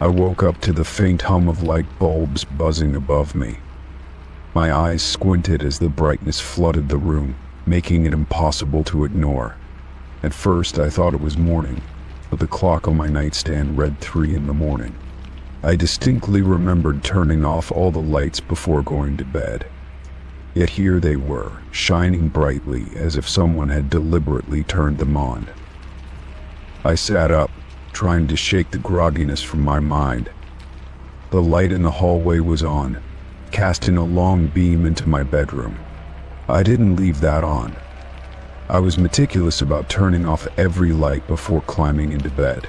I woke up to the faint hum of light bulbs buzzing above me. My eyes squinted as the brightness flooded the room, making it impossible to ignore. At first, I thought it was morning, but the clock on my nightstand read 3 in the morning. I distinctly remembered turning off all the lights before going to bed. Yet here they were, shining brightly as if someone had deliberately turned them on. I sat up, trying to shake the grogginess from my mind. The light in the hallway was on, casting a long beam into my bedroom. I didn't leave that on. I was meticulous about turning off every light before climbing into bed.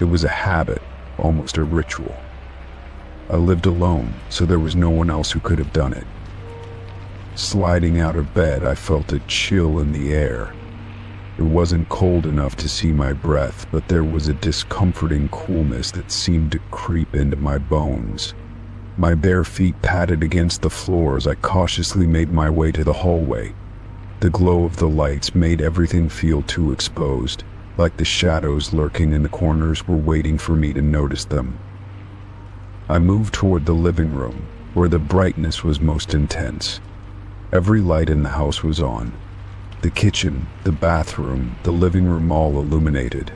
It was a habit, almost a ritual. I lived alone, so there was no one else who could have done it. Sliding out of bed, I felt a chill in the air. It wasn't cold enough to see my breath, but there was a discomforting coolness that seemed to creep into my bones. My bare feet patted against the floor as I cautiously made my way to the hallway. The glow of the lights made everything feel too exposed, like the shadows lurking in the corners were waiting for me to notice them. I moved toward the living room, where the brightness was most intense. Every light in the house was on. The kitchen, the bathroom, the living room all illuminated.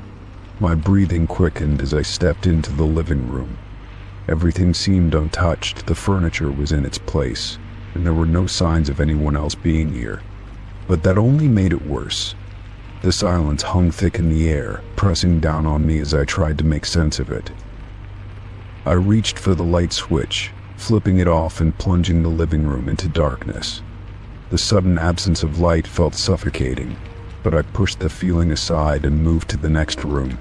My breathing quickened as I stepped into the living room. Everything seemed untouched, the furniture was in its place, and there were no signs of anyone else being here. But that only made it worse. The silence hung thick in the air, pressing down on me as I tried to make sense of it. I reached for the light switch, flipping it off and plunging the living room into darkness. The sudden absence of light felt suffocating, but I pushed the feeling aside and moved to the next room.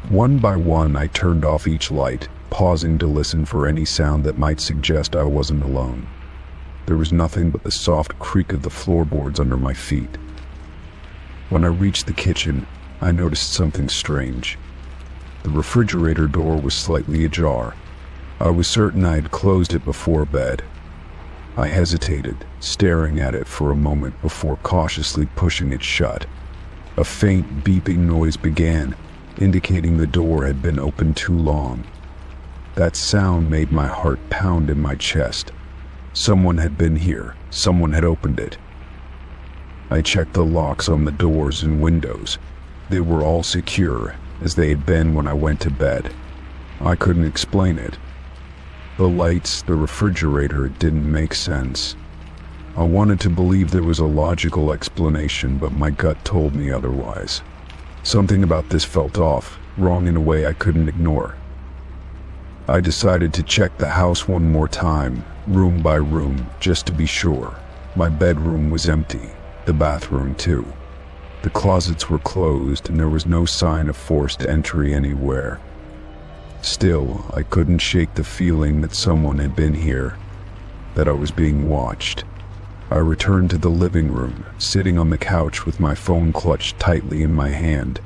One by one, I turned off each light, pausing to listen for any sound that might suggest I wasn't alone. There was nothing but the soft creak of the floorboards under my feet. When I reached the kitchen, I noticed something strange. The refrigerator door was slightly ajar. I was certain I had closed it before bed. I hesitated, staring at it for a moment before cautiously pushing it shut. A faint beeping noise began, indicating the door had been open too long. That sound made my heart pound in my chest. Someone had been here. Someone had opened it. I checked the locks on the doors and windows. They were all secure, as they had been when I went to bed. I couldn't explain it. The lights, the refrigerator, it didn't make sense. I wanted to believe there was a logical explanation, but my gut told me otherwise. Something about this felt off, wrong in a way I couldn't ignore. I decided to check the house one more time, room by room, just to be sure. My bedroom was empty, the bathroom too. The closets were closed and there was no sign of forced entry anywhere. Still, I couldn't shake the feeling that someone had been here, that I was being watched. I returned to the living room, sitting on the couch with my phone clutched tightly in my hand.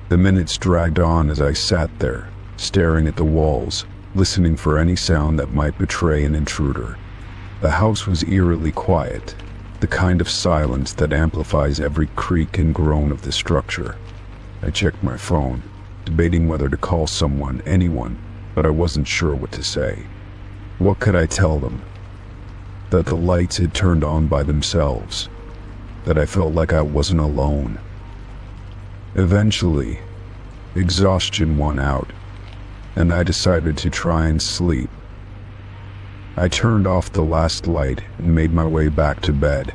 The minutes dragged on as I sat there, staring at the walls, listening for any sound that might betray an intruder. The house was eerily quiet, the kind of silence that amplifies every creak and groan of the structure. I checked my phone, debating whether to call someone, anyone, but I wasn't sure what to say. What could I tell them? That the lights had turned on by themselves, that I felt like I wasn't alone. Eventually, exhaustion won out, and I decided to try and sleep. I turned off the last light and made my way back to bed,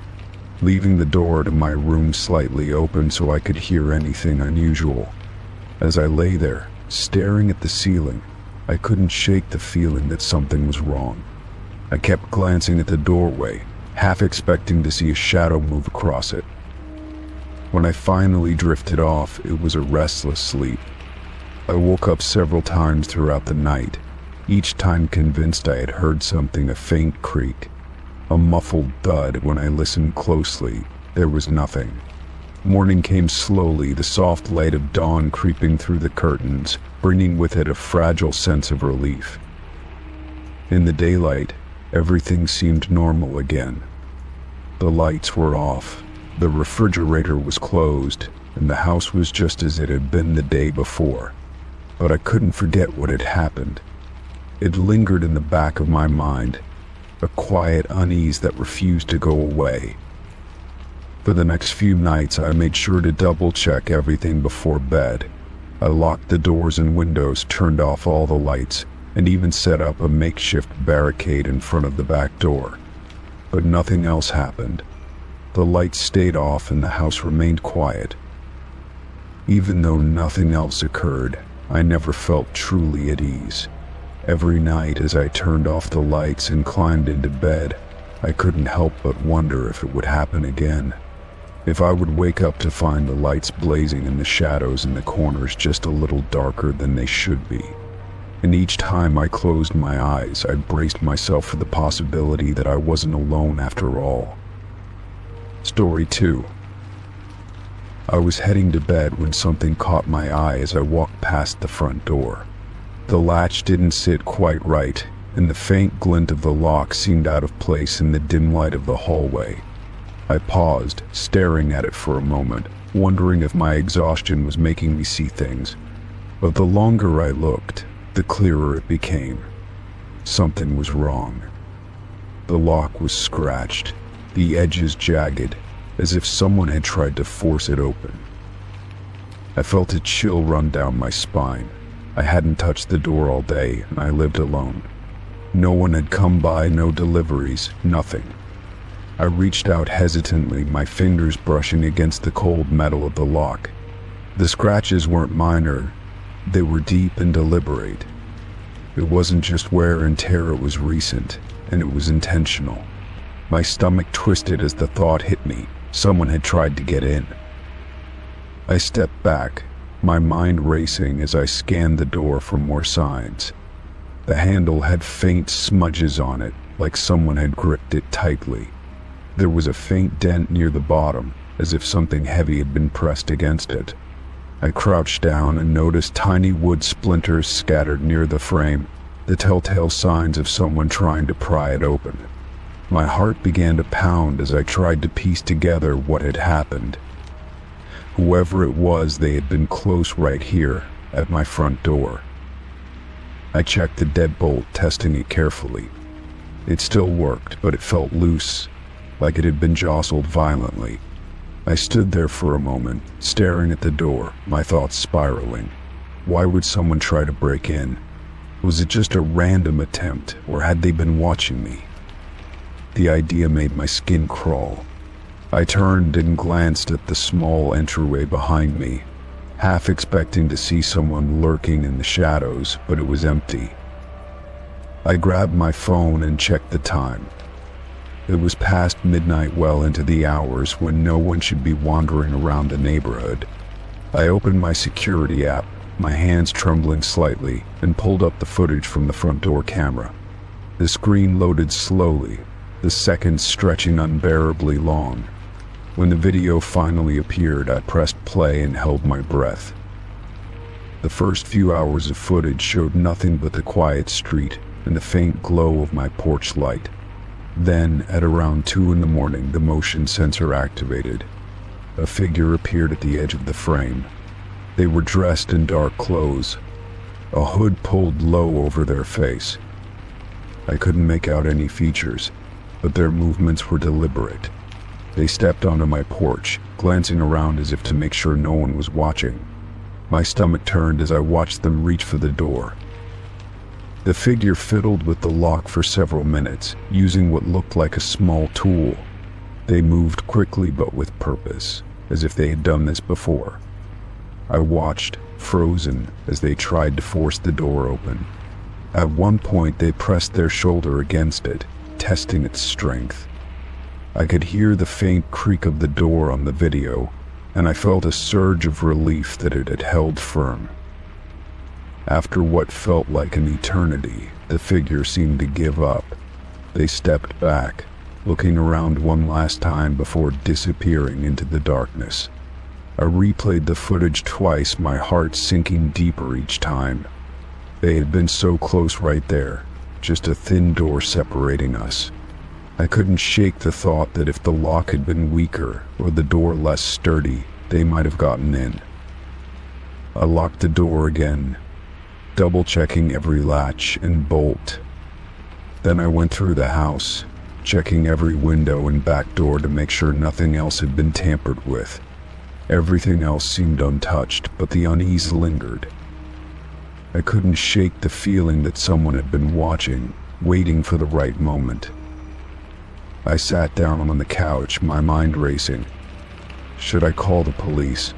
leaving the door to my room slightly open so I could hear anything unusual. As I lay there, staring at the ceiling, I couldn't shake the feeling that something was wrong. I kept glancing at the doorway, half expecting to see a shadow move across it. When I finally drifted off, it was a restless sleep. I woke up several times throughout the night, each time convinced I had heard something, a faint creak, a muffled thud. When I listened closely, there was nothing. Morning came slowly, the soft light of dawn creeping through the curtains, bringing with it a fragile sense of relief. In the daylight, everything seemed normal again. The lights were off, the refrigerator was closed, and the house was just as it had been the day before. but I couldn't forget what had happened. It lingered in the back of my mind, a quiet unease that refused to go away. For the next few nights, I made sure to double-check everything before bed. I locked the doors and windows, turned off all the lights, and even set up a makeshift barricade in front of the back door. But nothing else happened. The lights stayed off and the house remained quiet. Even though nothing else occurred, I never felt truly at ease. Every night as I turned off the lights and climbed into bed, I couldn't help but wonder if it would happen again. If I would wake up to find the lights blazing and the shadows in the corners just a little darker than they should be. And each time I closed my eyes, I braced myself for the possibility that I wasn't alone after all. Story 2. I was heading to bed when something caught my eye as I walked past the front door. The latch didn't sit quite right, and the faint glint of the lock seemed out of place in the dim light of the hallway. I paused, staring at it for a moment, wondering if my exhaustion was making me see things. But the longer I looked, the clearer it became. Something was wrong. The lock was scratched, the edges jagged, as if someone had tried to force it open. I felt a chill run down my spine. I hadn't touched the door all day, and I lived alone. No one had come by, no deliveries, nothing. I reached out hesitantly, my fingers brushing against the cold metal of the lock. The scratches weren't minor, they were deep and deliberate. It wasn't just wear and tear, it was recent, and it was intentional. My stomach twisted as the thought hit me. Someone had tried to get in. I stepped back, my mind racing as I scanned the door for more signs. The handle had faint smudges on it, like someone had gripped it tightly. There was a faint dent near the bottom, as if something heavy had been pressed against it. I crouched down and noticed tiny wood splinters scattered near the frame, the telltale signs of someone trying to pry it open. My heart began to pound as I tried to piece together what had happened. Whoever it was, they had been close right here, at my front door. I checked the deadbolt, testing it carefully. It still worked, but it felt loose, like it had been jostled violently. I stood there for a moment, staring at the door, my thoughts spiraling. Why would someone try to break in? Was it just a random attempt, or had they been watching me? The idea made my skin crawl. I turned and glanced at the small entryway behind me, half expecting to see someone lurking in the shadows, but it was empty. I grabbed my phone and checked the time. It was past midnight, well into the hours when no one should be wandering around the neighborhood. I opened my security app, my hands trembling slightly, and pulled up the footage from the front door camera. The screen loaded slowly, the seconds stretching unbearably long. When the video finally appeared, I pressed play and held my breath. The first few hours of footage showed nothing but the quiet street and the faint glow of my porch light. Then, at around 2 a.m, the motion sensor activated. A figure appeared at the edge of the frame. They were dressed in dark clothes, a hood pulled low over their face. I couldn't make out any features, but their movements were deliberate. They stepped onto my porch, glancing around as if to make sure no one was watching. My stomach turned as I watched them reach for the door. The figure fiddled with the lock for several minutes, using what looked like a small tool. They moved quickly but with purpose, as if they had done this before. I watched, frozen, as they tried to force the door open. At one point, they pressed their shoulder against it, testing its strength. I could hear the faint creak of the door on the video, and I felt a surge of relief that it had held firm. After what felt like an eternity, the figure seemed to give up. They stepped back, looking around one last time before disappearing into the darkness. I replayed the footage twice, my heart sinking deeper each time. They had been so close right there, just a thin door separating us. I couldn't shake the thought that if the lock had been weaker or the door less sturdy, they might have gotten in. I locked the door again, double-checking every latch and bolt. Then I went through the house, checking every window and back door to make sure nothing else had been tampered with. Everything else seemed untouched, but the unease lingered. I couldn't shake the feeling that someone had been watching, waiting for the right moment. I sat down on the couch, my mind racing. Should I call the police?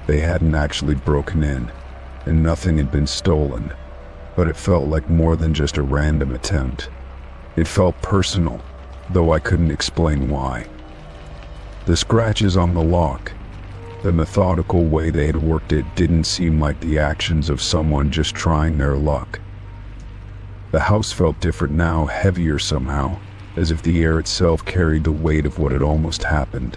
They hadn't actually broken in, and nothing had been stolen, but it felt like more than just a random attempt. It felt personal, though I couldn't explain why. The scratches on the lock, the methodical way they had worked it, didn't seem like the actions of someone just trying their luck. The house felt different now, heavier somehow, as if the air itself carried the weight of what had almost happened.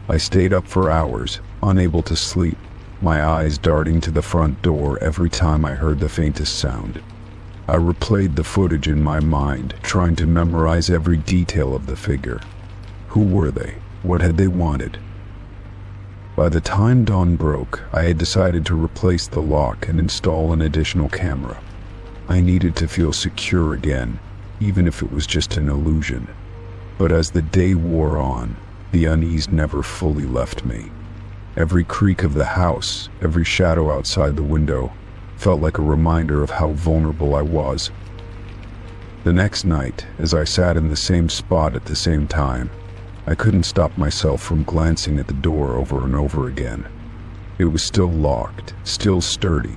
I stayed up for hours, unable to sleep, my eyes darting to the front door every time I heard the faintest sound. I replayed the footage in my mind, trying to memorize every detail of the figure. Who were they? What had they wanted? By the time dawn broke, I had decided to replace the lock and install an additional camera. I needed to feel secure again, even if it was just an illusion. But as the day wore on, the unease never fully left me. Every creak of the house, every shadow outside the window, felt like a reminder of how vulnerable I was. The next night, as I sat in the same spot at the same time, I couldn't stop myself from glancing at the door over and over again. It was still locked, still sturdy,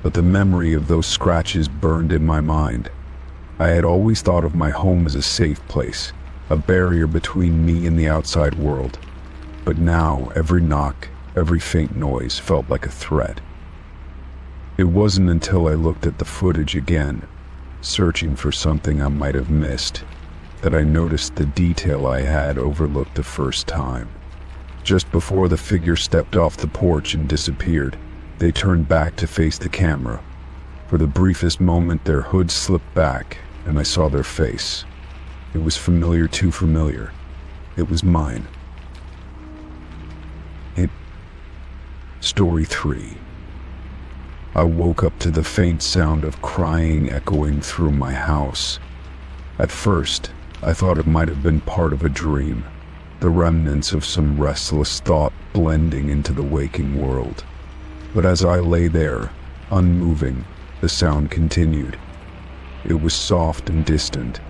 but the memory of those scratches burned in my mind. I had always thought of my home as a safe place, a barrier between me and the outside world. But now, every knock, every faint noise felt like a threat. It wasn't until I looked at the footage again, searching for something I might have missed, that I noticed the detail I had overlooked the first time. Just before the figure stepped off the porch and disappeared, they turned back to face the camera. For the briefest moment, their hood slipped back, and I saw their face. It was familiar, too familiar. It was mine. Story 3. I woke up to the faint sound of crying echoing through my house. At first, I thought it might have been part of a dream, the remnants of some restless thought blending into the waking world. But as I lay there, unmoving, the sound continued. It was soft and distant,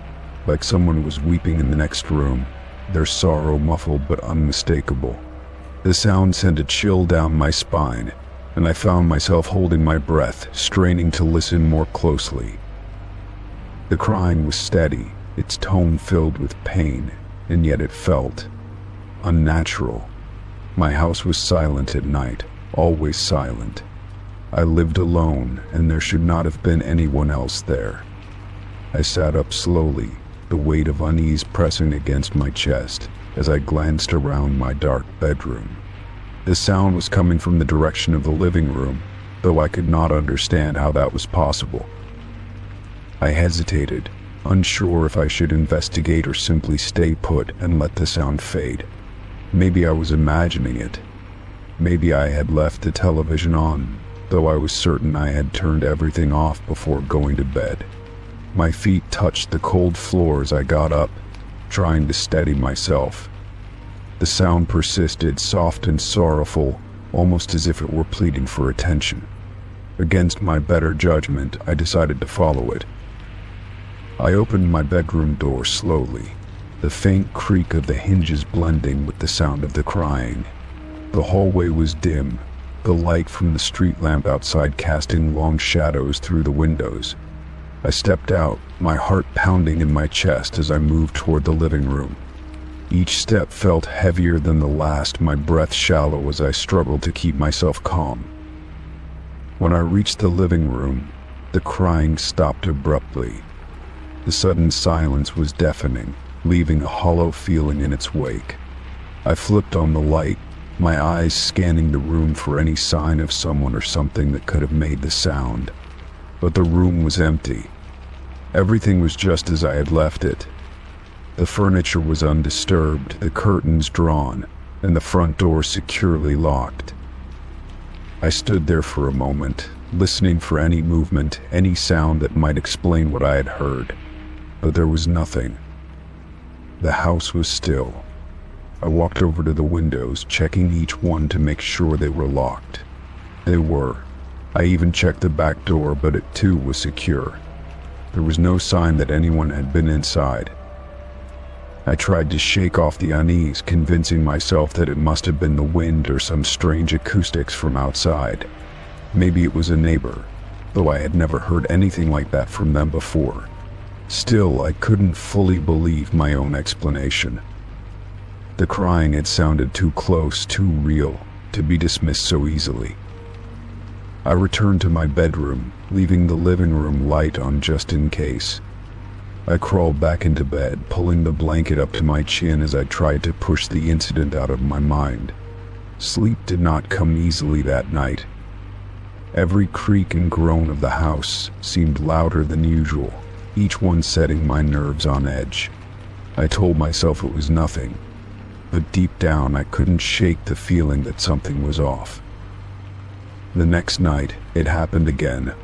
like someone was weeping in the next room, their sorrow muffled but unmistakable. The sound sent a chill down my spine, and I found myself holding my breath, straining to listen more closely. The crying was steady, its tone filled with pain, and yet it felt unnatural. My house was silent at night, always silent. I lived alone, and there should not have been anyone else there. I sat up slowly, the weight of unease pressing against my chest as I glanced around my dark bedroom. The sound was coming from the direction of the living room, though I could not understand how that was possible. I hesitated, unsure if I should investigate or simply stay put and let the sound fade. Maybe I was imagining it. Maybe I had left the television on, though I was certain I had turned everything off before going to bed. My feet touched the cold floor as I got up, trying to steady myself. The sound persisted, soft and sorrowful, almost as if it were pleading for attention. Against my better judgment, I decided to follow it. I opened my bedroom door slowly, the faint creak of the hinges blending with the sound of the crying. The hallway was dim, the light from the street lamp outside casting long shadows through the windows. I stepped out, my heart pounding in my chest as I moved toward the living room. Each step felt heavier than the last, my breath shallow as I struggled to keep myself calm. When I reached the living room, the crying stopped abruptly. The sudden silence was deafening, leaving a hollow feeling in its wake. I flipped on the light, my eyes scanning the room for any sign of someone or something that could have made the sound. But the room was empty. Everything was just as I had left it. The furniture was undisturbed, the curtains drawn, and the front door securely locked. I stood there for a moment, listening for any movement, any sound that might explain what I had heard. But there was nothing. The house was still. I walked over to the windows, checking each one to make sure they were locked. They were. I even checked the back door, but it too was secure. There was no sign that anyone had been inside. I tried to shake off the unease, convincing myself that it must have been the wind or some strange acoustics from outside. Maybe it was a neighbor, though I had never heard anything like that from them before. Still, I couldn't fully believe my own explanation. The crying had sounded too close, too real, to be dismissed so easily. I returned to my bedroom, leaving the living room light on just in case. I crawled back into bed, pulling the blanket up to my chin as I tried to push the incident out of my mind. Sleep did not come easily that night. Every creak and groan of the house seemed louder than usual, each one setting my nerves on edge. I told myself it was nothing, but deep down I couldn't shake the feeling that something was off. The next night, it happened again.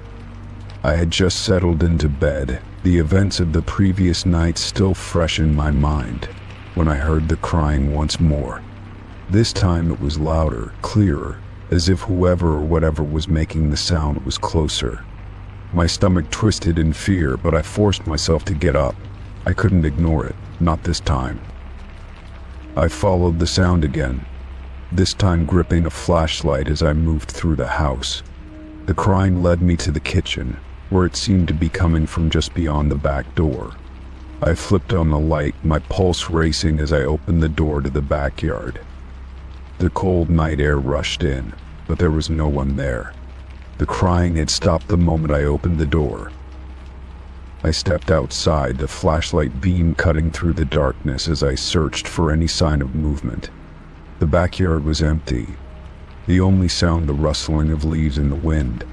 I had just settled into bed, the events of the previous night still fresh in my mind, when I heard the crying once more. This time it was louder, clearer, as if whoever or whatever was making the sound was closer. My stomach twisted in fear, but I forced myself to get up. I couldn't ignore it, not this time. I followed the sound again, this time gripping a flashlight as I moved through the house. The crying led me to the kitchen, where it seemed to be coming from just beyond the back door. I flipped on the light, my pulse racing as I opened the door to the backyard. The cold night air rushed in, but there was no one there. The crying had stopped the moment I opened the door. I stepped outside, the flashlight beam cutting through the darkness as I searched for any sign of movement. The backyard was empty, the only sound the rustling of leaves in the wind.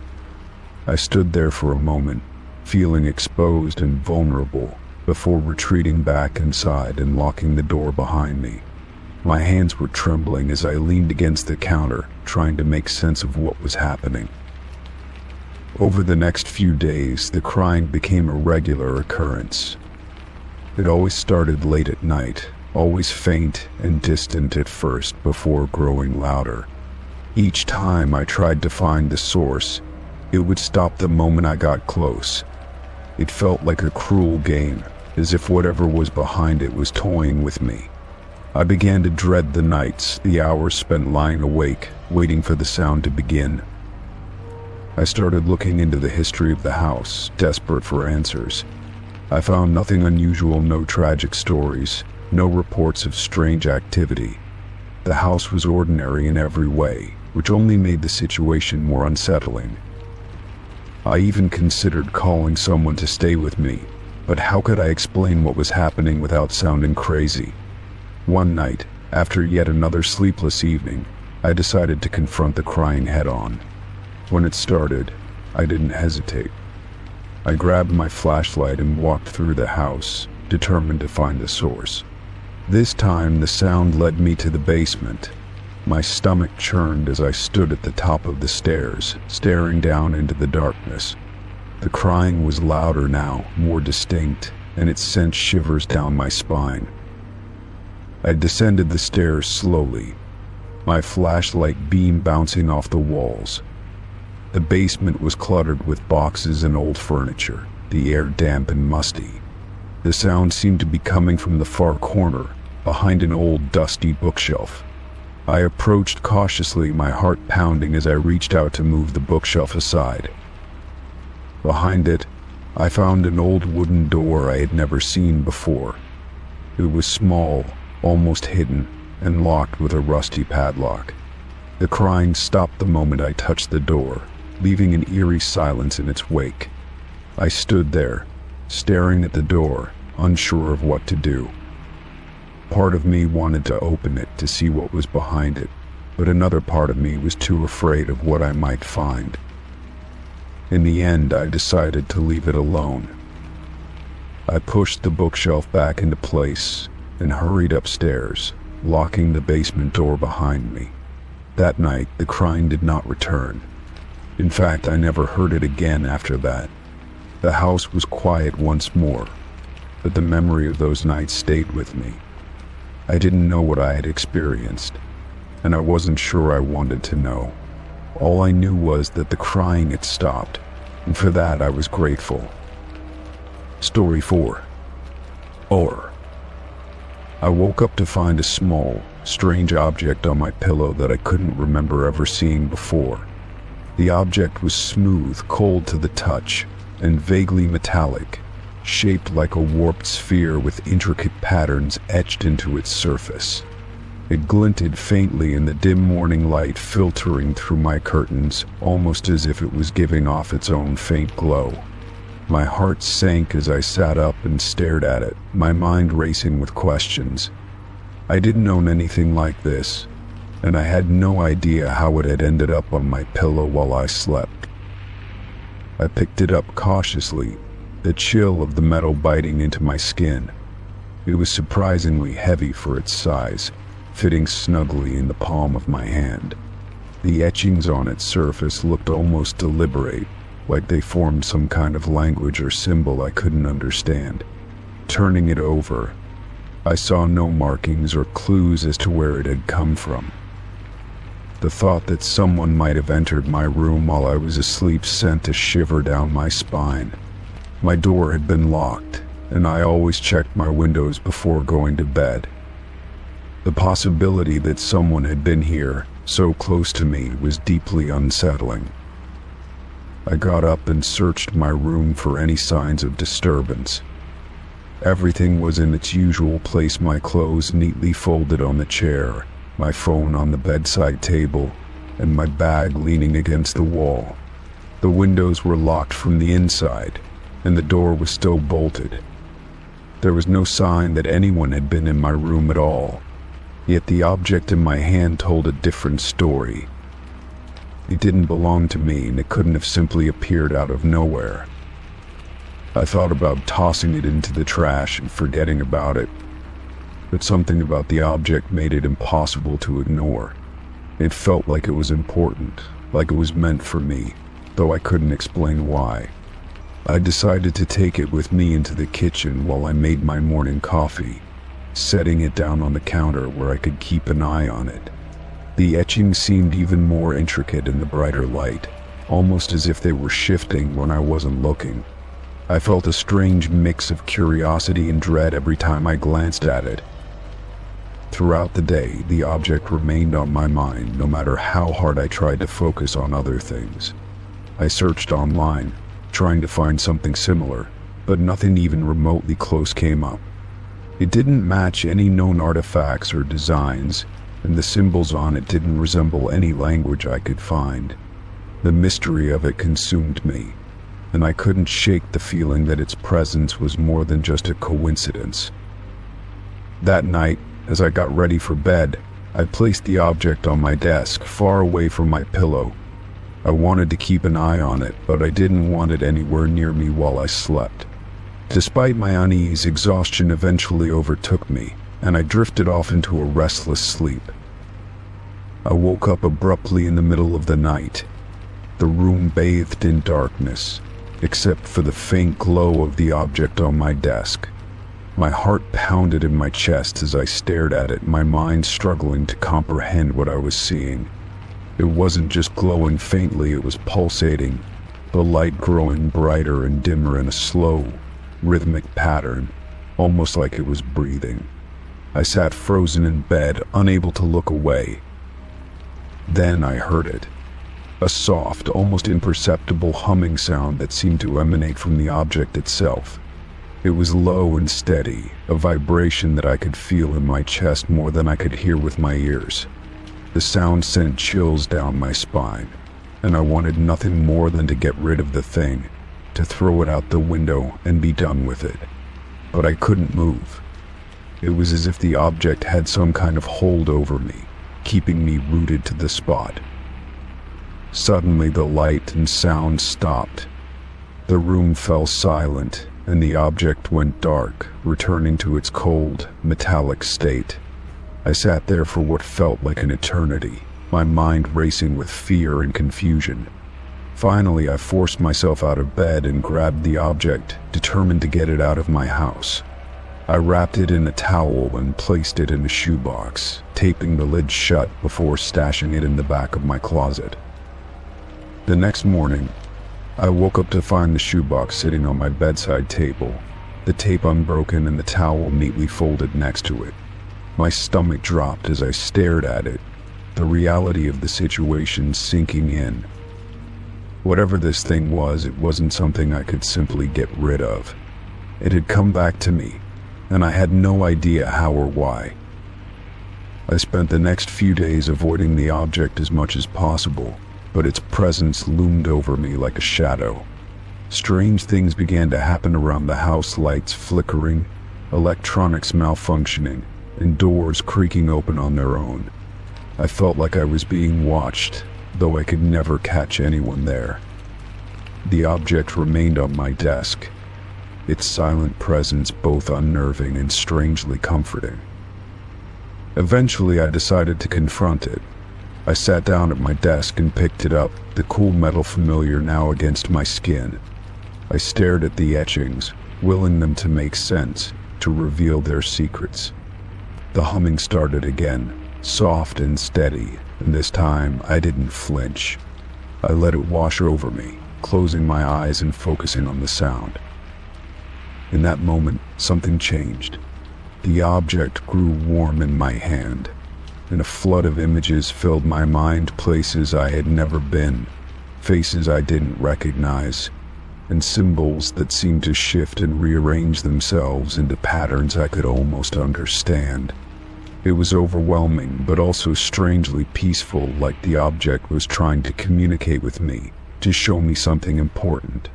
I stood there for a moment, feeling exposed and vulnerable, before retreating back inside and locking the door behind me. My hands were trembling as I leaned against the counter, trying to make sense of what was happening. Over the next few days, the crying became a regular occurrence. It always started late at night, always faint and distant at first before growing louder. Each time I tried to find the source, it would stop the moment I got close. It felt like a cruel game, as if whatever was behind it was toying with me. I began to dread the nights, the hours spent lying awake, waiting for the sound to begin. I started looking into the history of the house, desperate for answers. I found nothing unusual, no tragic stories, no reports of strange activity. The house was ordinary in every way, which only made the situation more unsettling. I even considered calling someone to stay with me, but how could I explain what was happening without sounding crazy? One night, after yet another sleepless evening, I decided to confront the crying head-on. When it started, I didn't hesitate. I grabbed my flashlight and walked through the house, determined to find the source. This time, the sound led me to the basement. My stomach churned as I stood at the top of the stairs, staring down into the darkness. The crying was louder now, more distinct, and it sent shivers down my spine. I descended the stairs slowly, my flashlight beam bouncing off the walls. The basement was cluttered with boxes and old furniture, the air damp and musty. The sound seemed to be coming from the far corner, behind an old dusty bookshelf. I approached cautiously, my heart pounding as I reached out to move the bookshelf aside. Behind it, I found an old wooden door I had never seen before. It was small, almost hidden, and locked with a rusty padlock. The crying stopped the moment I touched the door, leaving an eerie silence in its wake. I stood there, staring at the door, unsure of what to do. Part of me wanted to open it to see what was behind it, but another part of me was too afraid of what I might find. In the end, I decided to leave it alone. I pushed the bookshelf back into place and hurried upstairs, locking the basement door behind me. That night, the crying did not return. In fact, I never heard it again after that. The house was quiet once more, but the memory of those nights stayed with me. I didn't know what I had experienced, and I wasn't sure I wanted to know. All I knew was that the crying had stopped, and for that I was grateful. Story 4. Or. I woke up to find a small, strange object on my pillow that I couldn't remember ever seeing before. The object was smooth, cold to the touch, and vaguely metallic, shaped like a warped sphere with intricate patterns etched into its surface. It glinted faintly in the dim morning light filtering through my curtains, almost as if it was giving off its own faint glow. My heart sank as I sat up and stared at it, my mind racing with questions. I didn't own anything like this, and I had no idea how it had ended up on my pillow while I slept. I picked it up cautiously, the chill of the metal biting into my skin. It was surprisingly heavy for its size, fitting snugly in the palm of my hand. The etchings on its surface looked almost deliberate, like they formed some kind of language or symbol I couldn't understand. Turning it over, I saw no markings or clues as to where it had come from. The thought that someone might have entered my room while I was asleep sent a shiver down my spine. My door had been locked, and I always checked my windows before going to bed. The possibility that someone had been here, so close to me, was deeply unsettling. I got up and searched my room for any signs of disturbance. Everything was in its usual place, my clothes neatly folded on the chair, my phone on the bedside table, and my bag leaning against the wall. The windows were locked from the inside, and the door was still bolted. There was no sign that anyone had been in my room at all, yet the object in my hand told a different story. It didn't belong to me, and it couldn't have simply appeared out of nowhere. I thought about tossing it into the trash and forgetting about it, but something about the object made it impossible to ignore. It felt like it was important, like it was meant for me, though I couldn't explain why. I decided to take it with me into the kitchen while I made my morning coffee, setting it down on the counter where I could keep an eye on it. The etchings seemed even more intricate in the brighter light, almost as if they were shifting when I wasn't looking. I felt a strange mix of curiosity and dread every time I glanced at it. Throughout the day, the object remained on my mind, no matter how hard I tried to focus on other things. I searched online, trying to find something similar, but nothing even remotely close came up. It didn't match any known artifacts or designs, and the symbols on it didn't resemble any language I could find. The mystery of it consumed me, and I couldn't shake the feeling that its presence was more than just a coincidence. That night, as I got ready for bed, I placed the object on my desk, far away from my pillow. I wanted to keep an eye on it, but I didn't want it anywhere near me while I slept. Despite my unease, exhaustion eventually overtook me, and I drifted off into a restless sleep. I woke up abruptly in the middle of the night. The room bathed in darkness, except for the faint glow of the object on my desk. My heart pounded in my chest as I stared at it, my mind struggling to comprehend what I was seeing. It wasn't just glowing faintly, it was pulsating, the light growing brighter and dimmer in a slow, rhythmic pattern, almost like it was breathing. I sat frozen in bed, unable to look away. Then I heard it. A soft, almost imperceptible humming sound that seemed to emanate from the object itself. It was low and steady, a vibration that I could feel in my chest more than I could hear with my ears. The sound sent chills down my spine, and I wanted nothing more than to get rid of the thing, to throw it out the window and be done with it. But I couldn't move. It was as if the object had some kind of hold over me, keeping me rooted to the spot. Suddenly the light and sound stopped. The room fell silent, and the object went dark, returning to its cold, metallic state. I sat there for what felt like an eternity, my mind racing with fear and confusion. Finally, I forced myself out of bed and grabbed the object, determined to get it out of my house. I wrapped it in a towel and placed it in a shoebox, taping the lid shut before stashing it in the back of my closet. The next morning, I woke up to find the shoebox sitting on my bedside table, the tape unbroken and the towel neatly folded next to it. My stomach dropped as I stared at it, the reality of the situation sinking in. Whatever this thing was, it wasn't something I could simply get rid of. It had come back to me, and I had no idea how or why. I spent the next few days avoiding the object as much as possible, but its presence loomed over me like a shadow. Strange things began to happen around the house, lights flickering, electronics malfunctioning, and doors creaking open on their own. I felt like I was being watched, though I could never catch anyone there. The object remained on my desk, its silent presence both unnerving and strangely comforting. Eventually, I decided to confront it. I sat down at my desk and picked it up, the cool metal familiar now against my skin. I stared at the etchings, willing them to make sense, to reveal their secrets. The humming started again, soft and steady, and this time I didn't flinch. I let it wash over me, closing my eyes and focusing on the sound. In that moment, something changed. The object grew warm in my hand, and a flood of images filled my mind, places I had never been, faces I didn't recognize, and symbols that seemed to shift and rearrange themselves into patterns I could almost understand. It was overwhelming, but also strangely peaceful, like the object was trying to communicate with me, to show me something important.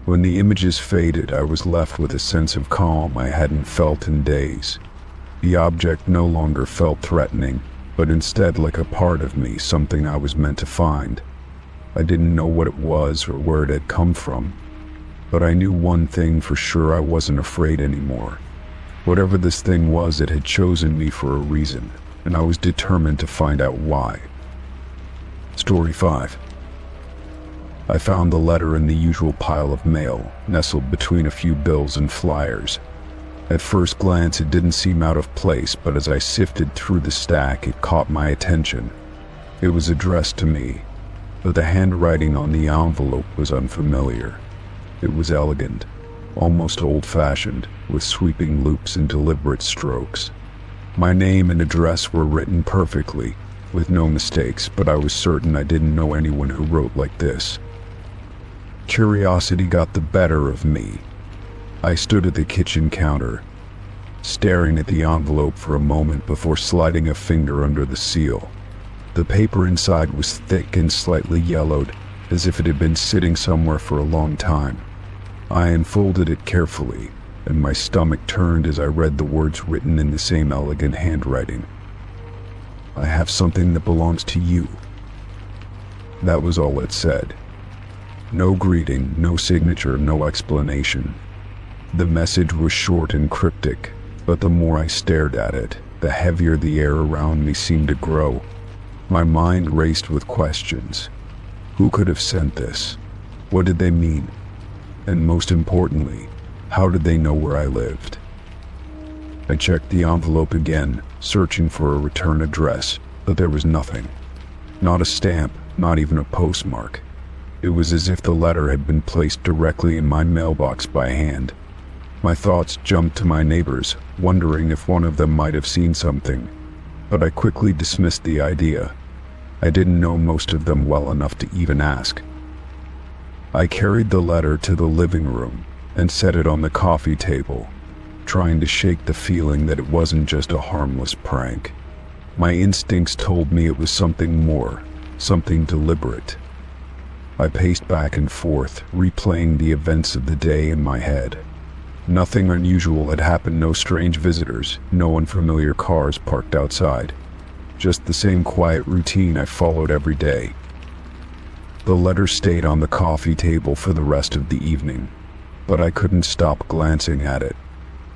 When the images faded, I was left with a sense of calm I hadn't felt in days. The object no longer felt threatening, but instead like a part of me, something I was meant to find. I didn't know what it was or where it had come from, but I knew one thing for sure: I wasn't afraid anymore. Whatever this thing was, it had chosen me for a reason, and I was determined to find out why. Story 5. I found the letter in the usual pile of mail, nestled between a few bills and flyers. At first glance, it didn't seem out of place, but as I sifted through the stack, it caught my attention. It was addressed to me, but the handwriting on the envelope was unfamiliar. It was elegant, almost old-fashioned, with sweeping loops and deliberate strokes. My name and address were written perfectly, with no mistakes, but I was certain I didn't know anyone who wrote like this. Curiosity got the better of me. I stood at the kitchen counter, staring at the envelope for a moment before sliding a finger under the seal. The paper inside was thick and slightly yellowed, as if it had been sitting somewhere for a long time. I unfolded it carefully, and my stomach turned as I read the words written in the same elegant handwriting. "I have something that belongs to you." That was all it said. No greeting, no signature, no explanation. The message was short and cryptic, but the more I stared at it, the heavier the air around me seemed to grow. My mind raced with questions. Who could have sent this? What did they mean? And most importantly, how did they know where I lived? I checked the envelope again, searching for a return address, but there was nothing. Not a stamp, not even a postmark. It was as if the letter had been placed directly in my mailbox by hand. My thoughts jumped to my neighbors, wondering if one of them might have seen something, but I quickly dismissed the idea. I didn't know most of them well enough to even ask. I carried the letter to the living room and set it on the coffee table, trying to shake the feeling that it wasn't just a harmless prank. My instincts told me it was something more, something deliberate. I paced back and forth, replaying the events of the day in my head. Nothing unusual had happened, no strange visitors, no unfamiliar cars parked outside. Just the same quiet routine I followed every day. The letter stayed on the coffee table for the rest of the evening, but I couldn't stop glancing at it.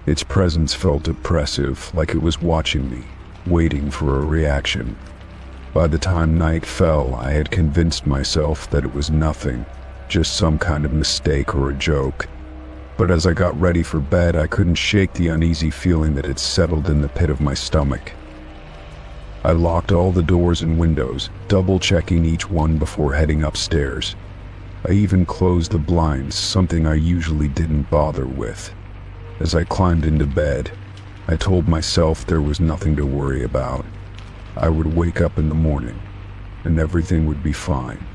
Its presence felt oppressive, like it was watching me, waiting for a reaction. By the time night fell, I had convinced myself that it was nothing, just some kind of mistake or a joke. But as I got ready for bed, I couldn't shake the uneasy feeling that had settled in the pit of my stomach. I locked all the doors and windows, double-checking each one before heading upstairs. I even closed the blinds, something I usually didn't bother with. As I climbed into bed, I told myself there was nothing to worry about. I would wake up in the morning, and everything would be fine.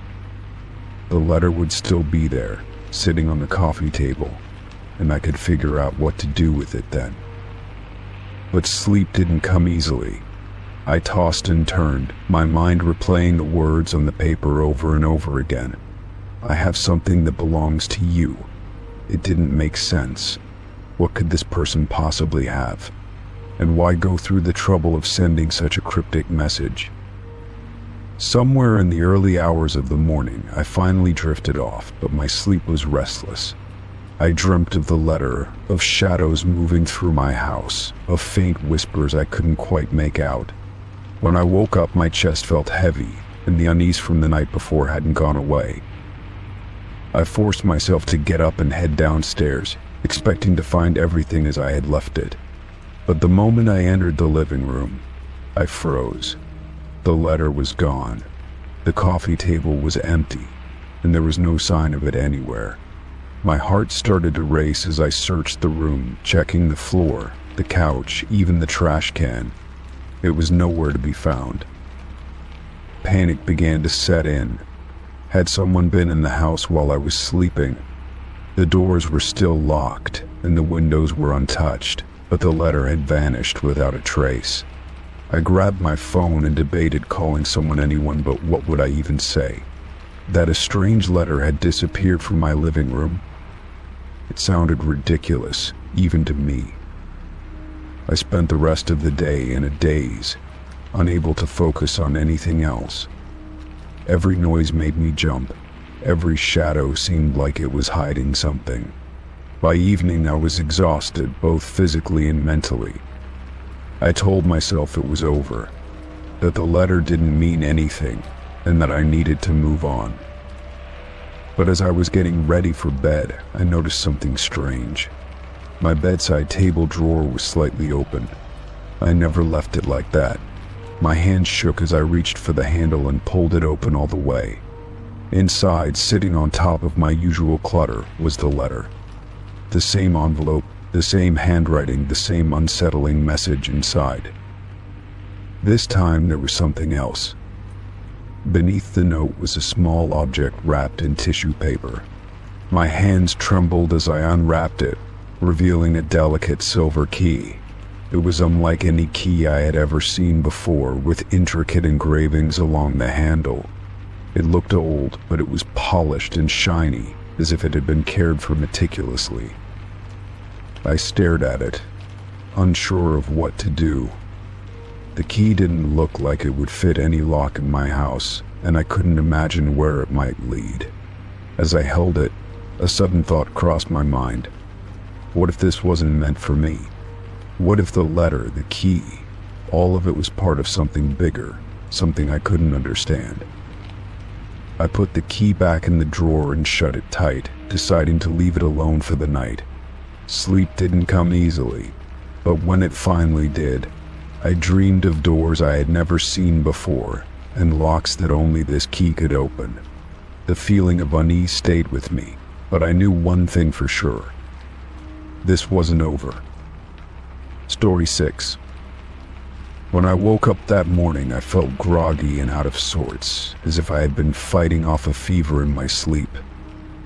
The letter would still be there, sitting on the coffee table, and I could figure out what to do with it then. But sleep didn't come easily. I tossed and turned, my mind replaying the words on the paper over and over again. I have something that belongs to you. It didn't make sense. What could this person possibly have? And why go through the trouble of sending such a cryptic message? Somewhere in the early hours of the morning, I finally drifted off, but my sleep was restless. I dreamt of the letter, of shadows moving through my house, of faint whispers I couldn't quite make out. When I woke up, my chest felt heavy, and the unease from the night before hadn't gone away. I forced myself to get up and head downstairs, expecting to find everything as I had left it. But the moment I entered the living room, I froze. The letter was gone. The coffee table was empty, and there was no sign of it anywhere. My heart started to race as I searched the room, checking the floor, the couch, even the trash can. It was nowhere to be found. Panic began to set in. Had someone been in the house while I was sleeping? The doors were still locked, and the windows were untouched, but the letter had vanished without a trace. I grabbed my phone and debated calling anyone, but what would I even say? That a strange letter had disappeared from my living room? It sounded ridiculous, even to me. I spent the rest of the day in a daze, unable to focus on anything else. Every noise made me jump. Every shadow seemed like it was hiding something. By evening, I was exhausted, both physically and mentally. I told myself it was over, that the letter didn't mean anything, and that I needed to move on. But as I was getting ready for bed, I noticed something strange. My bedside table drawer was slightly open. I never left it like that. My hand shook as I reached for the handle and pulled it open all the way. Inside, sitting on top of my usual clutter, was the letter. The same envelope, the same handwriting, the same unsettling message inside. This time there was something else. Beneath the note was a small object wrapped in tissue paper. My hands trembled as I unwrapped it, revealing a delicate silver key. It was unlike any key I had ever seen before, with intricate engravings along the handle. It looked old, but it was polished and shiny, as if it had been cared for meticulously. I stared at it, unsure of what to do. The key didn't look like it would fit any lock in my house, and I couldn't imagine where it might lead. As I held it, a sudden thought crossed my mind. What if this wasn't meant for me? What if the letter, the key, all of it was part of something bigger, something I couldn't understand? I put the key back in the drawer and shut it tight, deciding to leave it alone for the night. Sleep didn't come easily, but when it finally did, I dreamed of doors I had never seen before, and locks that only this key could open. The feeling of unease stayed with me, but I knew one thing for sure. This wasn't over. Story 6. When I woke up that morning, I felt groggy and out of sorts, as if I had been fighting off a fever in my sleep.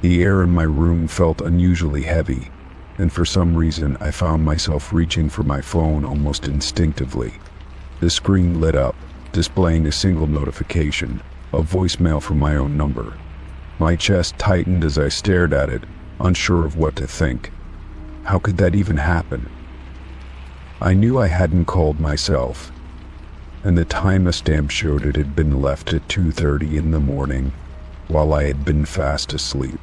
The air in my room felt unusually heavy, and for some reason I found myself reaching for my phone almost instinctively. The screen lit up, displaying a single notification, a voicemail from my own number. My chest tightened as I stared at it, unsure of what to think. How could that even happen? I knew I hadn't called myself, and the timestamp showed it had been left at 2:30 in the morning, while I had been fast asleep.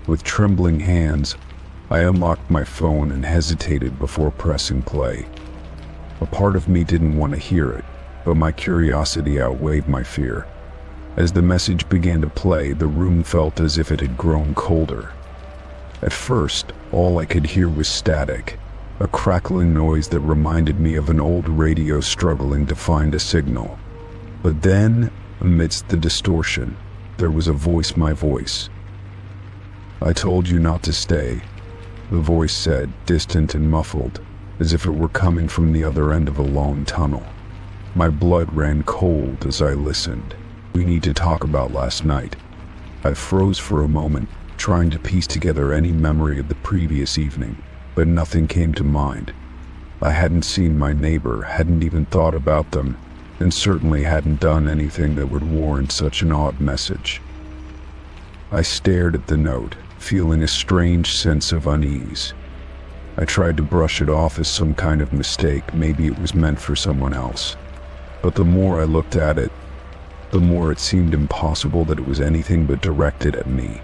With trembling hands, I unlocked my phone and hesitated before pressing play. A part of me didn't want to hear it, but my curiosity outweighed my fear. As the message began to play, the room felt as if it had grown colder. At first, all I could hear was static, a crackling noise that reminded me of an old radio struggling to find a signal. But then, amidst the distortion, there was a voice, my voice. "I told you not to stay," the voice said, distant and muffled, as if it were coming from the other end of a long tunnel. My blood ran cold as I listened. "We need to talk about last night." I froze for a moment, trying to piece together any memory of the previous evening, but nothing came to mind. I hadn't seen my neighbor, hadn't even thought about them, and certainly hadn't done anything that would warrant such an odd message. I stared at the note, feeling a strange sense of unease. I tried to brush it off as some kind of mistake, maybe it was meant for someone else. But the more I looked at it, the more it seemed impossible that it was anything but directed at me.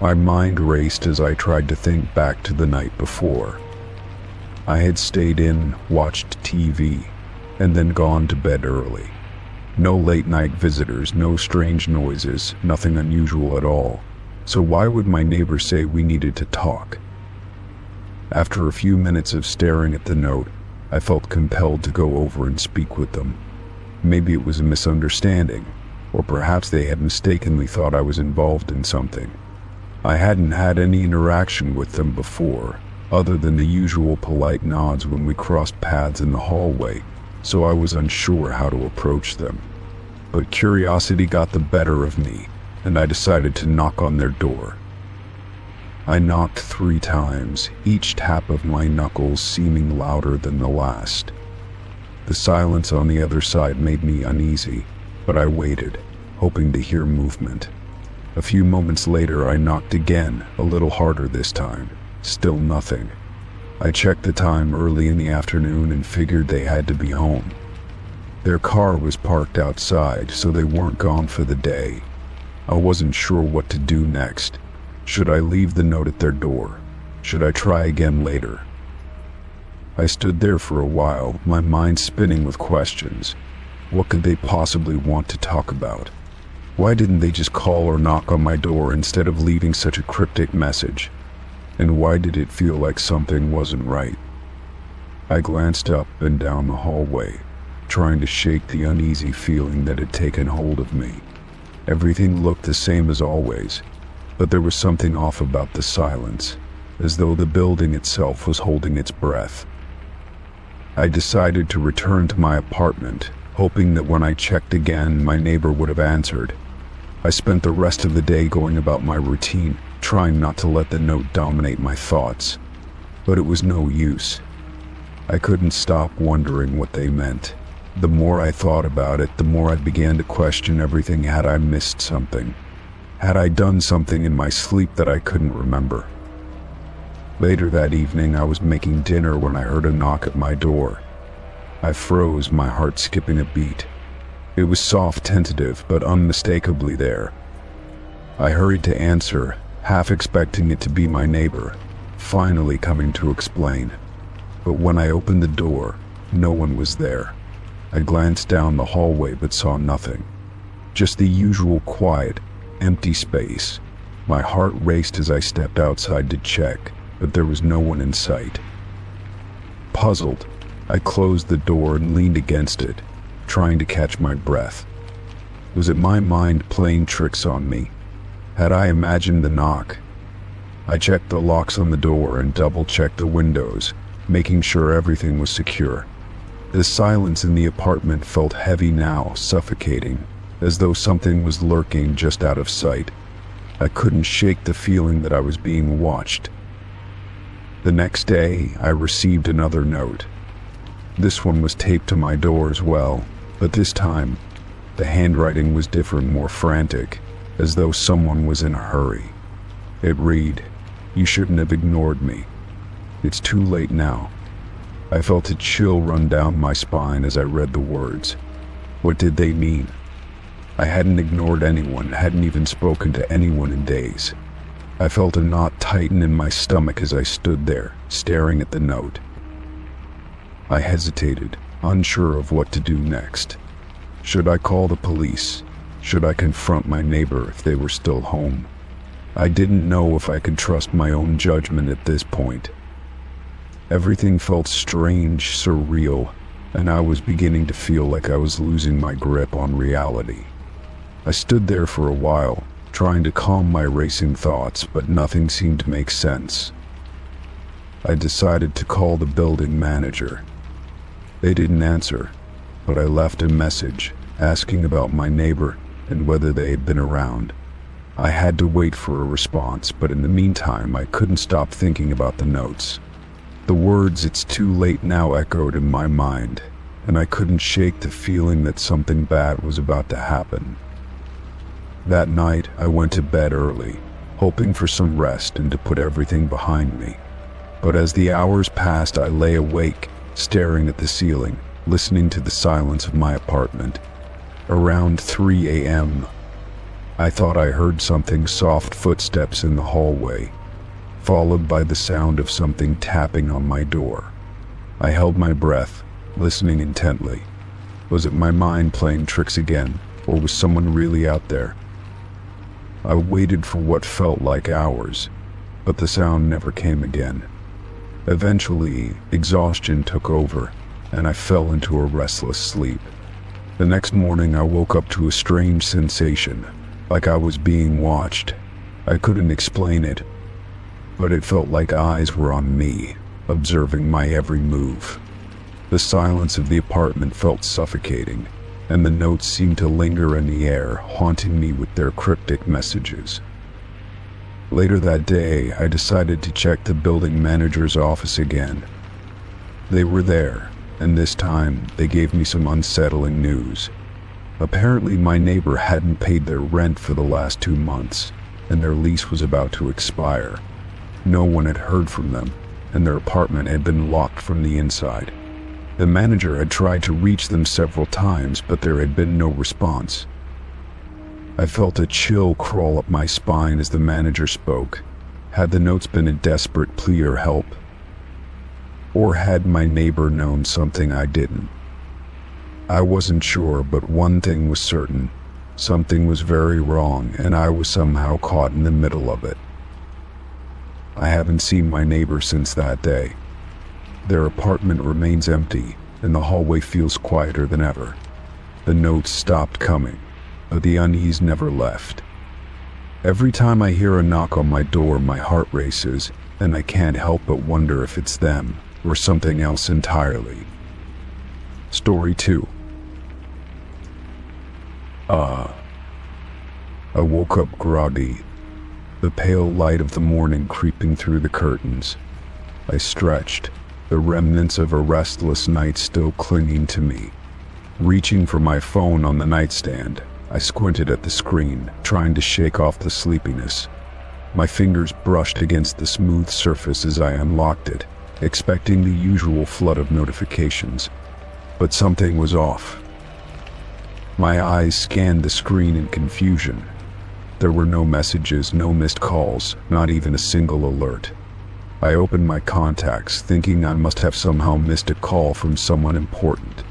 My mind raced as I tried to think back to the night before. I had stayed in, watched TV, and then gone to bed early. No late-night visitors, no strange noises, nothing unusual at all. So why would my neighbor say we needed to talk? After a few minutes of staring at the note, I felt compelled to go over and speak with them. Maybe it was a misunderstanding, or perhaps they had mistakenly thought I was involved in something. I hadn't had any interaction with them before, other than the usual polite nods when we crossed paths in the hallway, so I was unsure how to approach them. But curiosity got the better of me, and I decided to knock on their door. I knocked 3 times, each tap of my knuckles seeming louder than the last. The silence on the other side made me uneasy, but I waited, hoping to hear movement. A few moments later I knocked again, a little harder this time. Still nothing. I checked the time early in the afternoon and figured they had to be home. Their car was parked outside, so they weren't gone for the day. I wasn't sure what to do next. Should I leave the note at their door? Should I try again later? I stood there for a while, my mind spinning with questions. What could they possibly want to talk about? Why didn't they just call or knock on my door instead of leaving such a cryptic message? And why did it feel like something wasn't right? I glanced up and down the hallway, trying to shake the uneasy feeling that had taken hold of me. Everything looked the same as always, but there was something off about the silence, as though the building itself was holding its breath. I decided to return to my apartment, hoping that when I checked again, my neighbor would have answered. I spent the rest of the day going about my routine, trying not to let the note dominate my thoughts. But it was no use. I couldn't stop wondering what they meant. The more I thought about it, the more I began to question everything. Had I missed something? Had I done something in my sleep that I couldn't remember? Later that evening, I was making dinner when I heard a knock at my door. I froze, my heart skipping a beat. It was soft, tentative, but unmistakably there. I hurried to answer, half expecting it to be my neighbor, finally coming to explain. But when I opened the door, no one was there. I glanced down the hallway but saw nothing. Just the usual quiet, empty space. My heart raced as I stepped outside to check, but there was no one in sight. Puzzled, I closed the door and leaned against it, trying to catch my breath. Was it my mind playing tricks on me? Had I imagined the knock? I checked the locks on the door and double-checked the windows, making sure everything was secure. The silence in the apartment felt heavy now, suffocating, as though something was lurking just out of sight. I couldn't shake the feeling that I was being watched. The next day, I received another note. This one was taped to my door as well, but this time, the handwriting was different, more frantic, as though someone was in a hurry. It read, "You shouldn't have ignored me. It's too late now." I felt a chill run down my spine as I read the words. What did they mean? I hadn't ignored anyone, hadn't even spoken to anyone in days. I felt a knot tighten in my stomach as I stood there, staring at the note. I hesitated, unsure of what to do next. Should I call the police? Should I confront my neighbor if they were still home? I didn't know if I could trust my own judgment at this point. Everything felt strange, surreal, and I was beginning to feel like I was losing my grip on reality. I stood there for a while, trying to calm my racing thoughts, but nothing seemed to make sense. I decided to call the building manager. They didn't answer, but I left a message asking about my neighbor and whether they had been around. I had to wait for a response, but in the meantime, I couldn't stop thinking about the notes. The words "it's too late now" echoed in my mind, and I couldn't shake the feeling that something bad was about to happen. That night, I went to bed early, hoping for some rest and to put everything behind me. But as the hours passed, I lay awake, staring at the ceiling, listening to the silence of my apartment. Around 3 a.m., I thought I heard something, soft footsteps in the hallway, followed by the sound of something tapping on my door. I held my breath, listening intently. Was it my mind playing tricks again, or was someone really out there? I waited for what felt like hours, but the sound never came again. Eventually, exhaustion took over, and I fell into a restless sleep. The next morning, I woke up to a strange sensation, like I was being watched. I couldn't explain it, but it felt like eyes were on me, observing my every move. The silence of the apartment felt suffocating, and the notes seemed to linger in the air, haunting me with their cryptic messages. Later that day, I decided to check the building manager's office again. They were there, and this time they gave me some unsettling news. Apparently, my neighbor hadn't paid their rent for the last 2 months, and their lease was about to expire. No one had heard from them, and their apartment had been locked from the inside. The manager had tried to reach them several times, but there had been no response. I felt a chill crawl up my spine as the manager spoke. Had the notes been a desperate plea or help? Or had my neighbor known something I didn't? I wasn't sure, but one thing was certain. Something was very wrong, and I was somehow caught in the middle of it. I haven't seen my neighbor since that day. Their apartment remains empty, and the hallway feels quieter than ever. The notes stopped coming, but the unease never left. Every time I hear a knock on my door, my heart races, and I can't help but wonder if it's them or something else entirely. Story 2. I woke up groggy, the pale light of the morning creeping through the curtains. I stretched, the remnants of a restless night still clinging to me. Reaching for my phone on the nightstand, I squinted at the screen, trying to shake off the sleepiness. My fingers brushed against the smooth surface as I unlocked it, expecting the usual flood of notifications. But something was off. My eyes scanned the screen in confusion. There were no messages, no missed calls, not even a single alert. I opened my contacts, thinking I must have somehow missed a call from someone important.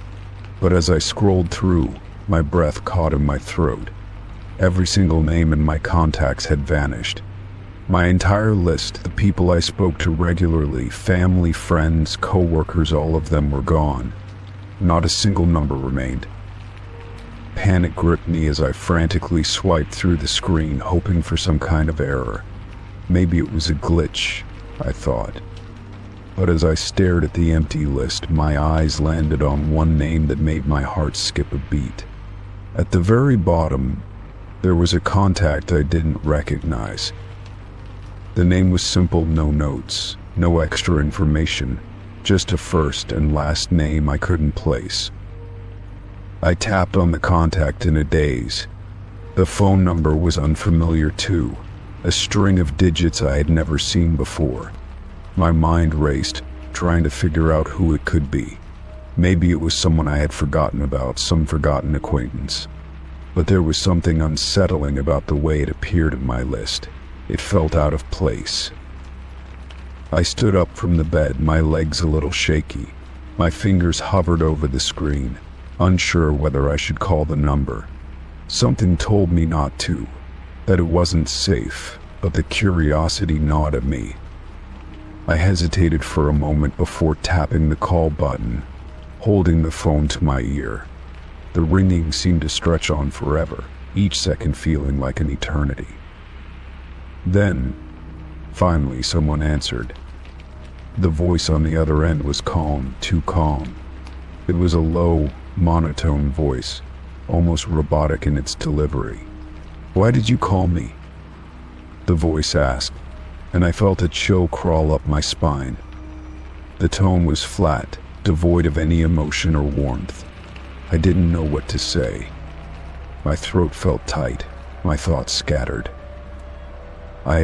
But as I scrolled through, my breath caught in my throat. Every single name in my contacts had vanished. My entire list, the people I spoke to regularly, family, friends, co-workers, all of them were gone. Not a single number remained. Panic gripped me as I frantically swiped through the screen, hoping for some kind of error. Maybe it was a glitch, I thought. But as I stared at the empty list, my eyes landed on one name that made my heart skip a beat. At the very bottom, there was a contact I didn't recognize. The name was simple, no notes, no extra information, just a first and last name I couldn't place. I tapped on the contact in a daze. The phone number was unfamiliar too, a string of digits I had never seen before. My mind raced, trying to figure out who it could be. Maybe it was someone I had forgotten about, some forgotten acquaintance. But there was something unsettling about the way it appeared in my list. It felt out of place. I stood up from the bed, my legs a little shaky. My fingers hovered over the screen. unsure whether I should call the number. Something told me not to, that it wasn't safe, but the curiosity gnawed at me. I hesitated for a moment before tapping the call button, holding the phone to my ear. The ringing seemed to stretch on forever, each second feeling like an eternity. Then, finally, someone answered. The voice on the other end was calm, too calm. It was a low, monotone voice, almost robotic in its delivery. "Why did you call me?" the voice asked, and I felt a chill crawl up my spine. The tone was flat, devoid of any emotion or warmth. I didn't know what to say. My throat felt tight, my thoughts scattered. I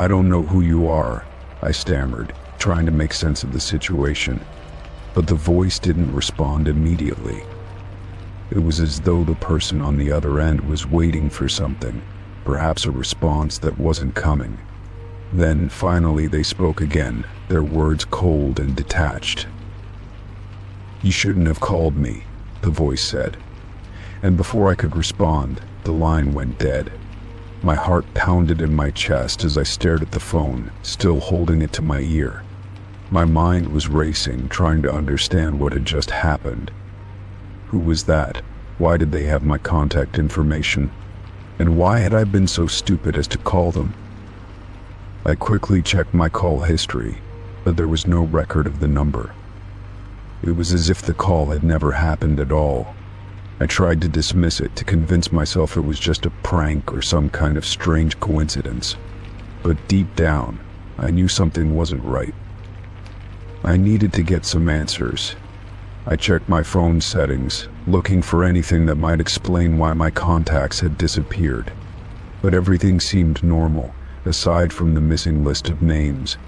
don't know who you are," I stammered, trying to make sense of the situation. But the voice didn't respond immediately. It was as though the person on the other end was waiting for something, perhaps a response that wasn't coming. Then, finally, they spoke again, their words cold and detached. "You shouldn't have called me," the voice said. And before I could respond, the line went dead. My heart pounded in my chest as I stared at the phone, still holding it to my ear. My mind was racing, trying to understand what had just happened. Who was that? Why did they have my contact information? And why had I been so stupid as to call them? I quickly checked my call history, but there was no record of the number. It was as if the call had never happened at all. I tried to dismiss it, to convince myself it was just a prank or some kind of strange coincidence. But deep down, I knew something wasn't right. I needed to get some answers. I checked my phone settings, looking for anything that might explain why my contacts had disappeared. But everything seemed normal, aside from the missing list of names.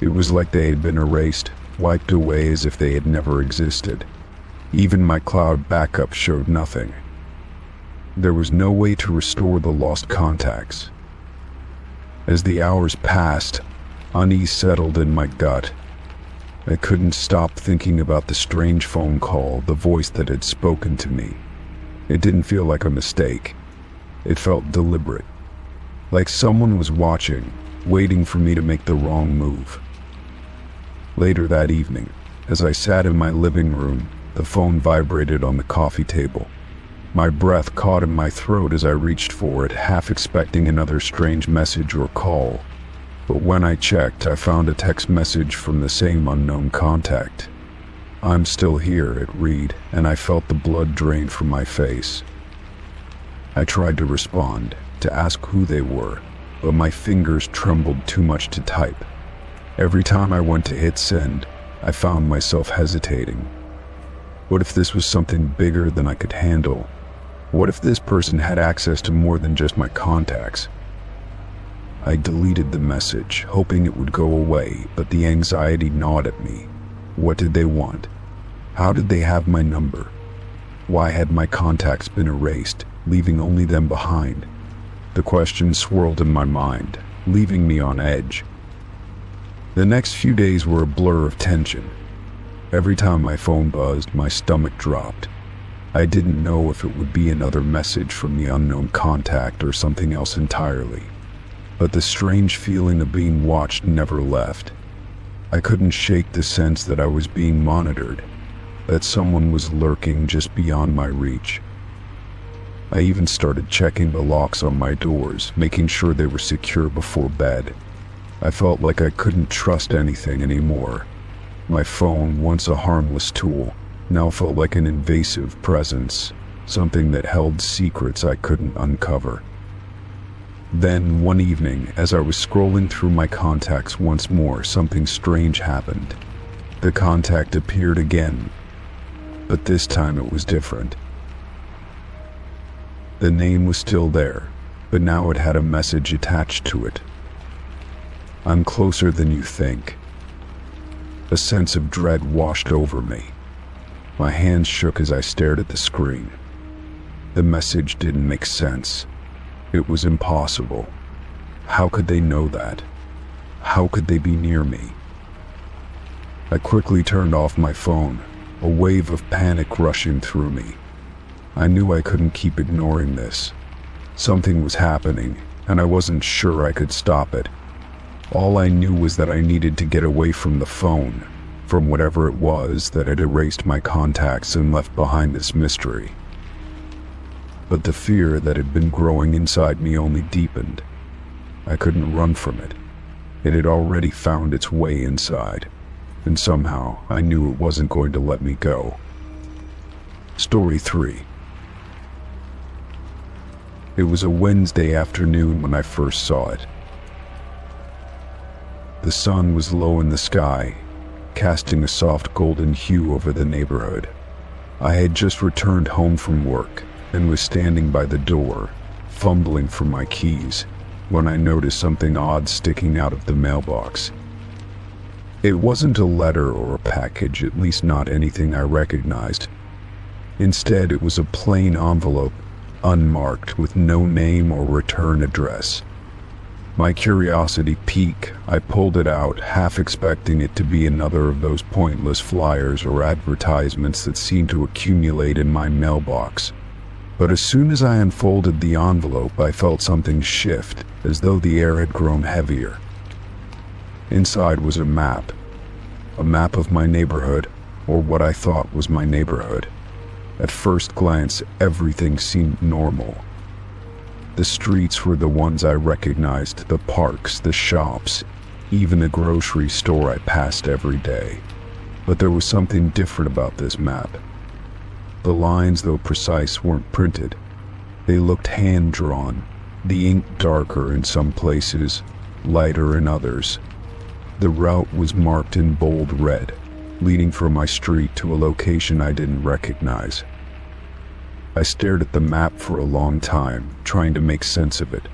It was like they had been erased, wiped away as if they had never existed. Even my cloud backup showed nothing. There was no way to restore the lost contacts. As the hours passed, unease settled in my gut. I couldn't stop thinking about the strange phone call, the voice that had spoken to me. It didn't feel like a mistake. It felt deliberate. Like someone was watching, waiting for me to make the wrong move. Later that evening, as I sat in my living room, the phone vibrated on the coffee table. My breath caught in my throat as I reached for it, half expecting another strange message or call. But when I checked, I found a text message from the same unknown contact. "I'm still here," it read, and I felt the blood drain from my face. I tried to respond, to ask who they were, but my fingers trembled too much to type. Every time I went to hit send, I found myself hesitating. What if this was something bigger than I could handle? What if this person had access to more than just my contacts? I deleted the message, hoping it would go away, but the anxiety gnawed at me. What did they want? How did they have my number? Why had my contacts been erased, leaving only them behind? The questions swirled in my mind, leaving me on edge. The next few days were a blur of tension. Every time my phone buzzed, my stomach dropped. I didn't know if it would be another message from the unknown contact or something else entirely. But the strange feeling of being watched never left. I couldn't shake the sense that I was being monitored, that someone was lurking just beyond my reach. I even started checking the locks on my doors, making sure they were secure before bed. I felt like I couldn't trust anything anymore. My phone, once a harmless tool, now felt like an invasive presence, something that held secrets I couldn't uncover. Then, one evening, as I was scrolling through my contacts once more, something strange happened. The contact appeared again, but this time it was different. The name was still there, but now it had a message attached to it. "I'm closer than you think." A sense of dread washed over me. My hands shook as I stared at the screen. The message didn't make sense. It was impossible. How could they know that? How could they be near me? I quickly turned off my phone, a wave of panic rushing through me. I knew I couldn't keep ignoring this. Something was happening, and I wasn't sure I could stop it. All I knew was that I needed to get away from the phone, from whatever it was that had erased my contacts and left behind this mystery. But the fear that had been growing inside me only deepened. I couldn't run from it. It had already found its way inside, and somehow I knew it wasn't going to let me go. Story 3. It was a Wednesday afternoon when I first saw it. The sun was low in the sky, casting a soft golden hue over the neighborhood. I had just returned home from work and was standing by the door, fumbling for my keys, when I noticed something odd sticking out of the mailbox. It wasn't a letter or a package, at least not anything I recognized. Instead, it was a plain envelope, unmarked, with no name or return address. My curiosity piqued. I pulled it out, half expecting it to be another of those pointless flyers or advertisements that seemed to accumulate in my mailbox. But as soon as I unfolded the envelope, I felt something shift, as though the air had grown heavier. Inside was a map of my neighborhood, or what I thought was my neighborhood. At first glance, everything seemed normal. The streets were the ones I recognized, the parks, the shops, even the grocery store I passed every day. But there was something different about this map. The lines, though precise, weren't printed. They looked hand-drawn, the ink darker in some places, lighter in others. The route was marked in bold red, leading from my street to a location I didn't recognize. I stared at the map for a long time, trying to make sense of it.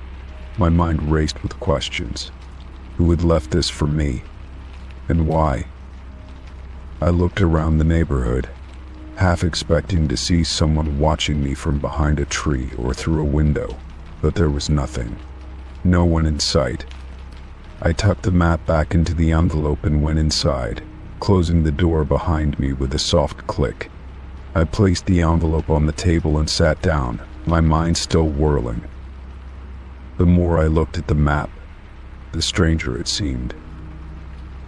My mind raced with questions. Who had left this for me? And why? I looked around the neighborhood, half expecting to see someone watching me from behind a tree or through a window, but there was nothing. No one in sight. I tucked the map back into the envelope and went inside, closing the door behind me with a soft click. I placed the envelope on the table and sat down, my mind still whirling. The more I looked at the map, the stranger it seemed.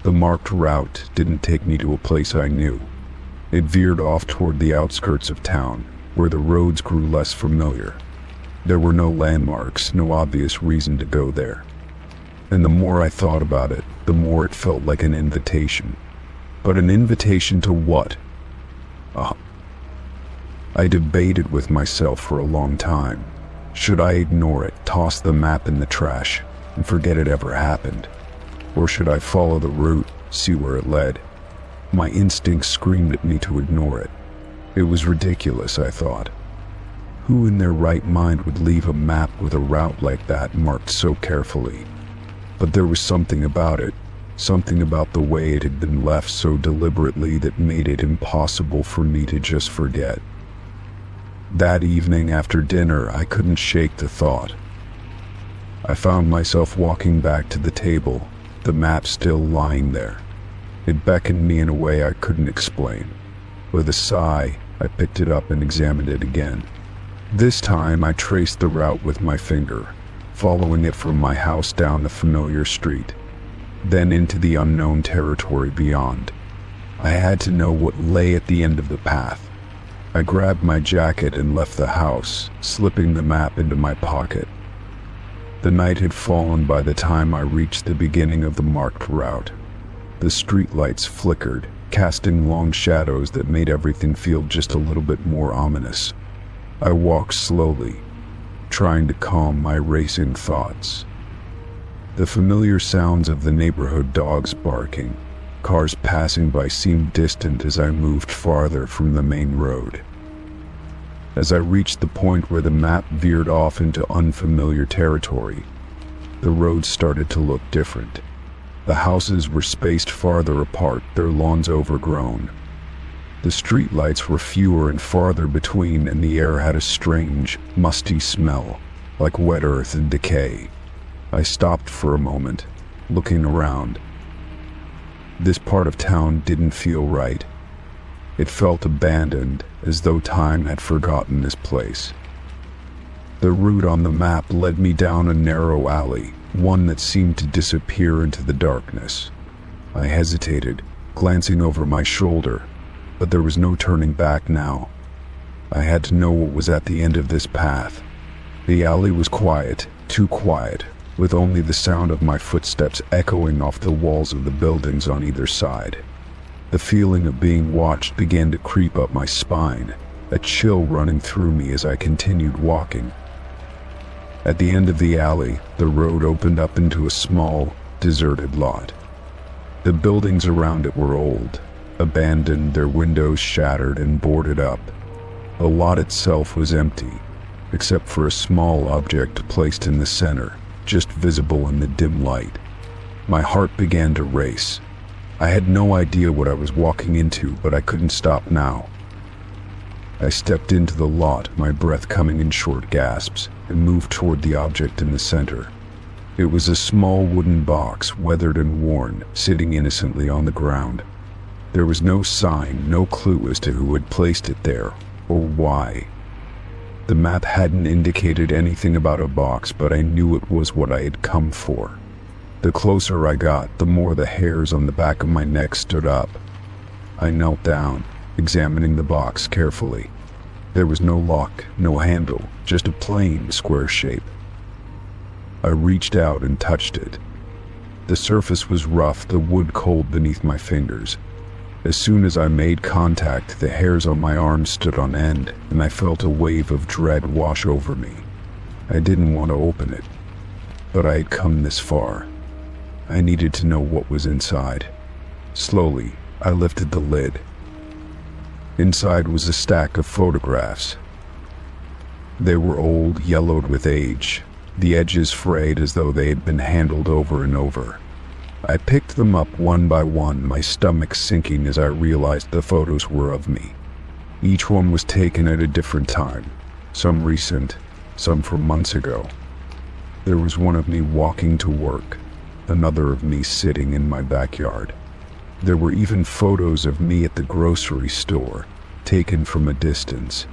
The marked route didn't take me to a place I knew. It veered off toward the outskirts of town, where the roads grew less familiar. There were no landmarks, no obvious reason to go there. And the more I thought about it, the more it felt like an invitation. But an invitation to what? I debated with myself for a long time. Should I ignore it, toss the map in the trash, and forget it ever happened? Or should I follow the route, see where it led? My instincts screamed at me to ignore it. It was ridiculous, I thought. Who in their right mind would leave a map with a route like that marked so carefully? But there was something about it, something about the way it had been left so deliberately that made it impossible for me to just forget. That evening after dinner, I couldn't shake the thought. I found myself walking back to the table, the map still lying there. It beckoned me in a way I couldn't explain. With a sigh, I picked it up and examined it again. This time, I traced the route with my finger, following it from my house down the familiar street, then into the unknown territory beyond. I had to know what lay at the end of the path. I grabbed my jacket and left the house, slipping the map into my pocket. The night had fallen by the time I reached the beginning of the marked route. The streetlights flickered, casting long shadows that made everything feel just a little bit more ominous. I walked slowly, trying to calm my racing thoughts. The familiar sounds of the neighborhood dogs barking, cars passing by seemed distant as I moved farther from the main road. As I reached the point where the map veered off into unfamiliar territory, the road started to look different. The houses were spaced farther apart, their lawns overgrown. The streetlights were fewer and farther between, and the air had a strange, musty smell, like wet earth and decay. I stopped for a moment, looking around. This part of town didn't feel right. It felt abandoned, as though time had forgotten this place. The route on the map led me down a narrow alley, one that seemed to disappear into the darkness. I hesitated, glancing over my shoulder, but there was no turning back now. I had to know what was at the end of this path. The alley was quiet, too quiet, with only the sound of my footsteps echoing off the walls of the buildings on either side. The feeling of being watched began to creep up my spine, a chill running through me as I continued walking. At the end of the alley, the road opened up into a small, deserted lot. The buildings around it were old, abandoned, their windows shattered and boarded up. The lot itself was empty, except for a small object placed in the center, just visible in the dim light. My heart began to race. I had no idea what I was walking into, but I couldn't stop now. I stepped into the lot, my breath coming in short gasps, and moved toward the object in the center. It was a small wooden box, weathered and worn, sitting innocently on the ground. There was no sign, no clue as to who had placed it there, or why. The map hadn't indicated anything about a box, but I knew it was what I had come for. The closer I got, the more the hairs on the back of my neck stood up. I knelt down, examining the box carefully. There was no lock, no handle, just a plain, square shape. I reached out and touched it. The surface was rough, the wood cold beneath my fingers. As soon as I made contact, the hairs on my arms stood on end, and I felt a wave of dread wash over me. I didn't want to open it, but I had come this far. I needed to know what was inside. Slowly, I lifted the lid. Inside was a stack of photographs. They were old, yellowed with age, the edges frayed as though they had been handled over and over. I picked them up one by one, my stomach sinking as I realized the photos were of me. Each one was taken at a different time, some recent, some from months ago. There was one of me walking to work, another of me sitting in my backyard. There were even photos of me at the grocery store, taken from a distance.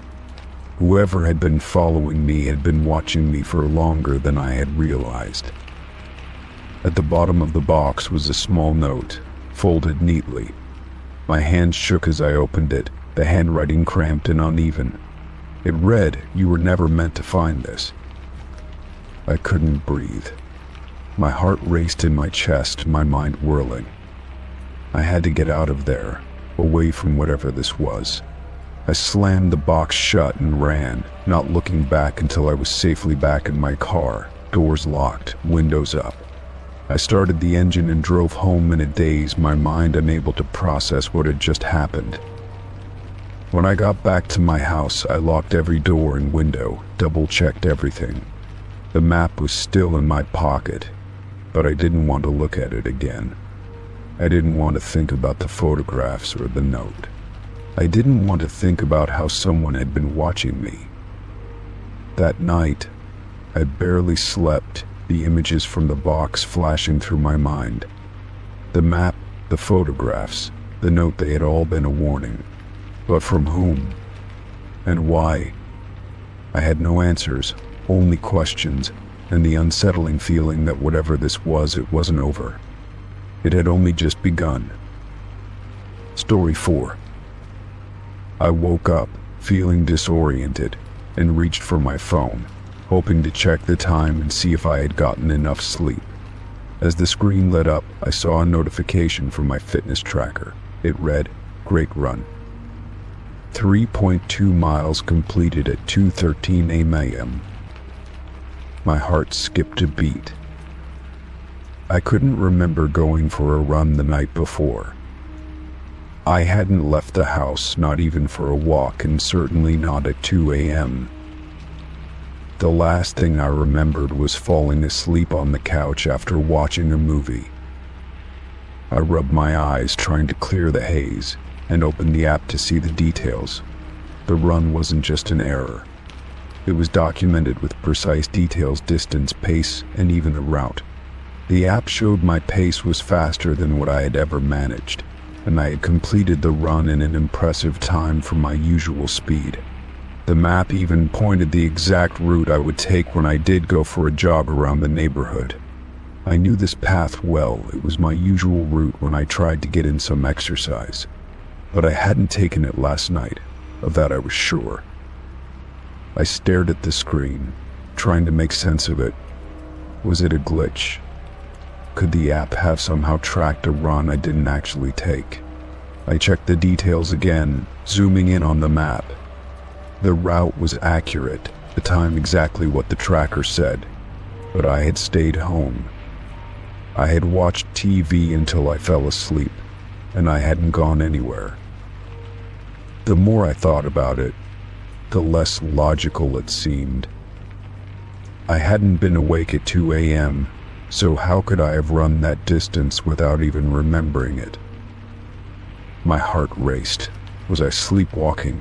Whoever had been following me had been watching me for longer than I had realized. At the bottom of the box was a small note, folded neatly. My hand shook as I opened it, the handwriting cramped and uneven. It read, "You were never meant to find this." I couldn't breathe. My heart raced in my chest, my mind whirling. I had to get out of there, away from whatever this was. I slammed the box shut and ran, not looking back until I was safely back in my car, doors locked, windows up. I started the engine and drove home in a daze, my mind unable to process what had just happened. When I got back to my house, I locked every door and window, double-checked everything. The map was still in my pocket, but I didn't want to look at it again. I didn't want to think about the photographs or the note. I didn't want to think about how someone had been watching me. That night, I barely slept, the images from the box flashing through my mind. The map, the photographs, the note, they had all been a warning. But from whom? And why? I had no answers, only questions, and the unsettling feeling that whatever this was, it wasn't over. It had only just begun. Story 4. I woke up, feeling disoriented, and reached for my phone, hoping to check the time and see if I had gotten enough sleep. As the screen lit up, I saw a notification from my fitness tracker. It read, "Great run. 3.2 miles completed at 2:13 a.m. My heart skipped a beat. I couldn't remember going for a run the night before. I hadn't left the house, not even for a walk, and certainly not at 2 a.m. The last thing I remembered was falling asleep on the couch after watching a movie. I rubbed my eyes, trying to clear the haze, and opened the app to see the details. The run wasn't just an error. It was documented with precise details, distance, pace, and even the route. The app showed my pace was faster than what I had ever managed. and I had completed the run in an impressive time for my usual speed. The map even pointed the exact route I would take when I did go for a jog around the neighborhood. I knew this path well. It was my usual route when I tried to get in some exercise. But I hadn't taken it last night, of that I was sure. I stared at the screen, trying to make sense of it. Was it a glitch? Could the app have somehow tracked a run I didn't actually take? I checked the details again, zooming in on the map. The route was accurate, the time exactly what the tracker said, but I had stayed home. I had watched TV until I fell asleep, and I hadn't gone anywhere. The more I thought about it, the less logical it seemed. I hadn't been awake at 2 a.m., so how could I have run that distance without even remembering it? My heart raced. Was I sleepwalking?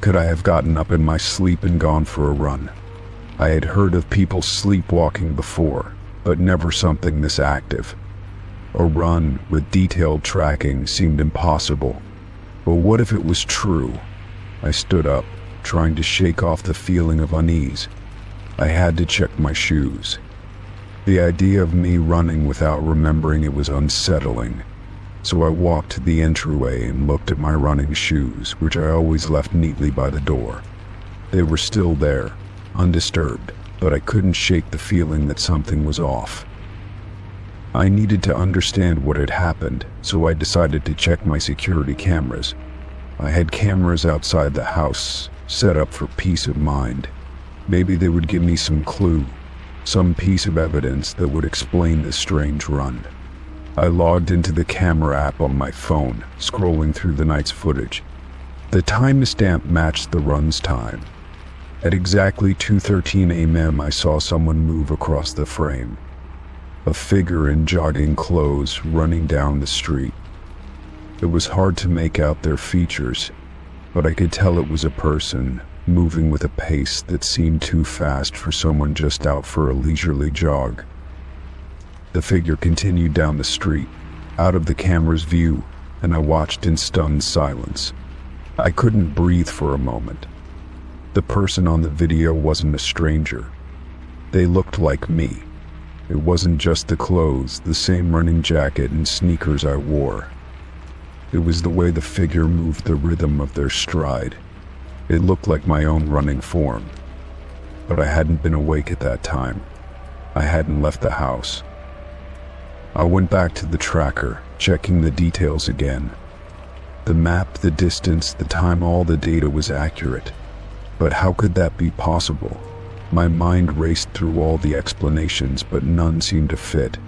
Could I have gotten up in my sleep and gone for a run? I had heard of people sleepwalking before, but never something this active. A run with detailed tracking seemed impossible. But what if it was true? I stood up, trying to shake off the feeling of unease. I had to check my shoes. The idea of me running without remembering it was unsettling. So I walked to the entryway and looked at my running shoes, which I always left neatly by the door. They were still there, undisturbed, but I couldn't shake the feeling that something was off. I needed to understand what had happened, so I decided to check my security cameras. I had cameras outside the house, set up for peace of mind. Maybe they would give me some clue, some piece of evidence that would explain this strange run. I logged into the camera app on my phone, scrolling through the night's footage. The timestamp matched the run's time. At exactly 2:13 a.m. I saw someone move across the frame. A figure in jogging clothes running down the street. It was hard to make out their features, but I could tell it was a person, moving with a pace that seemed too fast for someone just out for a leisurely jog. The figure continued down the street, out of the camera's view, and I watched in stunned silence. I couldn't breathe for a moment. The person on the video wasn't a stranger. They looked like me. It wasn't just the clothes, the same running jacket and sneakers I wore. It was the way the figure moved, the rhythm of their stride. It looked like my own running form. But I hadn't been awake at that time. I hadn't left the house. I went back to the tracker, checking the details again. The map, the distance, the time, all the data was accurate. But how could that be possible? My mind raced through all the explanations, but none seemed to fit.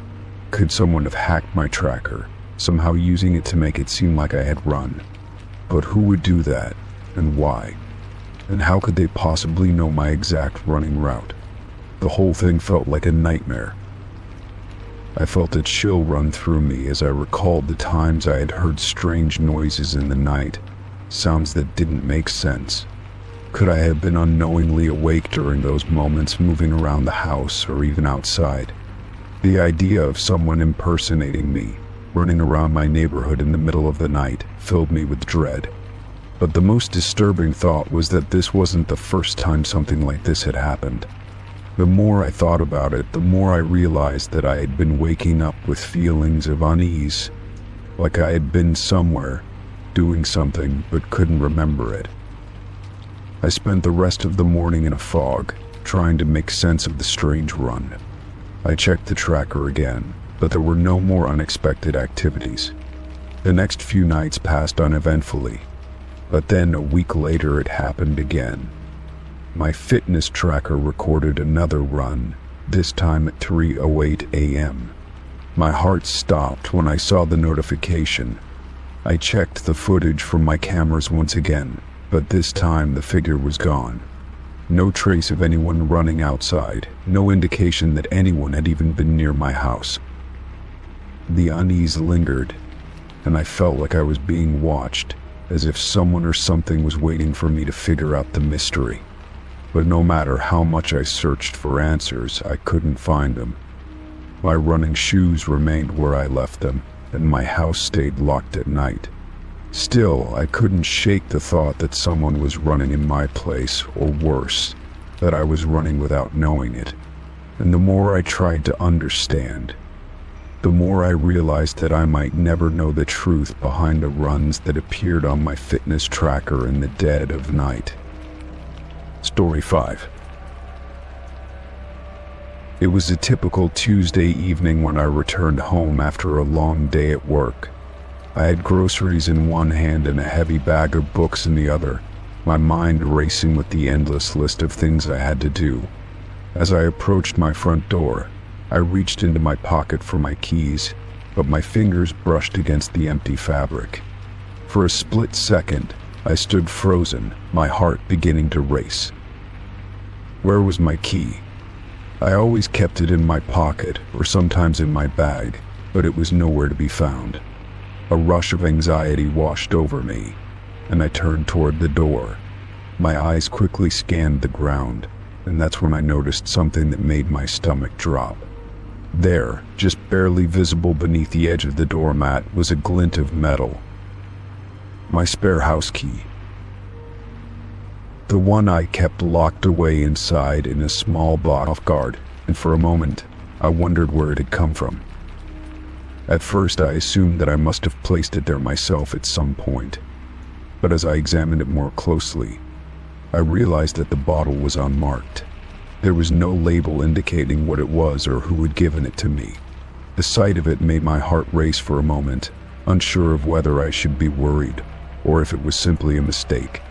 Could someone have hacked my tracker, somehow using it to make it seem like I had run? But who would do that, and why? And how could they possibly know my exact running route? The whole thing felt like a nightmare. I felt a chill run through me as I recalled the times I had heard strange noises in the night, sounds that didn't make sense. Could I have been unknowingly awake during those moments, moving around the house or even outside? The idea of someone impersonating me, running around my neighborhood in the middle of the night, filled me with dread. But the most disturbing thought was that this wasn't the first time something like this had happened. The more I thought about it, the more I realized that I had been waking up with feelings of unease, like I had been somewhere, doing something, but couldn't remember it. I spent the rest of the morning in a fog, trying to make sense of the strange run. I checked the tracker again, but there were no more unexpected activities. The next few nights passed uneventfully, but then a week later it happened again. My fitness tracker recorded another run, this time at 3:08 a.m. My heart stopped when I saw the notification. I checked the footage from my cameras once again, but this time the figure was gone. No trace of anyone running outside, no indication that anyone had even been near my house. The unease lingered, and I felt like I was being watched, as if someone or something was waiting for me to figure out the mystery. But no matter how much I searched for answers, I couldn't find them. My running shoes remained where I left them, and my house stayed locked at night. Still, I couldn't shake the thought that someone was running in my place, or worse, that I was running without knowing it. And the more I tried to understand, the more I realized that I might never know the truth behind the runs that appeared on my fitness tracker in the dead of night. Story 5. It was a typical Tuesday evening when I returned home after a long day at work. I had groceries in one hand and a heavy bag of books in the other, my mind racing with the endless list of things I had to do. As I approached my front door, I reached into my pocket for my keys, but my fingers brushed against the empty fabric. For a split second, I stood frozen, my heart beginning to race. Where was my key? I always kept it in my pocket, or sometimes in my bag, but it was nowhere to be found. A rush of anxiety washed over me, and I turned toward the door. My eyes quickly scanned the ground, and that's when I noticed something that made my stomach drop. There, just barely visible beneath the edge of the doormat, was a glint of metal. My spare house key. The one I kept locked away inside in a small box off guard, and for a moment, I wondered where it had come from. At first, I assumed that I must have placed it there myself at some point, but as I examined it more closely, I realized that the bottle was unmarked. There was no label indicating what it was or who had given it to me. The sight of it made my heart race for a moment, unsure of whether I should be worried or if it was simply a mistake.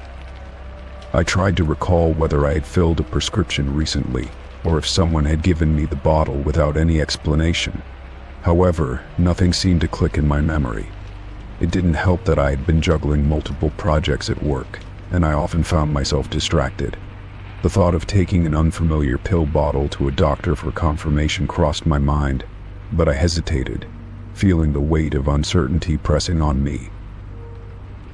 I tried to recall whether I had filled a prescription recently, or if someone had given me the bottle without any explanation. However, nothing seemed to click in my memory. It didn't help that I had been juggling multiple projects at work, and I often found myself distracted. The thought of taking an unfamiliar pill bottle to a doctor for confirmation crossed my mind, but I hesitated, feeling the weight of uncertainty pressing on me.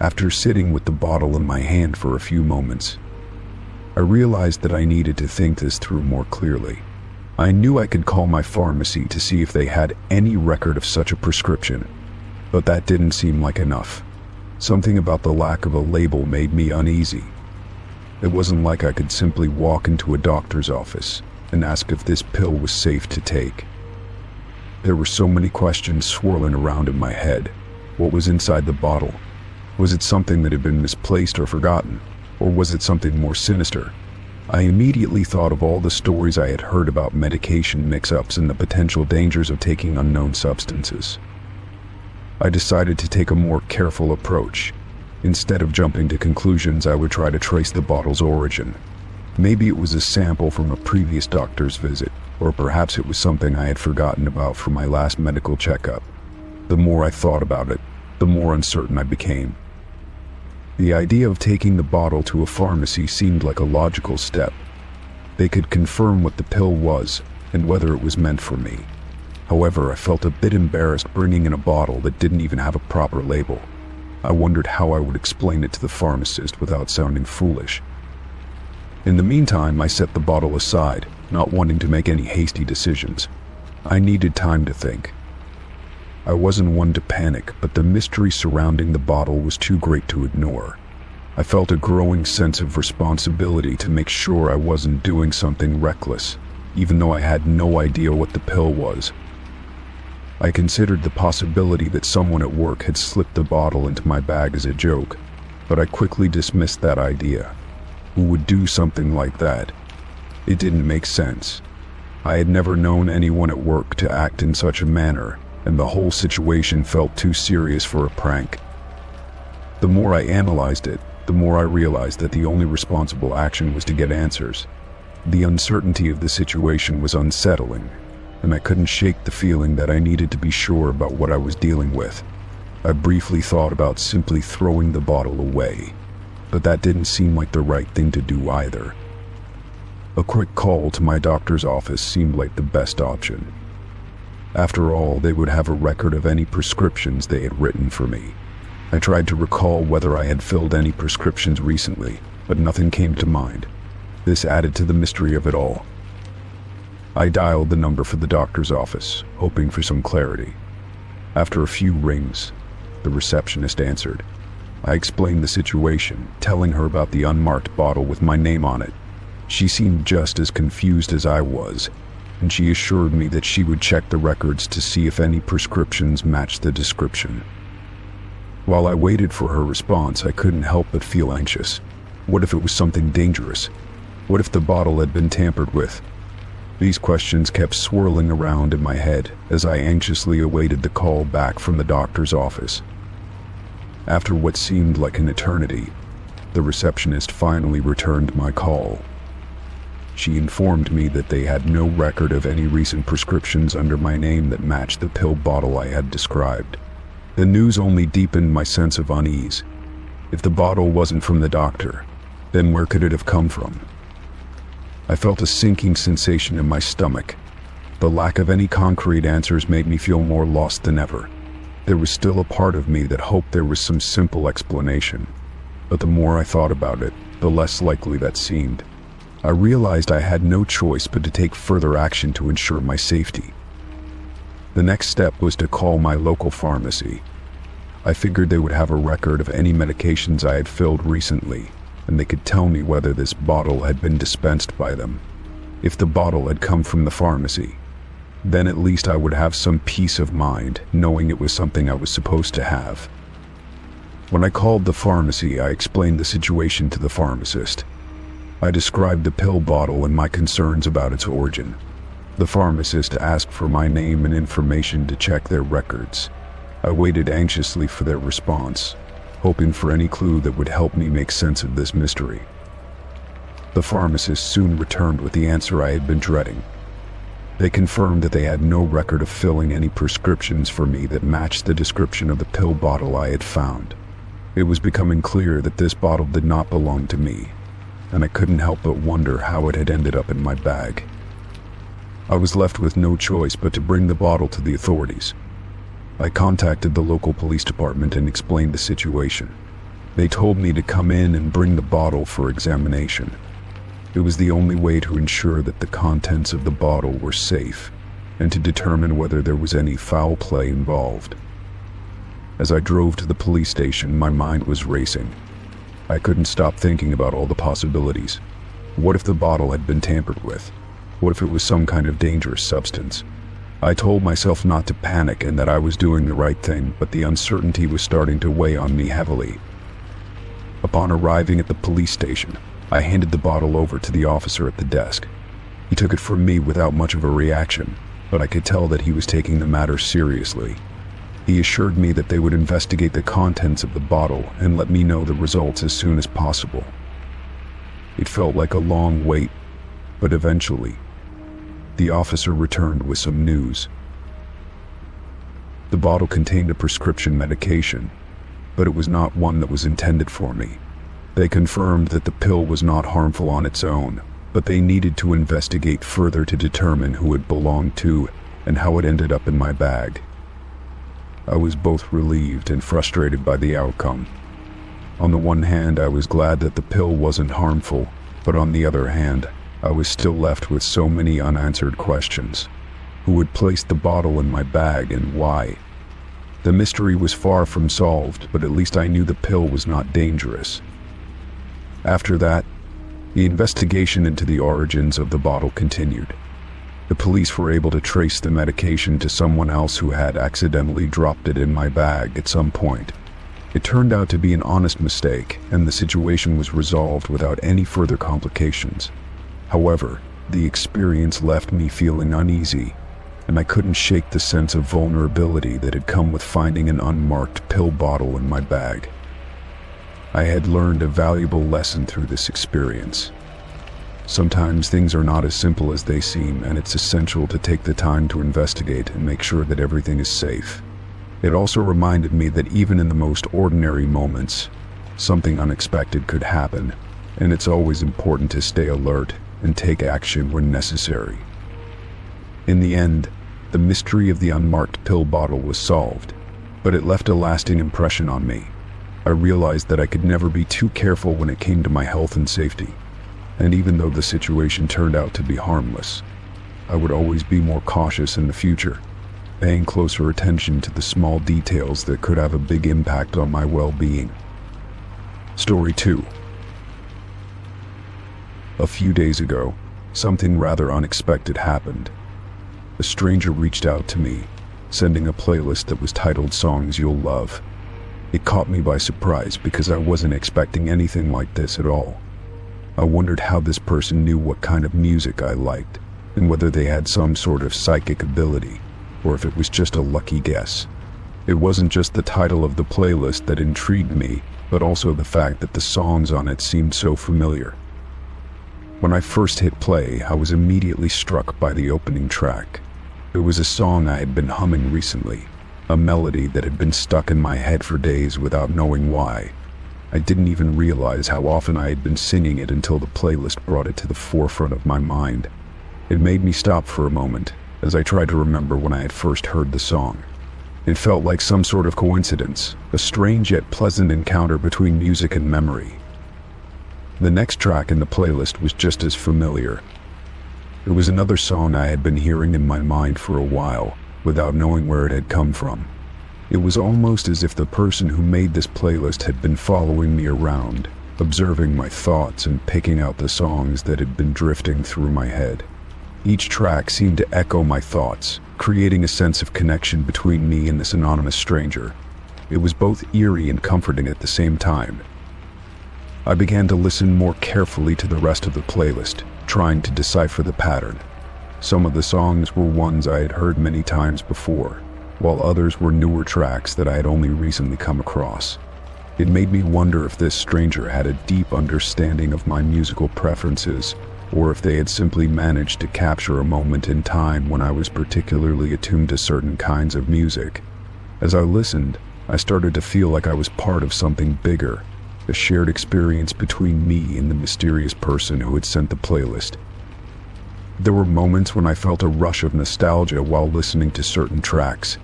After sitting with the bottle in my hand for a few moments, I realized that I needed to think this through more clearly. I knew I could call my pharmacy to see if they had any record of such a prescription, but that didn't seem like enough. Something about the lack of a label made me uneasy. It wasn't like I could simply walk into a doctor's office and ask if this pill was safe to take. There were so many questions swirling around in my head. What was inside the bottle? Was it something that had been misplaced or forgotten? Or was it something more sinister? I immediately thought of all the stories I had heard about medication mix-ups and the potential dangers of taking unknown substances. I decided to take a more careful approach. Instead of jumping to conclusions, I would try to trace the bottle's origin. Maybe it was a sample from a previous doctor's visit, or perhaps it was something I had forgotten about from my last medical checkup. The more I thought about it, the more uncertain I became. The idea of taking the bottle to a pharmacy seemed like a logical step. They could confirm what the pill was and whether it was meant for me. However, I felt a bit embarrassed bringing in a bottle that didn't even have a proper label. I wondered how I would explain it to the pharmacist without sounding foolish. In the meantime, I set the bottle aside, not wanting to make any hasty decisions. I needed time to think. I wasn't one to panic, but the mystery surrounding the bottle was too great to ignore. I felt a growing sense of responsibility to make sure I wasn't doing something reckless, even though I had no idea what the pill was. I considered the possibility that someone at work had slipped the bottle into my bag as a joke, but I quickly dismissed that idea. Who would do something like that? It didn't make sense. I had never known anyone at work to act in such a manner, and the whole situation felt too serious for a prank. The more I analyzed it, the more I realized that the only responsible action was to get answers. The uncertainty of the situation was unsettling, and I couldn't shake the feeling that I needed to be sure about what I was dealing with. I briefly thought about simply throwing the bottle away, but that didn't seem like the right thing to do either. A quick call to my doctor's office seemed like the best option. After all, they would have a record of any prescriptions they had written for me. I tried to recall whether I had filled any prescriptions recently, but nothing came to mind. This added to the mystery of it all. I dialed the number for the doctor's office, hoping for some clarity. After a few rings, the receptionist answered. I explained the situation, telling her about the unmarked bottle with my name on it. She seemed just as confused as I was, and she assured me that she would check the records to see if any prescriptions matched the description. While I waited for her response, I couldn't help but feel anxious. What if it was something dangerous? What if the bottle had been tampered with? These questions kept swirling around in my head as I anxiously awaited the call back from the doctor's office. After what seemed like an eternity, the receptionist finally returned my call. She informed me that they had no record of any recent prescriptions under my name that matched the pill bottle I had described. The news only deepened my sense of unease. If the bottle wasn't from the doctor, then where could it have come from? I felt a sinking sensation in my stomach. The lack of any concrete answers made me feel more lost than ever. There was still a part of me that hoped there was some simple explanation, but the more I thought about it, the less likely that seemed. I realized I had no choice but to take further action to ensure my safety. The next step was to call my local pharmacy. I figured they would have a record of any medications I had filled recently, and they could tell me whether this bottle had been dispensed by them. If the bottle had come from the pharmacy, then at least I would have some peace of mind knowing it was something I was supposed to have. When I called the pharmacy, I explained the situation to the pharmacist. I described the pill bottle and my concerns about its origin. The pharmacist asked for my name and information to check their records. I waited anxiously for their response, hoping for any clue that would help me make sense of this mystery. The pharmacist soon returned with the answer I had been dreading. They confirmed that they had no record of filling any prescriptions for me that matched the description of the pill bottle I had found. It was becoming clear that this bottle did not belong to me, and I couldn't help but wonder how it had ended up in my bag. I was left with no choice but to bring the bottle to the authorities. I contacted the local police department and explained the situation. They told me to come in and bring the bottle for examination. It was the only way to ensure that the contents of the bottle were safe and to determine whether there was any foul play involved. As I drove to the police station, my mind was racing. I couldn't stop thinking about all the possibilities. What if the bottle had been tampered with? What if it was some kind of dangerous substance? I told myself not to panic and that I was doing the right thing, but the uncertainty was starting to weigh on me heavily. Upon arriving at the police station, I handed the bottle over to the officer at the desk. He took it from me without much of a reaction, but I could tell that he was taking the matter seriously. He assured me that they would investigate the contents of the bottle and let me know the results as soon as possible. It felt like a long wait, but eventually, the officer returned with some news. The bottle contained a prescription medication, but it was not one that was intended for me. They confirmed that the pill was not harmful on its own, but they needed to investigate further to determine who it belonged to and how it ended up in my bag. I was both relieved and frustrated by the outcome. On the one hand, I was glad that the pill wasn't harmful, but on the other hand, I was still left with so many unanswered questions. Who had placed the bottle in my bag and why? The mystery was far from solved, but at least I knew the pill was not dangerous. After that, the investigation into the origins of the bottle continued. The police were able to trace the medication to someone else who had accidentally dropped it in my bag at some point. It turned out to be an honest mistake, and the situation was resolved without any further complications. However, the experience left me feeling uneasy, and I couldn't shake the sense of vulnerability that had come with finding an unmarked pill bottle in my bag. I had learned a valuable lesson through this experience. Sometimes things are not as simple as they seem, and it's essential to take the time to investigate and make sure that everything is safe. It also reminded me that even in the most ordinary moments, something unexpected could happen, and it's always important to stay alert and take action when necessary. In the end, the mystery of the unmarked pill bottle was solved, but it left a lasting impression on me. I realized that I could never be too careful when it came to my health and safety, and even though the situation turned out to be harmless, I would always be more cautious in the future. paying closer attention to the small details that could have a big impact on my well-being. Story 2. A few days ago, something rather unexpected happened. A stranger reached out to me, sending a playlist that was titled Songs You'll Love. It caught me by surprise because I wasn't expecting anything like this at all. I wondered how this person knew what kind of music I liked, and whether they had some sort of psychic ability, or if it was just a lucky guess. It wasn't just the title of the playlist that intrigued me, but also the fact that the songs on it seemed so familiar. When I first hit play, I was immediately struck by the opening track. It was a song I had been humming recently, a melody that had been stuck in my head for days without knowing why. I didn't even realize how often I had been singing it until the playlist brought it to the forefront of my mind. It made me stop for a moment, as I tried to remember when I had first heard the song. It felt like some sort of coincidence, a strange yet pleasant encounter between music and memory. The next track in the playlist was just as familiar. It was another song I had been hearing in my mind for a while, without knowing where it had come from. It was almost as if the person who made this playlist had been following me around, observing my thoughts and picking out the songs that had been drifting through my head. Each track seemed to echo my thoughts, creating a sense of connection between me and this anonymous stranger. It was both eerie and comforting at the same time. I began to listen more carefully to the rest of the playlist, trying to decipher the pattern. Some of the songs were ones I had heard many times before, while others were newer tracks that I had only recently come across. It made me wonder if this stranger had a deep understanding of my musical preferences, or if they had simply managed to capture a moment in time when I was particularly attuned to certain kinds of music. As I listened, I started to feel like I was part of something bigger, a shared experience between me and the mysterious person who had sent the playlist. There were moments when I felt a rush of nostalgia while listening to certain tracks.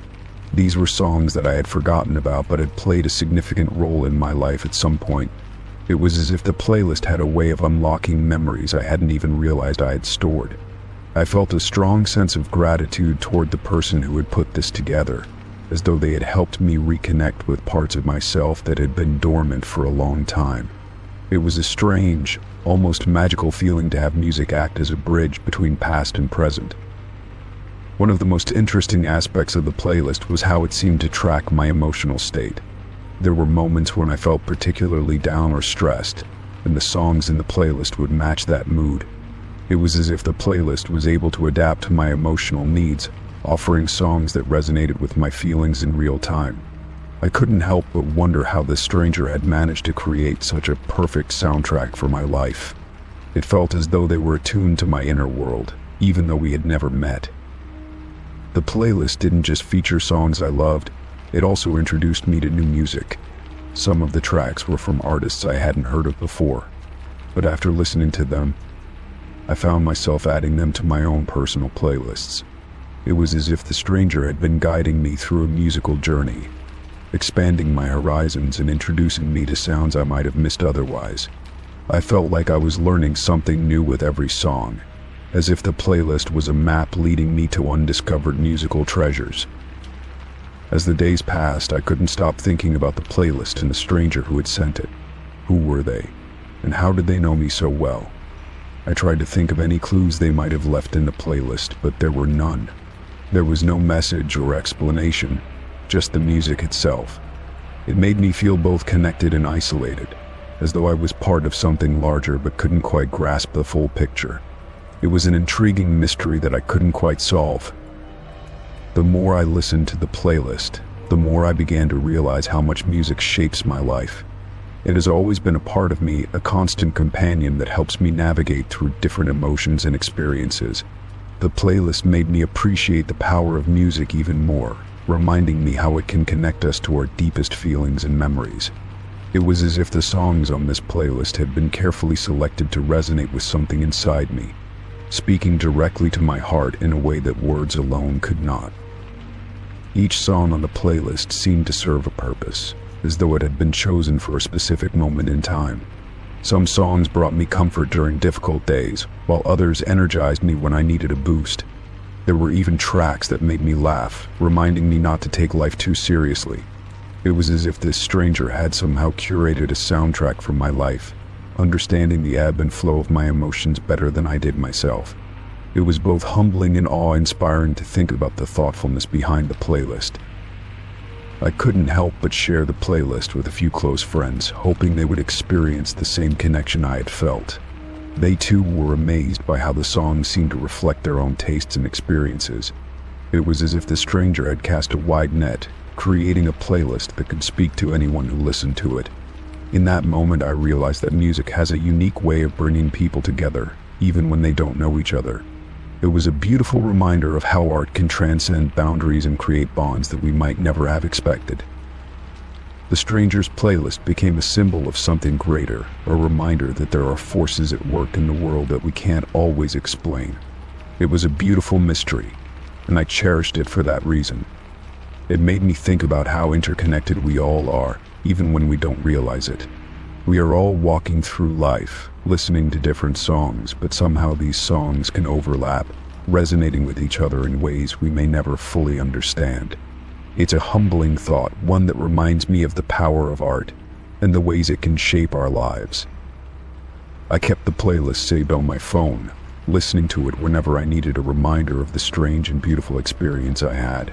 These were songs that I had forgotten about but had played a significant role in my life at some point. It was as if the playlist had a way of unlocking memories I hadn't even realized I had stored. I felt a strong sense of gratitude toward the person who had put this together, as though they had helped me reconnect with parts of myself that had been dormant for a long time. It was a strange, almost magical feeling to have music act as a bridge between past and present. One of the most interesting aspects of the playlist was how it seemed to track my emotional state. There were moments when I felt particularly down or stressed, and the songs in the playlist would match that mood. It was as if the playlist was able to adapt to my emotional needs, offering songs that resonated with my feelings in real time. I couldn't help but wonder how this stranger had managed to create such a perfect soundtrack for my life. It felt as though they were attuned to my inner world, even though we had never met. The playlist didn't just feature songs I loved, it also introduced me to new music. Some of the tracks were from artists I hadn't heard of before, but after listening to them, I found myself adding them to my own personal playlists. It was as if the stranger had been guiding me through a musical journey, expanding my horizons and introducing me to sounds I might have missed otherwise. I felt like I was learning something new with every song, as if the playlist was a map leading me to undiscovered musical treasures. As the days passed, I couldn't stop thinking about the playlist and the stranger who had sent it. Who were they, and how did they know me so well? I tried to think of any clues they might have left in the playlist, but there were none. There was no message or explanation, just the music itself. It made me feel both connected and isolated, as though I was part of something larger but couldn't quite grasp the full picture. It was an intriguing mystery that I couldn't quite solve. The more I listened to the playlist, the more I began to realize how much music shapes my life. It has always been a part of me, a constant companion that helps me navigate through different emotions and experiences. The playlist made me appreciate the power of music even more, reminding me how it can connect us to our deepest feelings and memories. It was as if the songs on this playlist had been carefully selected to resonate with something inside me, speaking directly to my heart in a way that words alone could not. Each song on the playlist seemed to serve a purpose, as though it had been chosen for a specific moment in time. Some songs brought me comfort during difficult days, while others energized me when I needed a boost. There were even tracks that made me laugh, reminding me not to take life too seriously. It was as if this stranger had somehow curated a soundtrack for my life, understanding the ebb and flow of my emotions better than I did myself. It was both humbling and awe-inspiring to think about the thoughtfulness behind the playlist. I couldn't help but share the playlist with a few close friends, hoping they would experience the same connection I had felt. They too were amazed by how the songs seemed to reflect their own tastes and experiences. It was as if the stranger had cast a wide net, creating a playlist that could speak to anyone who listened to it. In that moment, I realized that music has a unique way of bringing people together, even when they don't know each other. It was a beautiful reminder of how art can transcend boundaries and create bonds that we might never have expected. The stranger's playlist became a symbol of something greater, a reminder that there are forces at work in the world that we can't always explain. It was a beautiful mystery, and I cherished it for that reason. It made me think about how interconnected we all are, even when we don't realize it. We are all walking through life, listening to different songs, but somehow these songs can overlap, resonating with each other in ways we may never fully understand. It's a humbling thought, one that reminds me of the power of art and the ways it can shape our lives. I kept the playlist saved on my phone, listening to it whenever I needed a reminder of the strange and beautiful experience I had.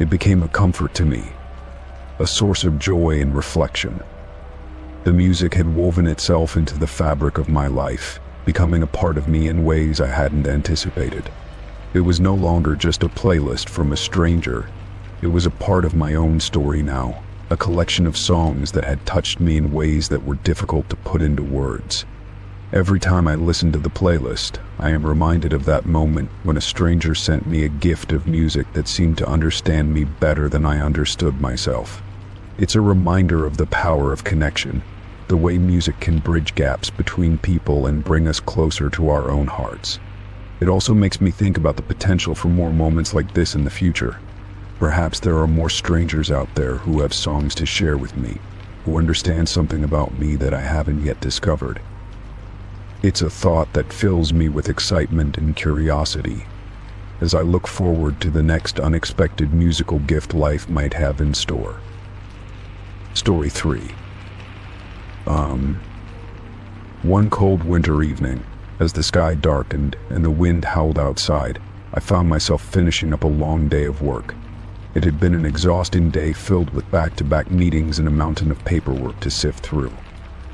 It became a comfort to me, a source of joy and reflection. The music had woven itself into the fabric of my life, becoming a part of me in ways I hadn't anticipated. It was no longer just a playlist from a stranger. It was a part of my own story now, a collection of songs that had touched me in ways that were difficult to put into words. Every time I listen to the playlist, I am reminded of that moment when a stranger sent me a gift of music that seemed to understand me better than I understood myself. It's a reminder of the power of connection, the way music can bridge gaps between people and bring us closer to our own hearts. It also makes me think about the potential for more moments like this in the future. Perhaps there are more strangers out there who have songs to share with me, who understand something about me that I haven't yet discovered. It's a thought that fills me with excitement and curiosity as I look forward to the next unexpected musical gift life might have in store. Story 3. One cold winter evening, as the sky darkened and the wind howled outside, I found myself finishing up a long day of work. It had been an exhausting day filled with back-to-back meetings and a mountain of paperwork to sift through.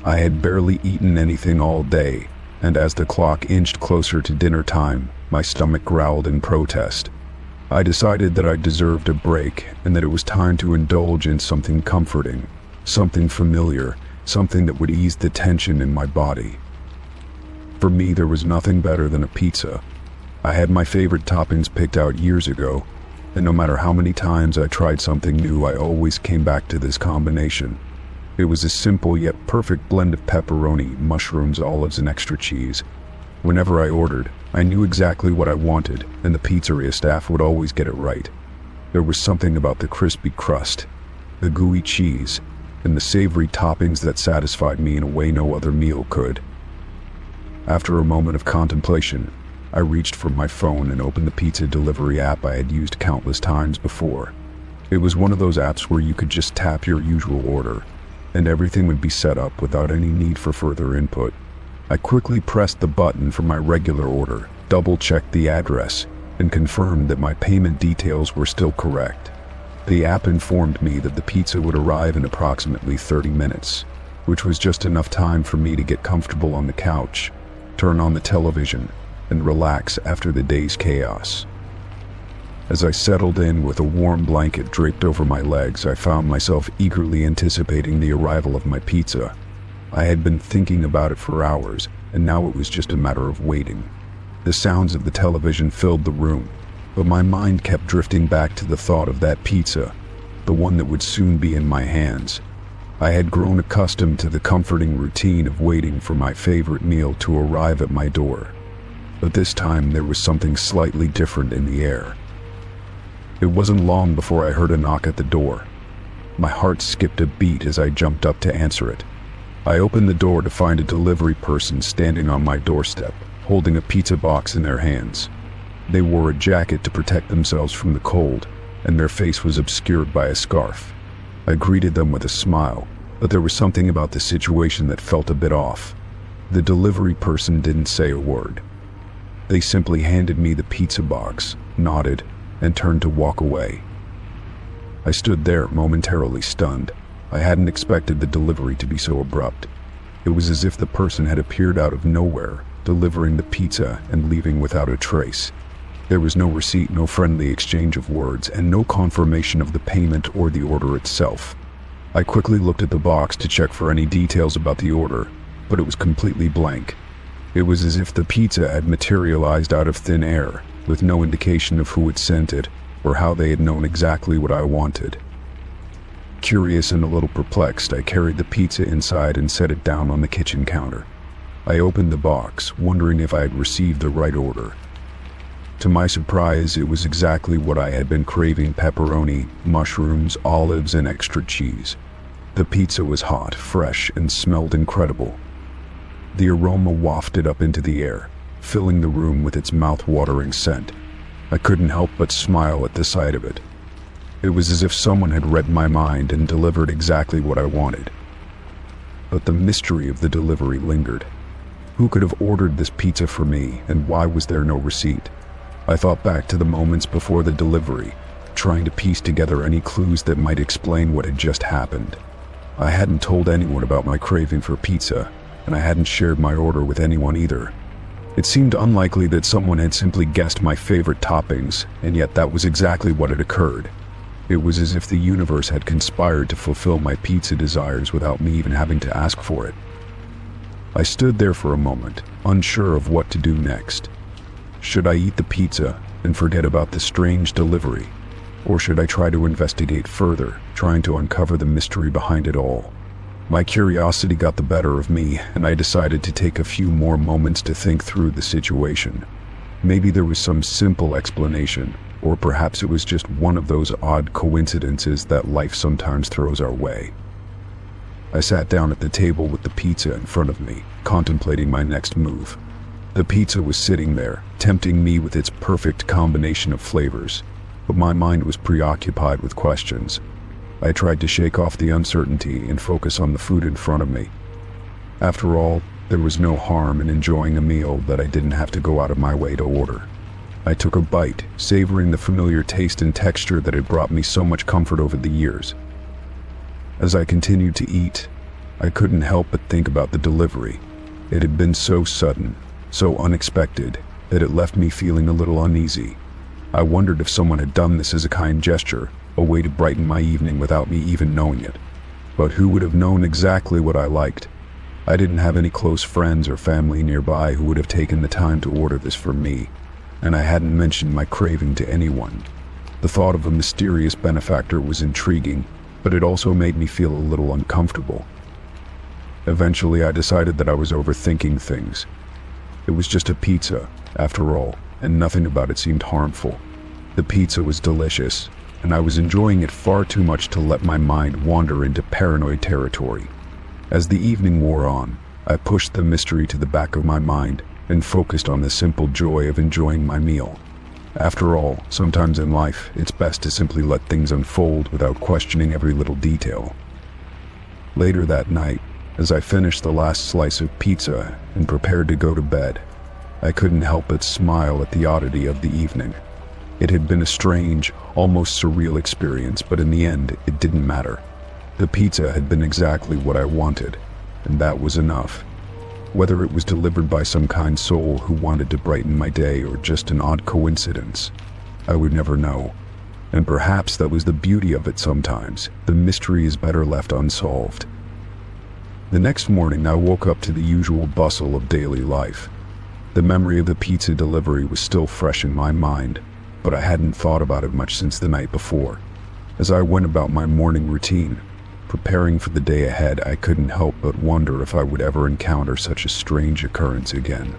I had barely eaten anything all day, and as the clock inched closer to dinner time, my stomach growled in protest. I decided that I deserved a break and that it was time to indulge in something comforting, something familiar, something that would ease the tension in my body. For me, there was nothing better than a pizza. I had my favorite toppings picked out years ago, and no matter how many times I tried something new, I always came back to this combination. It was a simple yet perfect blend of pepperoni, mushrooms, olives, and extra cheese. Whenever I ordered, I knew exactly what I wanted, and the pizzeria staff would always get it right. There was something about the crispy crust, the gooey cheese, and the savory toppings that satisfied me in a way no other meal could. After a moment of contemplation, I reached for my phone and opened the pizza delivery app I had used countless times before. It was one of those apps where you could just tap your usual order, and everything would be set up without any need for further input. I quickly pressed the button for my regular order, double-checked the address, and confirmed that my payment details were still correct. The app informed me that the pizza would arrive in approximately 30 minutes, which was just enough time for me to get comfortable on the couch, turn on the television, and relax after the day's chaos. As I settled in with a warm blanket draped over my legs, I found myself eagerly anticipating the arrival of my pizza. I had been thinking about it for hours, and now it was just a matter of waiting. The sounds of the television filled the room, but my mind kept drifting back to the thought of that pizza, the one that would soon be in my hands. I had grown accustomed to the comforting routine of waiting for my favorite meal to arrive at my door. But this time there was something slightly different in the air. It wasn't long before I heard a knock at the door. My heart skipped a beat as I jumped up to answer it. I opened the door to find a delivery person standing on my doorstep, holding a pizza box in their hands. They wore a jacket to protect themselves from the cold, and their face was obscured by a scarf. I greeted them with a smile, but there was something about the situation that felt a bit off. The delivery person didn't say a word. They simply handed me the pizza box, nodded, and turned to walk away. I stood there momentarily stunned. I hadn't expected the delivery to be so abrupt. It was as if the person had appeared out of nowhere, delivering the pizza and leaving without a trace. There was no receipt, no friendly exchange of words, and no confirmation of the payment or the order itself. I quickly looked at the box to check for any details about the order, but it was completely blank. It was as if the pizza had materialized out of thin air, with no indication of who had sent it or how they had known exactly what I wanted. Curious and a little perplexed, I carried the pizza inside and set it down on the kitchen counter. I opened the box, wondering if I had received the right order. To my surprise, it was exactly what I had been craving: pepperoni, mushrooms, olives, and extra cheese. The pizza was hot, fresh, and smelled incredible. The aroma wafted up into the air, filling the room with its mouth-watering scent. I couldn't help but smile at the sight of it. It was as if someone had read my mind and delivered exactly what I wanted. But the mystery of the delivery lingered. Who could have ordered this pizza for me, and why was there no receipt? I thought back to the moments before the delivery, trying to piece together any clues that might explain what had just happened. I hadn't told anyone about my craving for pizza, and I hadn't shared my order with anyone either. It seemed unlikely that someone had simply guessed my favorite toppings, and yet that was exactly what had occurred. It was as if the universe had conspired to fulfill my pizza desires without me even having to ask for it. I stood there for a moment, unsure of what to do next. Should I eat the pizza and forget about the strange delivery? Or should I try to investigate further, trying to uncover the mystery behind it all? My curiosity got the better of me, and I decided to take a few more moments to think through the situation. Maybe there was some simple explanation, or perhaps it was just one of those odd coincidences that life sometimes throws our way. I sat down at the table with the pizza in front of me, contemplating my next move. The pizza was sitting there, tempting me with its perfect combination of flavors, but my mind was preoccupied with questions. I tried to shake off the uncertainty and focus on the food in front of me. After all, there was no harm in enjoying a meal that I didn't have to go out of my way to order. I took a bite, savoring the familiar taste and texture that had brought me so much comfort over the years. As I continued to eat, I couldn't help but think about the delivery. It had been so sudden, so unexpected, that it left me feeling a little uneasy. I wondered if someone had done this as a kind gesture, a way to brighten my evening without me even knowing it. But who would have known exactly what I liked? I didn't have any close friends or family nearby who would have taken the time to order this for me, and I hadn't mentioned my craving to anyone. The thought of a mysterious benefactor was intriguing, but it also made me feel a little uncomfortable. Eventually, I decided that I was overthinking things. It was just a pizza, after all, and nothing about it seemed harmful. The pizza was delicious, and I was enjoying it far too much to let my mind wander into paranoid territory. As the evening wore on, I pushed the mystery to the back of my mind and focused on the simple joy of enjoying my meal. After all, sometimes in life, it's best to simply let things unfold without questioning every little detail. Later that night, as I finished the last slice of pizza and prepared to go to bed, I couldn't help but smile at the oddity of the evening. It had been a strange, almost surreal experience, but in the end, it didn't matter. The pizza had been exactly what I wanted, and that was enough. Whether it was delivered by some kind soul who wanted to brighten my day or just an odd coincidence, I would never know. And perhaps that was the beauty of it sometimes. The mystery is better left unsolved. The next morning, I woke up to the usual bustle of daily life. The memory of the pizza delivery was still fresh in my mind, but I hadn't thought about it much since the night before. As I went about my morning routine, preparing for the day ahead, I couldn't help but wonder if I would ever encounter such a strange occurrence again.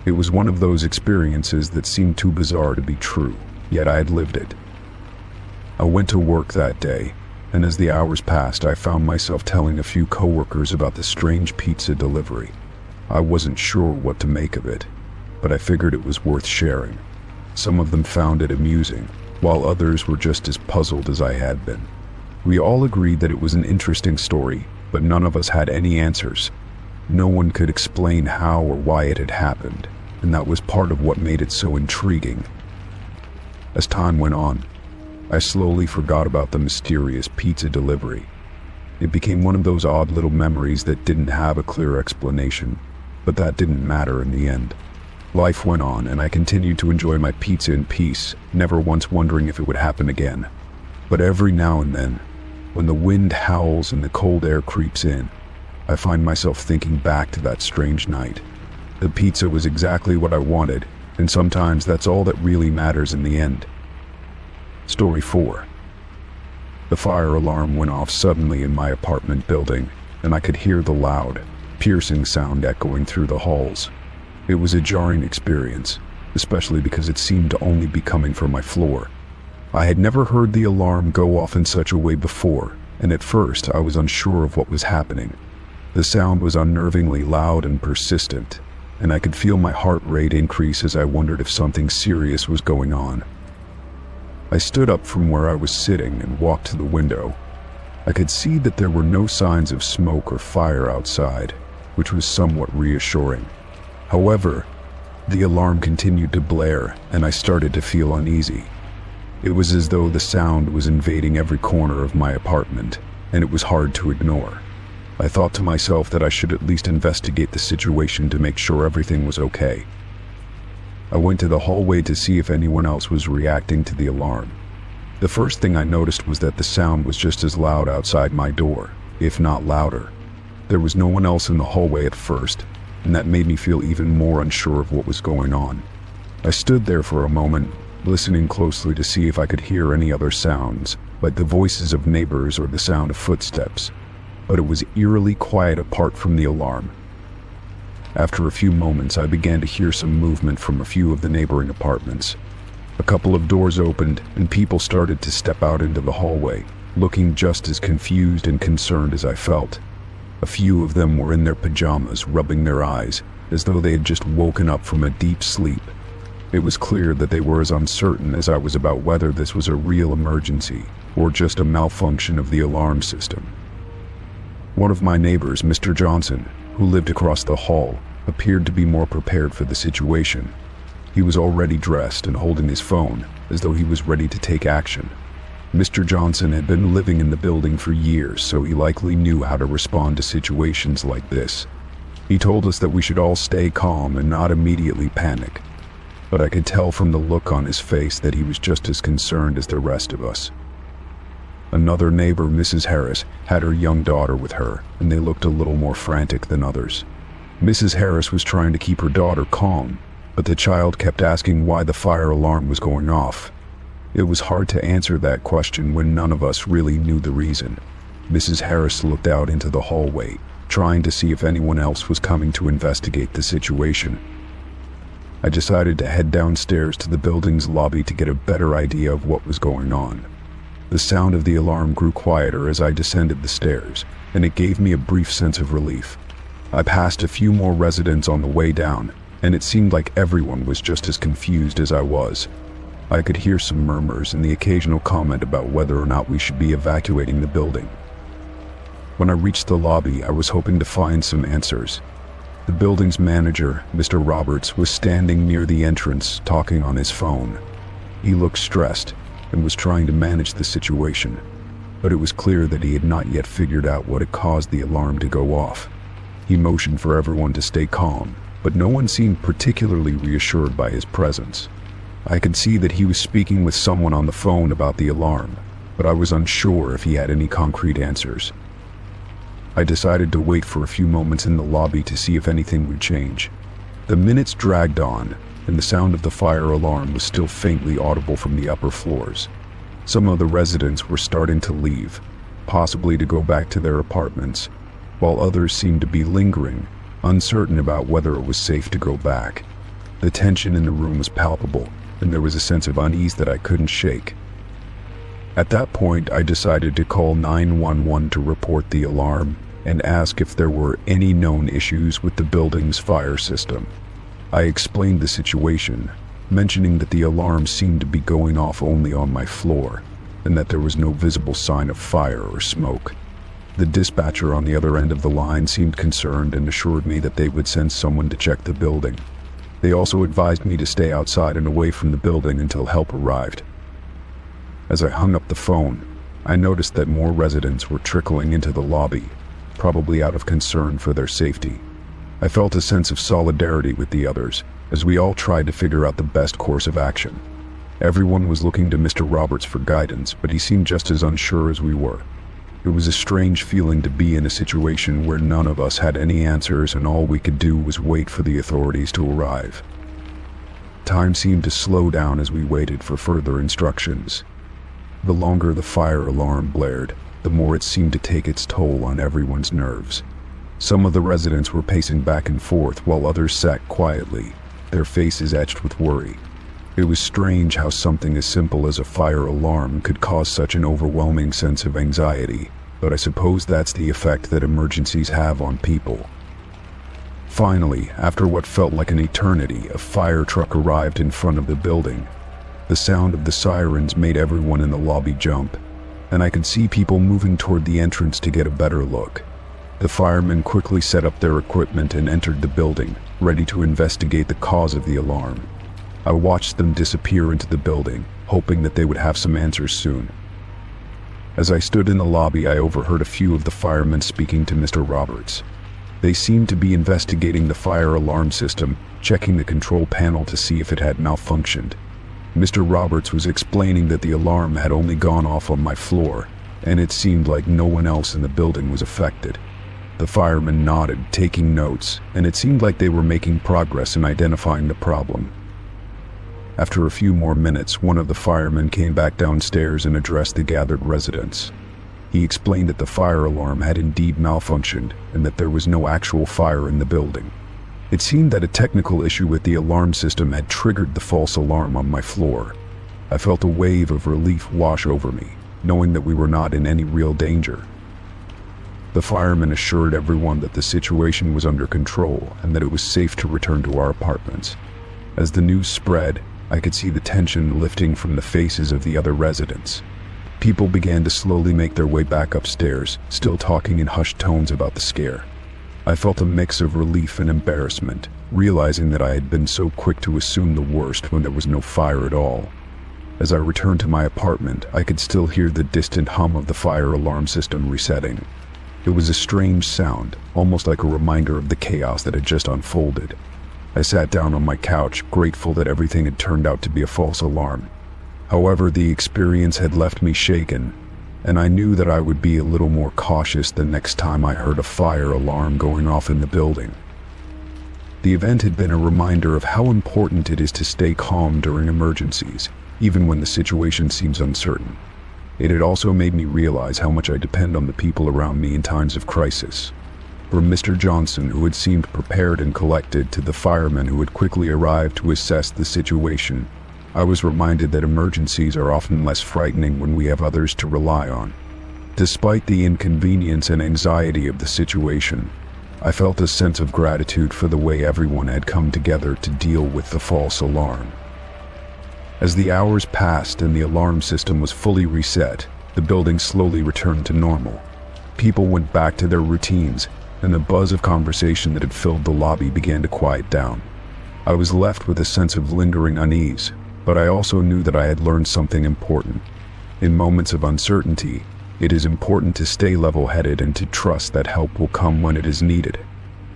It was one of those experiences that seemed too bizarre to be true, yet I had lived it. I went to work that day, and as the hours passed, I found myself telling a few coworkers about the strange pizza delivery. I wasn't sure what to make of it, but I figured it was worth sharing. Some of them found it amusing, while others were just as puzzled as I had been. We all agreed that it was an interesting story, but none of us had any answers. No one could explain how or why it had happened, and that was part of what made it so intriguing. As time went on, I slowly forgot about the mysterious pizza delivery. It became one of those odd little memories that didn't have a clear explanation, but that didn't matter in the end. Life went on, and I continued to enjoy my pizza in peace, never once wondering if it would happen again. But every now and then, when the wind howls and the cold air creeps in, I find myself thinking back to that strange night. The pizza was exactly what I wanted, and sometimes that's all that really matters in the end. Story 4. The fire alarm went off suddenly in my apartment building, and I could hear the loud, piercing sound echoing through the halls. It was a jarring experience, especially because it seemed to only be coming from my floor. I had never heard the alarm go off in such a way before, and at first I was unsure of what was happening. The sound was unnervingly loud and persistent, and I could feel my heart rate increase as I wondered if something serious was going on. I stood up from where I was sitting and walked to the window. I could see that there were no signs of smoke or fire outside, which was somewhat reassuring. However, the alarm continued to blare, and I started to feel uneasy. It was as though the sound was invading every corner of my apartment, and it was hard to ignore. I thought to myself that I should at least investigate the situation to make sure everything was okay. I went to the hallway to see if anyone else was reacting to the alarm. The first thing I noticed was that the sound was just as loud outside my door, if not louder. There was no one else in the hallway at first, and that made me feel even more unsure of what was going on. I stood there for a moment, listening closely to see if I could hear any other sounds, like the voices of neighbors or the sound of footsteps, but it was eerily quiet apart from the alarm. After a few moments, I began to hear some movement from a few of the neighboring apartments. A couple of doors opened, and people started to step out into the hallway, looking just as confused and concerned as I felt. A few of them were in their pajamas, rubbing their eyes, as though they had just woken up from a deep sleep. It was clear that they were as uncertain as I was about whether this was a real emergency, or just a malfunction of the alarm system. One of my neighbors, Mr. Johnson, who lived across the hall, appeared to be more prepared for the situation. He was already dressed and holding his phone, as though he was ready to take action. Mr. Johnson had been living in the building for years, so he likely knew how to respond to situations like this. He told us that we should all stay calm and not immediately panic, but I could tell from the look on his face that he was just as concerned as the rest of us. Another neighbor, Mrs. Harris, had her young daughter with her, and they looked a little more frantic than others. Mrs. Harris was trying to keep her daughter calm, but the child kept asking why the fire alarm was going off. It was hard to answer that question when none of us really knew the reason. Mrs. Harris looked out into the hallway, trying to see if anyone else was coming to investigate the situation. I decided to head downstairs to the building's lobby to get a better idea of what was going on. The sound of the alarm grew quieter as I descended the stairs, and it gave me a brief sense of relief. I passed a few more residents on the way down, and it seemed like everyone was just as confused as I was. I could hear some murmurs and the occasional comment about whether or not we should be evacuating the building. When I reached the lobby, I was hoping to find some answers. The building's manager, Mr. Roberts, was standing near the entrance, talking on his phone. He looked stressed and was trying to manage the situation, but it was clear that he had not yet figured out what had caused the alarm to go off. He motioned for everyone to stay calm, but no one seemed particularly reassured by his presence. I could see that he was speaking with someone on the phone about the alarm, but I was unsure if he had any concrete answers. I decided to wait for a few moments in the lobby to see if anything would change. The minutes dragged on, and the sound of the fire alarm was still faintly audible from the upper floors. Some of the residents were starting to leave, possibly to go back to their apartments, while others seemed to be lingering, uncertain about whether it was safe to go back. The tension in the room was palpable, and there was a sense of unease that I couldn't shake. At that point, I decided to call 911 to report the alarm and ask if there were any known issues with the building's fire system. I explained the situation, mentioning that the alarm seemed to be going off only on my floor, and that there was no visible sign of fire or smoke. The dispatcher on the other end of the line seemed concerned and assured me that they would send someone to check the building. They also advised me to stay outside and away from the building until help arrived. As I hung up the phone, I noticed that more residents were trickling into the lobby, probably out of concern for their safety. I felt a sense of solidarity with the others, as we all tried to figure out the best course of action. Everyone was looking to Mr. Roberts for guidance, but he seemed just as unsure as we were. It was a strange feeling to be in a situation where none of us had any answers and all we could do was wait for the authorities to arrive. Time seemed to slow down as we waited for further instructions. The longer the fire alarm blared, the more it seemed to take its toll on everyone's nerves. Some of the residents were pacing back and forth while others sat quietly, their faces etched with worry. It was strange how something as simple as a fire alarm could cause such an overwhelming sense of anxiety, but I suppose that's the effect that emergencies have on people. Finally, after what felt like an eternity, a fire truck arrived in front of the building. The sound of the sirens made everyone in the lobby jump, and I could see people moving toward the entrance to get a better look. The firemen quickly set up their equipment and entered the building, ready to investigate the cause of the alarm. I watched them disappear into the building, hoping that they would have some answers soon. As I stood in the lobby, I overheard a few of the firemen speaking to Mr. Roberts. They seemed to be investigating the fire alarm system, checking the control panel to see if it had malfunctioned. Mr. Roberts was explaining that the alarm had only gone off on my floor, and it seemed like no one else in the building was affected. The firemen nodded, taking notes, and it seemed like they were making progress in identifying the problem. After a few more minutes, one of the firemen came back downstairs and addressed the gathered residents. He explained that the fire alarm had indeed malfunctioned and that there was no actual fire in the building. It seemed that a technical issue with the alarm system had triggered the false alarm on my floor. I felt a wave of relief wash over me, knowing that we were not in any real danger. The firemen assured everyone that the situation was under control and that it was safe to return to our apartments. As the news spread, I could see the tension lifting from the faces of the other residents. People began to slowly make their way back upstairs, still talking in hushed tones about the scare. I felt a mix of relief and embarrassment, realizing that I had been so quick to assume the worst when there was no fire at all. As I returned to my apartment, I could still hear the distant hum of the fire alarm system resetting. It was a strange sound, almost like a reminder of the chaos that had just unfolded. I sat down on my couch, grateful that everything had turned out to be a false alarm. However, the experience had left me shaken, and I knew that I would be a little more cautious the next time I heard a fire alarm going off in the building. The event had been a reminder of how important it is to stay calm during emergencies, even when the situation seems uncertain. It had also made me realize how much I depend on the people around me in times of crisis. From Mr. Johnson, who had seemed prepared and collected, to the firemen who had quickly arrived to assess the situation, I was reminded that emergencies are often less frightening when we have others to rely on. Despite the inconvenience and anxiety of the situation, I felt a sense of gratitude for the way everyone had come together to deal with the false alarm. As the hours passed and the alarm system was fully reset, the building slowly returned to normal. People went back to their routines, and the buzz of conversation that had filled the lobby began to quiet down. I was left with a sense of lingering unease, but I also knew that I had learned something important. In moments of uncertainty, it is important to stay level-headed and to trust that help will come when it is needed.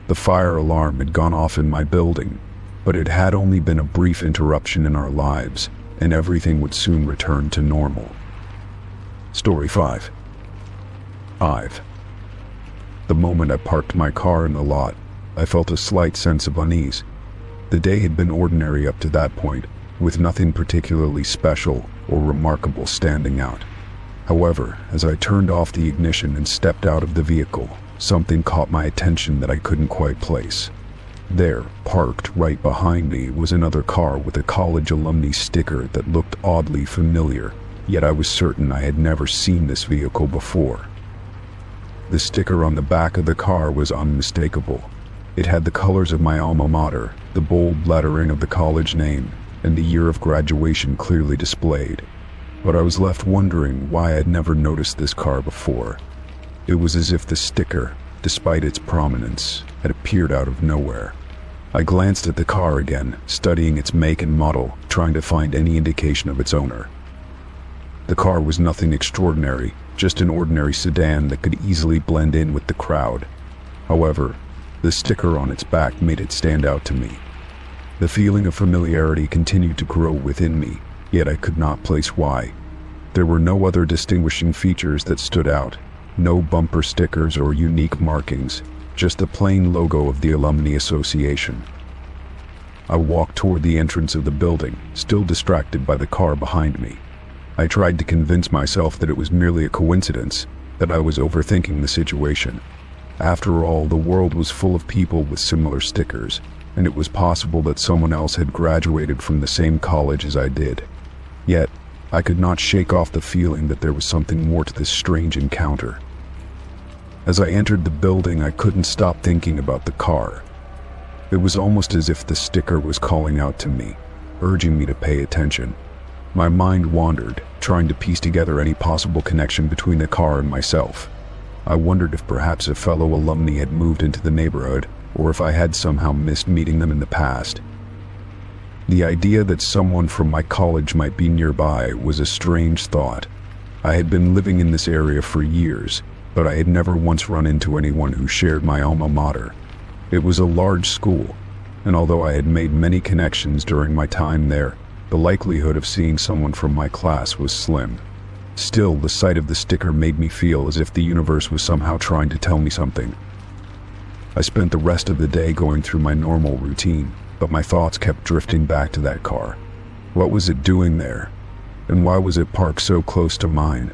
The fire alarm had gone off in my building, but it had only been a brief interruption in our lives, and everything would soon return to normal. Story 5. The moment I parked my car in the lot, I felt a slight sense of unease. The day had been ordinary up to that point, with nothing particularly special or remarkable standing out. However, as I turned off the ignition and stepped out of the vehicle, something caught my attention that I couldn't quite place. There, parked right behind me, was another car with a college alumni sticker that looked oddly familiar, yet I was certain I had never seen this vehicle before. The sticker on the back of the car was unmistakable. It had the colors of my alma mater, the bold lettering of the college name, and the year of graduation clearly displayed. But I was left wondering why I'd never noticed this car before. It was as if the sticker, despite its prominence, had appeared out of nowhere. I glanced at the car again, studying its make and model, trying to find any indication of its owner. The car was nothing extraordinary, just an ordinary sedan that could easily blend in with the crowd. However, the sticker on its back made it stand out to me. The feeling of familiarity continued to grow within me, yet I could not place why. There were no other distinguishing features that stood out, no bumper stickers or unique markings, just the plain logo of the Alumni Association. I walked toward the entrance of the building, still distracted by the car behind me. I tried to convince myself that it was merely a coincidence, that I was overthinking the situation. After all, the world was full of people with similar stickers, and it was possible that someone else had graduated from the same college as I did. Yet, I could not shake off the feeling that there was something more to this strange encounter. As I entered the building, I couldn't stop thinking about the car. It was almost as if the sticker was calling out to me, urging me to pay attention. My mind wandered, trying to piece together any possible connection between the car and myself. I wondered if perhaps a fellow alumni had moved into the neighborhood, or if I had somehow missed meeting them in the past. The idea that someone from my college might be nearby was a strange thought. I had been living in this area for years, but I had never once run into anyone who shared my alma mater. It was a large school, and although I had made many connections during my time there, the likelihood of seeing someone from my class was slim. Still, the sight of the sticker made me feel as if the universe was somehow trying to tell me something. I spent the rest of the day going through my normal routine, but my thoughts kept drifting back to that car. What was it doing there? And why was it parked so close to mine?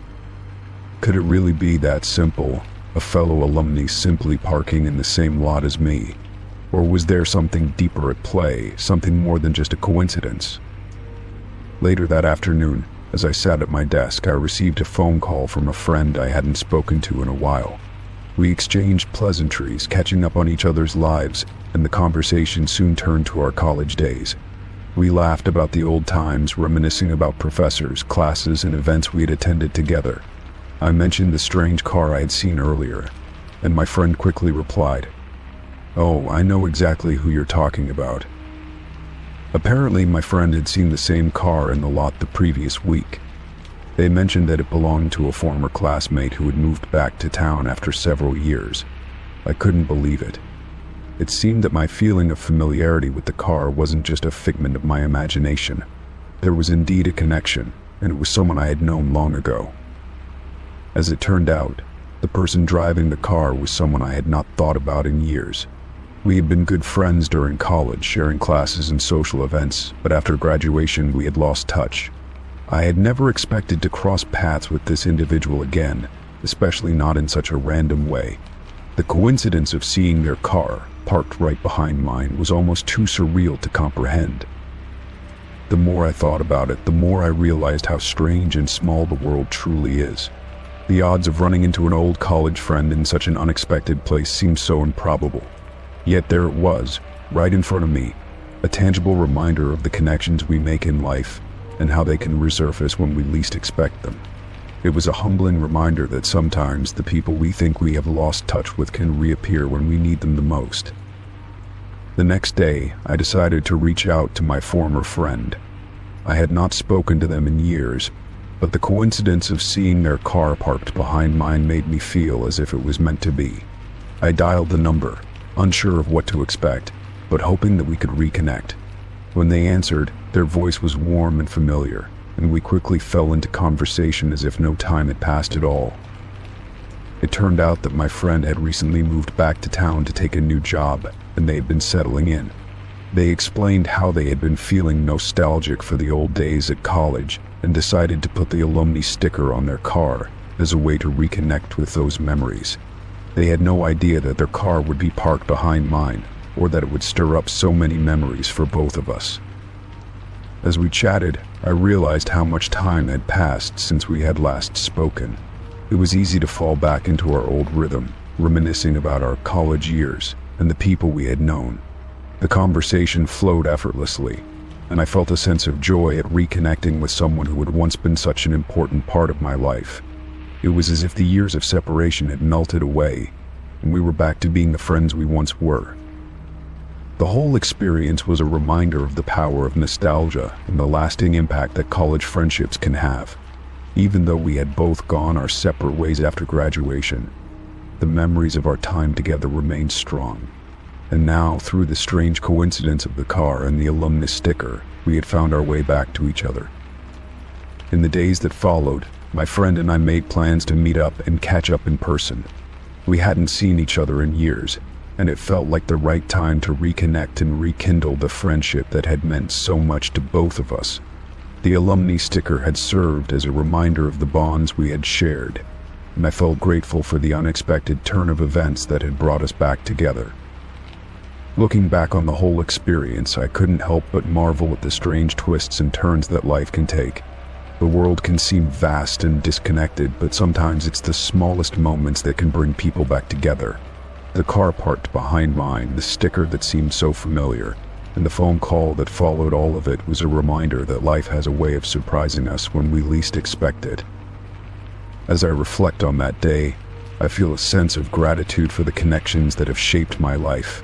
Could it really be that simple, a fellow alumni simply parking in the same lot as me? Or was there something deeper at play, something more than just a coincidence? Later that afternoon, as I sat at my desk, I received a phone call from a friend I hadn't spoken to in a while. We exchanged pleasantries, catching up on each other's lives, and the conversation soon turned to our college days. We laughed about the old times, reminiscing about professors, classes, and events we had attended together. I mentioned the strange car I had seen earlier, and my friend quickly replied, "Oh, I know exactly who you're talking about." Apparently, my friend had seen the same car in the lot the previous week. They mentioned that it belonged to a former classmate who had moved back to town after several years. I couldn't believe it. It seemed that my feeling of familiarity with the car wasn't just a figment of my imagination. There was indeed a connection, and it was someone I had known long ago. As it turned out, the person driving the car was someone I had not thought about in years. We had been good friends during college, sharing classes and social events, but after graduation we had lost touch. I had never expected to cross paths with this individual again, especially not in such a random way. The coincidence of seeing their car, parked right behind mine, was almost too surreal to comprehend. The more I thought about it, the more I realized how strange and small the world truly is. The odds of running into an old college friend in such an unexpected place seemed so improbable. Yet there it was, right in front of me, a tangible reminder of the connections we make in life and how they can resurface when we least expect them. It was a humbling reminder that sometimes the people we think we have lost touch with can reappear when we need them the most. The next day, I decided to reach out to my former friend. I had not spoken to them in years, but the coincidence of seeing their car parked behind mine made me feel as if it was meant to be. I dialed the number, unsure of what to expect, but hoping that we could reconnect. When they answered, their voice was warm and familiar, and we quickly fell into conversation as if no time had passed at all. It turned out that my friend had recently moved back to town to take a new job, and they had been settling in. They explained how they had been feeling nostalgic for the old days at college and decided to put the alumni sticker on their car as a way to reconnect with those memories. They had no idea that their car would be parked behind mine, or that it would stir up so many memories for both of us. As we chatted, I realized how much time had passed since we had last spoken. It was easy to fall back into our old rhythm, reminiscing about our college years and the people we had known. The conversation flowed effortlessly, and I felt a sense of joy at reconnecting with someone who had once been such an important part of my life. It was as if the years of separation had melted away, and we were back to being the friends we once were. The whole experience was a reminder of the power of nostalgia and the lasting impact that college friendships can have. Even though we had both gone our separate ways after graduation, the memories of our time together remained strong. And now, through the strange coincidence of the car and the alumnus sticker, we had found our way back to each other. In the days that followed, my friend and I made plans to meet up and catch up in person. We hadn't seen each other in years, and it felt like the right time to reconnect and rekindle the friendship that had meant so much to both of us. The alumni sticker had served as a reminder of the bonds we had shared, and I felt grateful for the unexpected turn of events that had brought us back together. Looking back on the whole experience, I couldn't help but marvel at the strange twists and turns that life can take. The world can seem vast and disconnected, but sometimes it's the smallest moments that can bring people back together. The car parked behind mine, the sticker that seemed so familiar, and the phone call that followed all of it was a reminder that life has a way of surprising us when we least expect it. As I reflect on that day, I feel a sense of gratitude for the connections that have shaped my life.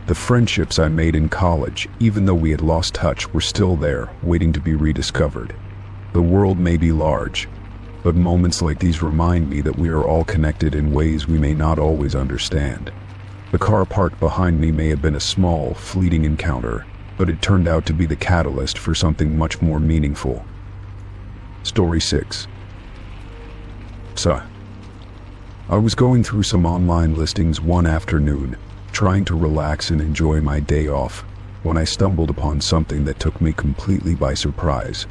The friendships I made in college, even though we had lost touch, were still there, waiting to be rediscovered. The world may be large, but moments like these remind me that we are all connected in ways we may not always understand. The car parked behind me may have been a small, fleeting encounter, but it turned out to be the catalyst for something much more meaningful. Story 6. I was going through some online listings one afternoon, trying to relax and enjoy my day off, when I stumbled upon something that took me completely by surprise.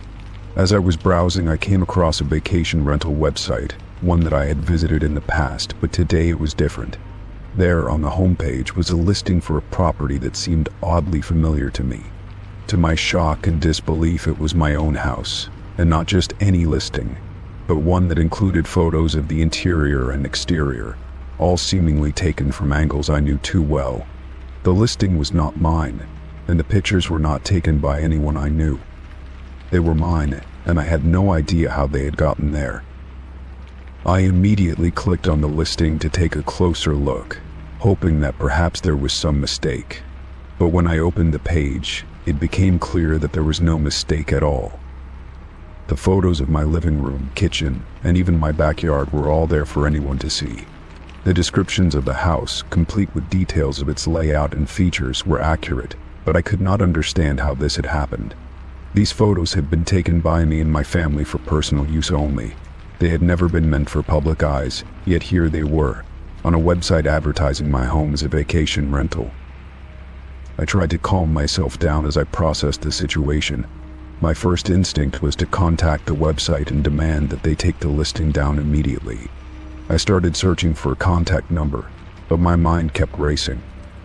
As I was browsing, I came across a vacation rental website, one that I had visited in the past, but today it was different. There, on the homepage, was a listing for a property that seemed oddly familiar to me. To my shock and disbelief, it was my own house, and not just any listing, but one that included photos of the interior and exterior, all seemingly taken from angles I knew too well. The listing was not mine, and the pictures were not taken by anyone I knew. They were mine, and I had no idea how they had gotten there. I immediately clicked on the listing to take a closer look, hoping that perhaps there was some mistake. But when I opened the page, it became clear that there was no mistake at all. The photos of my living room, kitchen, and even my backyard were all there for anyone to see. The descriptions of the house, complete with details of its layout and features, were accurate, but I could not understand how this had happened. These photos had been taken by me and my family for personal use only. They had never been meant for public eyes, yet here they were, on a website advertising my home as a vacation rental. I tried to calm myself down as I processed the situation. My first instinct was to contact the website and demand that they take the listing down immediately. I started searching for a contact number, but my mind kept racing.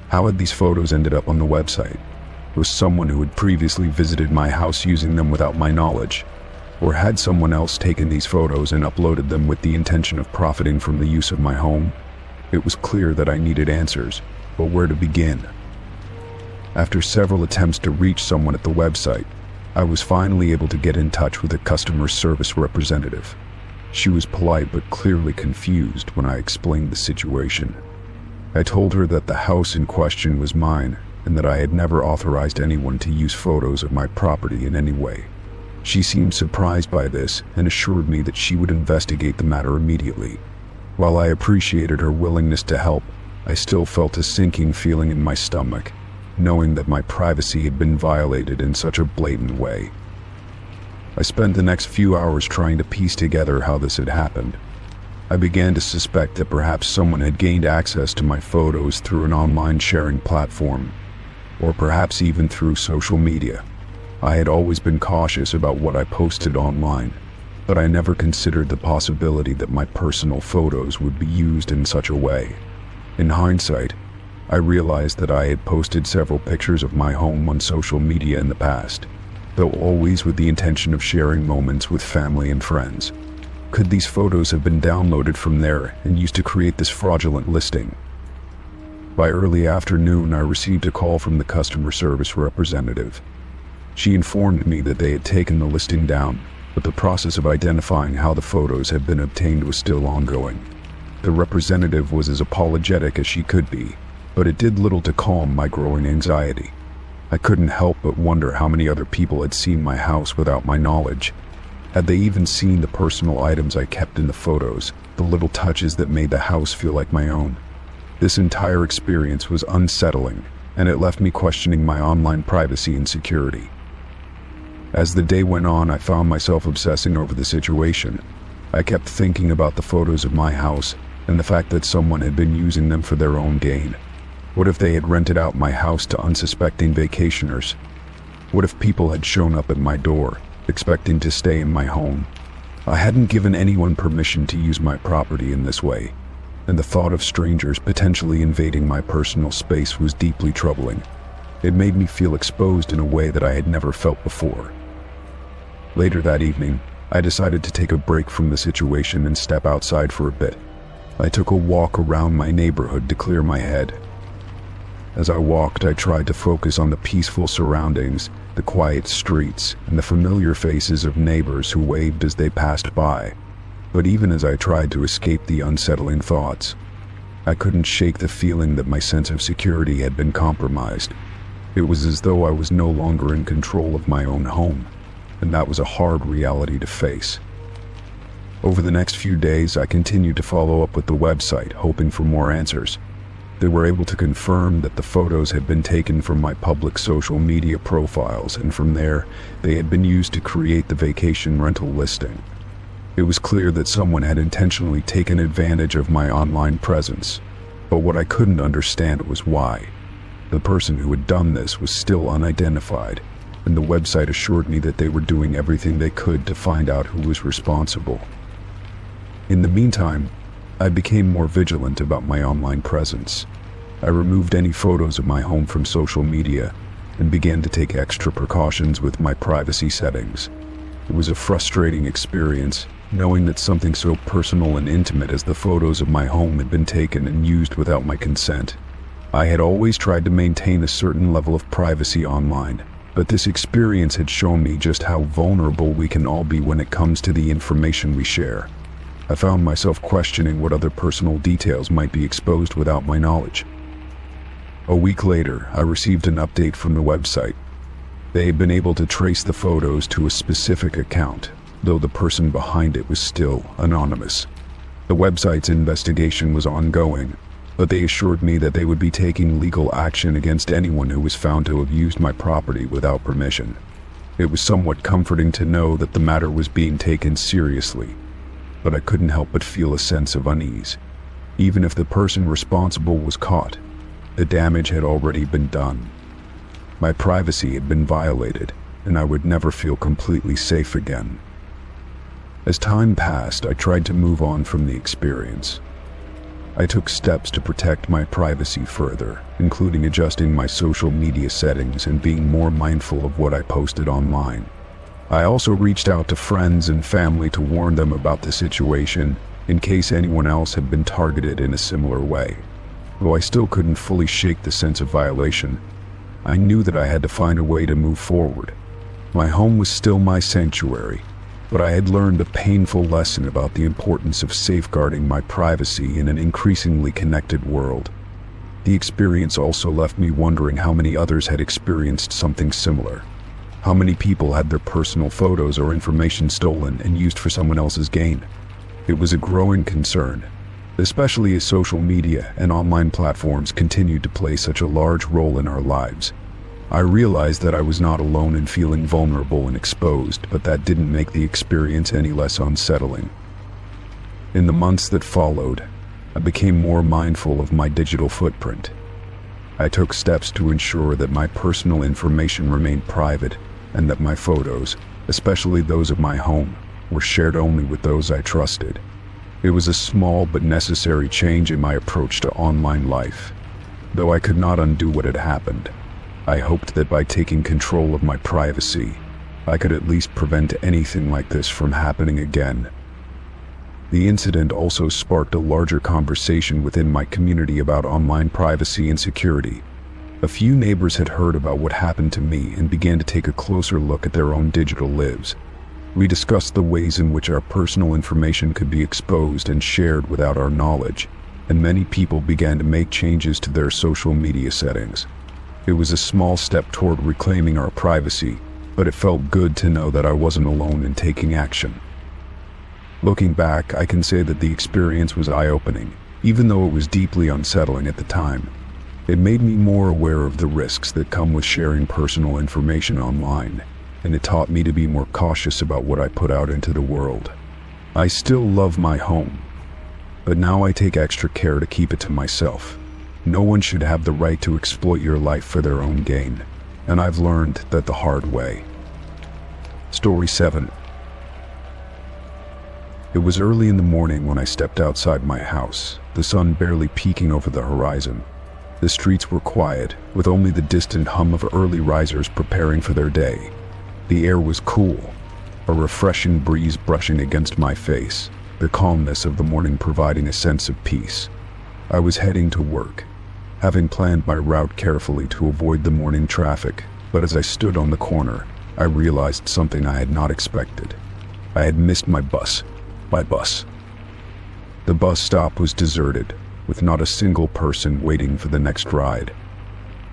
How had these photos ended up on the website? Was someone who had previously visited my house using them without my knowledge? Or had someone else taken these photos and uploaded them with the intention of profiting from the use of my home? It was clear that I needed answers, but where to begin? After several attempts to reach someone at the website, I was finally able to get in touch with a customer service representative. She was polite but clearly confused when I explained the situation. I told her that the house in question was mine and that I had never authorized anyone to use photos of my property in any way. She seemed surprised by this and assured me that she would investigate the matter immediately. While I appreciated her willingness to help, I still felt a sinking feeling in my stomach, knowing that my privacy had been violated in such a blatant way. I spent the next few hours trying to piece together how this had happened. I began to suspect that perhaps someone had gained access to my photos through an online sharing platform, or perhaps even through social media. I had always been cautious about what I posted online, but I never considered the possibility that my personal photos would be used in such a way. In hindsight, I realized that I had posted several pictures of my home on social media in the past, though always with the intention of sharing moments with family and friends. Could these photos have been downloaded from there and used to create this fraudulent listing? By early afternoon, I received a call from the customer service representative. She informed me that they had taken the listing down, but the process of identifying how the photos had been obtained was still ongoing. The representative was as apologetic as she could be, but it did little to calm my growing anxiety. I couldn't help but wonder how many other people had seen my house without my knowledge. Had they even seen the personal items I kept in the photos, the little touches that made the house feel like my own? This entire experience was unsettling, and it left me questioning my online privacy and security. As the day went on, I found myself obsessing over the situation. I kept thinking about the photos of my house and the fact that someone had been using them for their own gain. What if they had rented out my house to unsuspecting vacationers? What if people had shown up at my door, expecting to stay in my home? I hadn't given anyone permission to use my property in this way, and the thought of strangers potentially invading my personal space was deeply troubling. It made me feel exposed in a way that I had never felt before. Later that evening, I decided to take a break from the situation and step outside for a bit. I took a walk around my neighborhood to clear my head. As I walked, I tried to focus on the peaceful surroundings, the quiet streets, and the familiar faces of neighbors who waved as they passed by. But even as I tried to escape the unsettling thoughts, I couldn't shake the feeling that my sense of security had been compromised. It was as though I was no longer in control of my own home, and that was a hard reality to face. Over the next few days, I continued to follow up with the website, hoping for more answers. They were able to confirm that the photos had been taken from my public social media profiles, and from there, they had been used to create the vacation rental listing. It was clear that someone had intentionally taken advantage of my online presence, but what I couldn't understand was why. The person who had done this was still unidentified, and the website assured me that they were doing everything they could to find out who was responsible. In the meantime, I became more vigilant about my online presence. I removed any photos of my home from social media and began to take extra precautions with my privacy settings. It was a frustrating experience, knowing that something so personal and intimate as the photos of my home had been taken and used without my consent. I had always tried to maintain a certain level of privacy online, but this experience had shown me just how vulnerable we can all be when it comes to the information we share. I found myself questioning what other personal details might be exposed without my knowledge. A week later, I received an update from the website. They had been able to trace the photos to a specific account, though the person behind it was still anonymous. The website's investigation was ongoing, but they assured me that they would be taking legal action against anyone who was found to have used my property without permission. It was somewhat comforting to know that the matter was being taken seriously, but I couldn't help but feel a sense of unease. Even if the person responsible was caught, the damage had already been done. My privacy had been violated, and I would never feel completely safe again. As time passed, I tried to move on from the experience. I took steps to protect my privacy further, including adjusting my social media settings and being more mindful of what I posted online. I also reached out to friends and family to warn them about the situation in case anyone else had been targeted in a similar way. Though I still couldn't fully shake the sense of violation, I knew that I had to find a way to move forward. My home was still my sanctuary, but I had learned a painful lesson about the importance of safeguarding my privacy in an increasingly connected world. The experience also left me wondering how many others had experienced something similar. How many people had their personal photos or information stolen and used for someone else's gain? It was a growing concern, especially as social media and online platforms continued to play such a large role in our lives. I realized that I was not alone in feeling vulnerable and exposed, but that didn't make the experience any less unsettling. In the months that followed, I became more mindful of my digital footprint. I took steps to ensure that my personal information remained private and that my photos, especially those of my home, were shared only with those I trusted. It was a small but necessary change in my approach to online life. Though I could not undo what had happened, I hoped that by taking control of my privacy, I could at least prevent anything like this from happening again. The incident also sparked a larger conversation within my community about online privacy and security. A few neighbors had heard about what happened to me and began to take a closer look at their own digital lives. We discussed the ways in which our personal information could be exposed and shared without our knowledge, and many people began to make changes to their social media settings. It was a small step toward reclaiming our privacy, but it felt good to know that I wasn't alone in taking action. Looking back, I can say that the experience was eye-opening, even though it was deeply unsettling at the time. It made me more aware of the risks that come with sharing personal information online, and it taught me to be more cautious about what I put out into the world. I still love my home, but now I take extra care to keep it to myself. No one should have the right to exploit your life for their own gain, and I've learned that the hard way. Story 7. It was early in the morning when I stepped outside my house, the sun barely peeking over the horizon. The streets were quiet, with only the distant hum of early risers preparing for their day. The air was cool, a refreshing breeze brushing against my face, the calmness of the morning providing a sense of peace. I was heading to work, having planned my route carefully to avoid the morning traffic, but as I stood on the corner, I realized something I had not expected. I had missed my bus. The bus stop was deserted, with not a single person waiting for the next ride.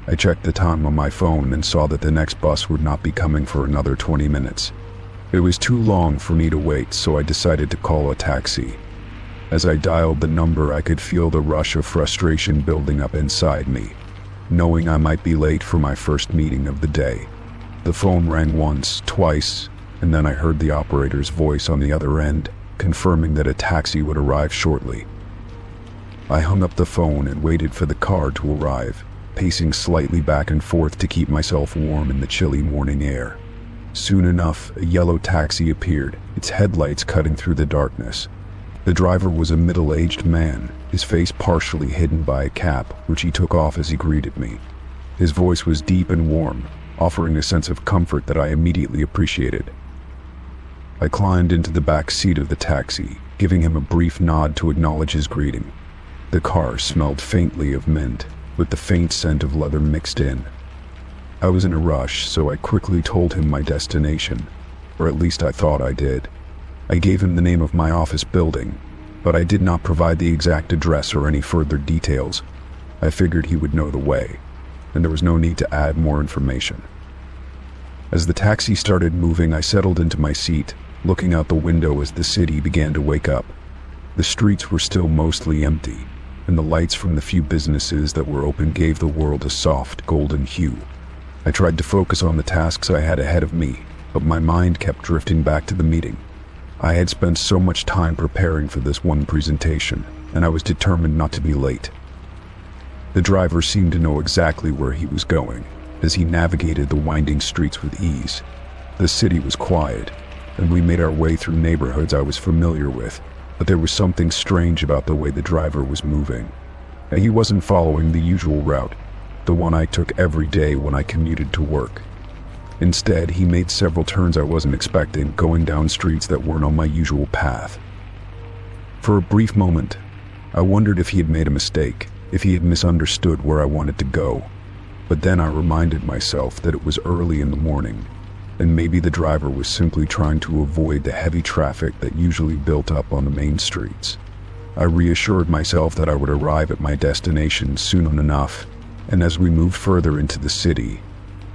I checked the time on my phone and saw that the next bus would not be coming for another 20 minutes. It was too long for me to wait, so I decided to call a taxi. As I dialed the number, I could feel the rush of frustration building up inside me, knowing I might be late for my first meeting of the day. The phone rang once, twice, and then I heard the operator's voice on the other end, confirming that a taxi would arrive shortly. I hung up the phone and waited for the car to arrive, pacing slightly back and forth to keep myself warm in the chilly morning air. Soon enough, a yellow taxi appeared, its headlights cutting through the darkness. The driver was a middle-aged man, his face partially hidden by a cap, which he took off as he greeted me. His voice was deep and warm, offering a sense of comfort that I immediately appreciated. I climbed into the back seat of the taxi, giving him a brief nod to acknowledge his greeting. The car smelled faintly of mint, with the faint scent of leather mixed in. I was in a rush, so I quickly told him my destination, or at least I thought I did. I gave him the name of my office building, but I did not provide the exact address or any further details. I figured he would know the way, and there was no need to add more information. As the taxi started moving, I settled into my seat, looking out the window as the city began to wake up. The streets were still mostly empty, and the lights from the few businesses that were open gave the world a soft, golden hue. I tried to focus on the tasks I had ahead of me, but my mind kept drifting back to the meeting. I had spent so much time preparing for this one presentation, and I was determined not to be late. The driver seemed to know exactly where he was going, as he navigated the winding streets with ease. The city was quiet, and we made our way through neighborhoods I was familiar with, but there was something strange about the way the driver was moving. He wasn't following the usual route, the one I took every day when I commuted to work. Instead, he made several turns I wasn't expecting, going down streets that weren't on my usual path. For a brief moment, I wondered if he had made a mistake, if he had misunderstood where I wanted to go. But then I reminded myself that it was early in the morning, and maybe the driver was simply trying to avoid the heavy traffic that usually built up on the main streets. I reassured myself that I would arrive at my destination soon enough, and as we moved further into the city,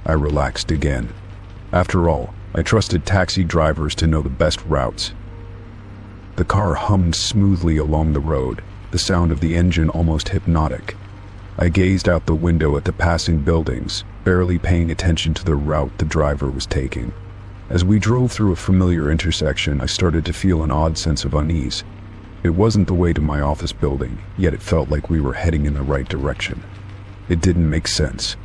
I relaxed again. After all, I trusted taxi drivers to know the best routes. The car hummed smoothly along the road, the sound of the engine almost hypnotic. I gazed out the window at the passing buildings, barely paying attention to the route the driver was taking. As we drove through a familiar intersection, I started to feel an odd sense of unease. It wasn't the way to my office building, yet it felt like we were heading in the right direction. It didn't make sense.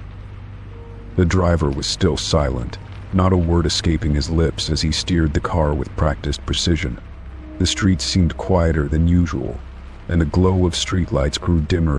The driver was still silent, not a word escaping his lips as he steered the car with practiced precision. The streets seemed quieter than usual, and the glow of streetlights grew dimmer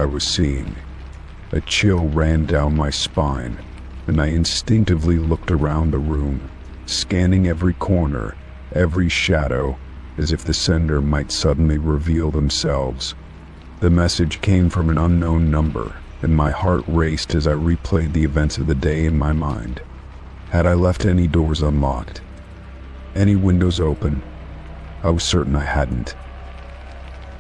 I was seeing. A chill ran down my spine, and I instinctively looked around the room, scanning every corner, every shadow, as if the sender might suddenly reveal themselves. The message came from an unknown number, and my heart raced as I replayed the events of the day in my mind. Had I left any doors unlocked? Any windows open? I was certain I hadn't.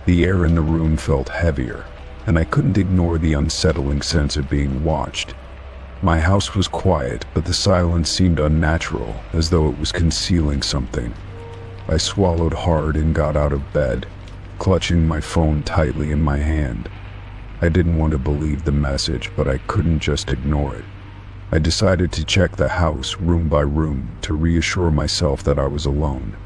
The air in the room felt heavier, and I couldn't ignore the unsettling sense of being watched. My house was quiet, but the silence seemed unnatural, as though it was concealing something. I swallowed hard and got out of bed, clutching my phone tightly in my hand. I didn't want to believe the message, but I couldn't just ignore it. I decided to check the house room by room to reassure myself that I was alone.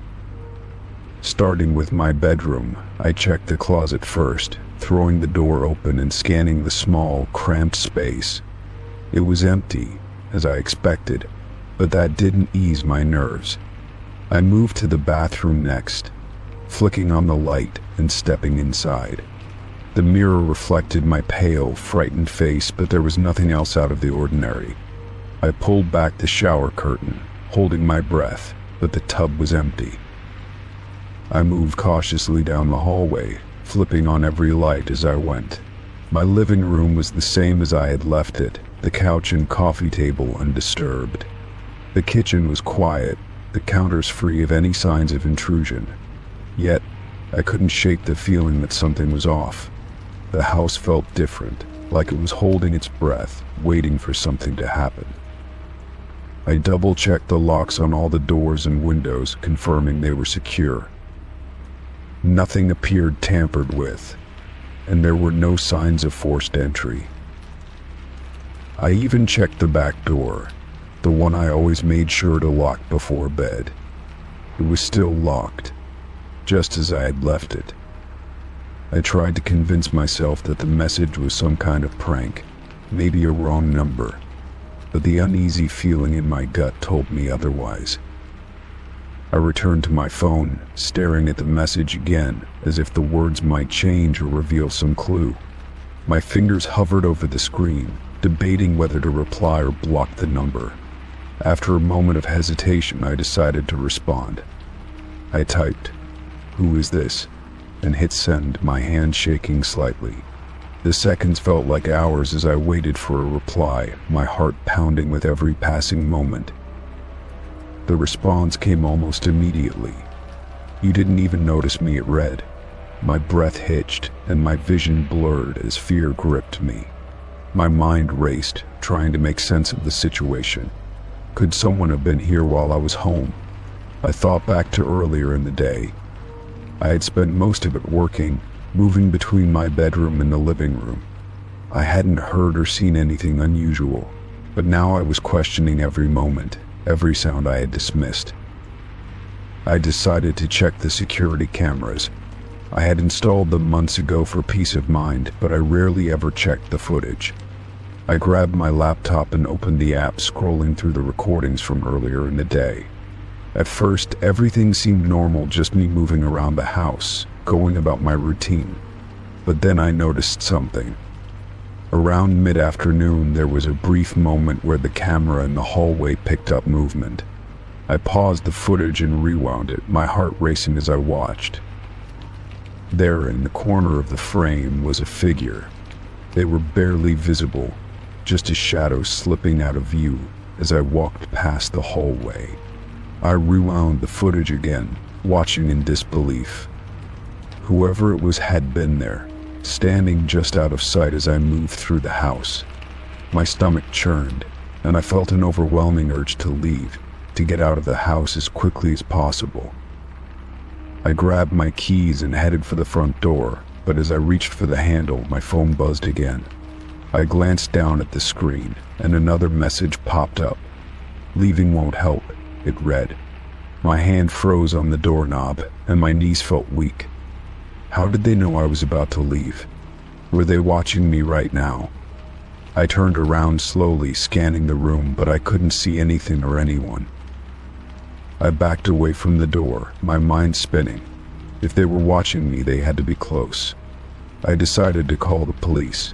Starting with my bedroom, I checked the closet first, throwing the door open and scanning the small, cramped space. It was empty, as I expected, but that didn't ease my nerves. I moved to the bathroom next, flicking on the light and stepping inside. The mirror reflected my pale, frightened face, but there was nothing else out of the ordinary. I pulled back the shower curtain, holding my breath, but the tub was empty. I moved cautiously down the hallway, flipping on every light as I went. My living room was the same as I had left it, the couch and coffee table undisturbed. The kitchen was quiet, the counters free of any signs of intrusion. Yet, I couldn't shake the feeling that something was off. The house felt different, like it was holding its breath, waiting for something to happen. I double-checked the locks on all the doors and windows, confirming they were secure. Nothing appeared tampered with, and there were no signs of forced entry. I even checked the back door, the one I always made sure to lock before bed. It was still locked, just as I had left it. I tried to convince myself that the message was some kind of prank, maybe a wrong number, but the uneasy feeling in my gut told me otherwise. I returned to my phone, staring at the message again, as if the words might change or reveal some clue. My fingers hovered over the screen, debating whether to reply or block the number. After a moment of hesitation, I decided to respond. I typed, "Who is this?" and hit send, my hand shaking slightly. The seconds felt like hours as I waited for a reply, my heart pounding with every passing moment. The response came almost immediately. "You didn't even notice me," it read. My breath hitched, and my vision blurred as fear gripped me. My mind raced, trying to make sense of the situation. Could someone have been here while I was home? I thought back to earlier in the day. I had spent most of it working, moving between my bedroom and the living room. I hadn't heard or seen anything unusual, but now I was questioning every moment, every sound I had dismissed. I decided to check the security cameras. I had installed them months ago for peace of mind, but I rarely ever checked the footage. I grabbed my laptop and opened the app, scrolling through the recordings from earlier in the day. At first, everything seemed normal, just me moving around the house, going about my routine. But then I noticed something. Around mid-afternoon, there was a brief moment where the camera in the hallway picked up movement. I paused the footage and rewound it, my heart racing as I watched. There, in the corner of the frame, was a figure. They were barely visible, just a shadow slipping out of view as I walked past the hallway. I rewound the footage again, watching in disbelief. Whoever it was had been there, standing just out of sight as I moved through the house. My stomach churned, and I felt an overwhelming urge to leave, to get out of the house as quickly as possible. I grabbed my keys and headed for the front door, but as I reached for the handle, my phone buzzed again. I glanced down at the screen, and another message popped up. "Leaving won't help," it read. My hand froze on the doorknob, and my knees felt weak. How did they know I was about to leave? Were they watching me right now? I turned around slowly, scanning the room, but I couldn't see anything or anyone. I backed away from the door, my mind spinning. If they were watching me, they had to be close. I decided to call the police.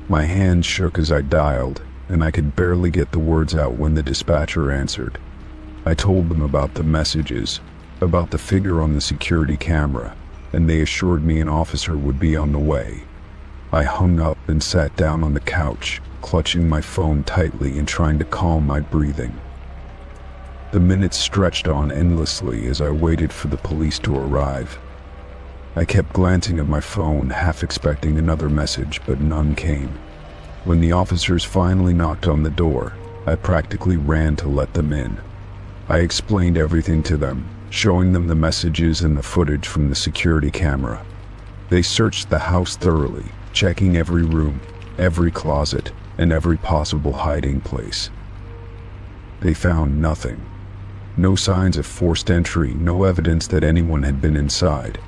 My hand shook as I dialed, and I could barely get the words out when the dispatcher answered. I told them about the messages, about the figure on the security camera, and they assured me an officer would be on the way. I hung up and sat down on the couch, clutching my phone tightly and trying to calm my breathing. The minutes stretched on endlessly as I waited for the police to arrive. I kept glancing at my phone, half expecting another message, but none came. When the officers finally knocked on the door, I practically ran to let them in. I explained everything to them, showing them the messages and the footage from the security camera. They searched the house thoroughly, checking every room, every closet, and every possible hiding place. They found nothing. No signs of forced entry, no evidence that anyone had been inside.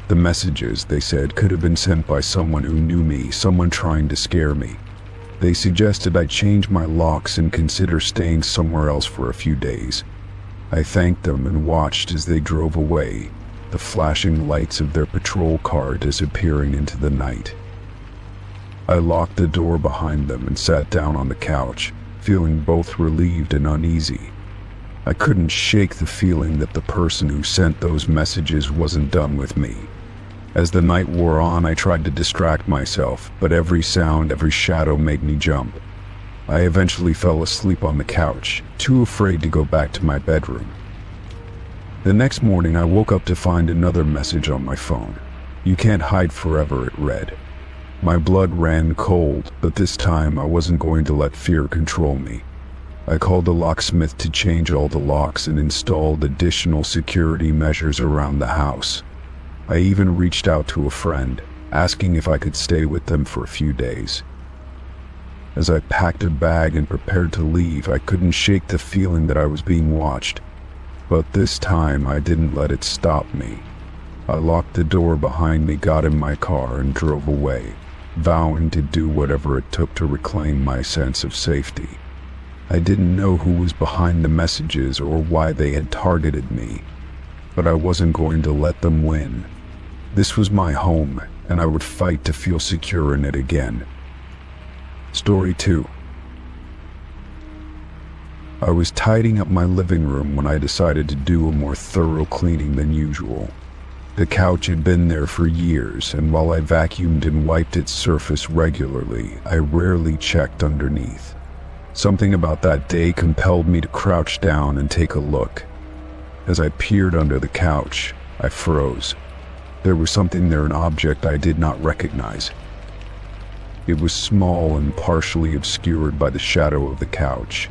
The messages, they said, could have been sent by someone who knew me, someone trying to scare me. They suggested I change my locks and consider staying somewhere else for a few days. I thanked them and watched as they drove away, the flashing lights of their patrol car disappearing into the night. I locked the door behind them and sat down on the couch, feeling both relieved and uneasy. I couldn't shake the feeling that the person who sent those messages wasn't done with me. As the night wore on, I tried to distract myself, but every sound, every shadow made me jump. I eventually fell asleep on the couch, too afraid to go back to my bedroom. The next morning, I woke up to find another message on my phone. "You can't hide forever," it read. My blood ran cold, but this time I wasn't going to let fear control me. I called the locksmith to change all the locks and installed additional security measures around the house. I even reached out to a friend, asking if I could stay with them for a few days. As I packed a bag and prepared to leave, I couldn't shake the feeling that I was being watched. But this time, I didn't let it stop me. I locked the door behind me, got in my car, and drove away, vowing to do whatever it took to reclaim my sense of safety. I didn't know who was behind the messages or why they had targeted me, but I wasn't going to let them win. This was my home, and I would fight to feel secure in it again. Story 2. I was tidying up my living room when I decided to do a more thorough cleaning than usual. The couch had been there for years, and while I vacuumed and wiped its surface regularly, I rarely checked underneath. Something about that day compelled me to crouch down and take a look. As I peered under the couch, I froze. There was something there, an object I did not recognize. It was small and partially obscured by the shadow of the couch.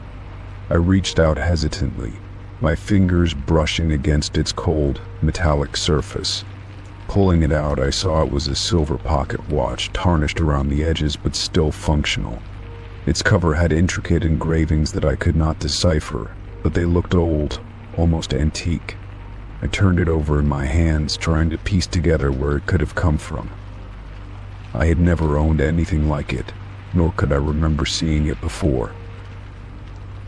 I reached out hesitantly, my fingers brushing against its cold, metallic surface. Pulling it out, I saw it was a silver pocket watch, tarnished around the edges but still functional. Its cover had intricate engravings that I could not decipher, but they looked old, almost antique. I turned it over in my hands, trying to piece together where it could have come from. I had never owned anything like it, nor could I remember seeing it before.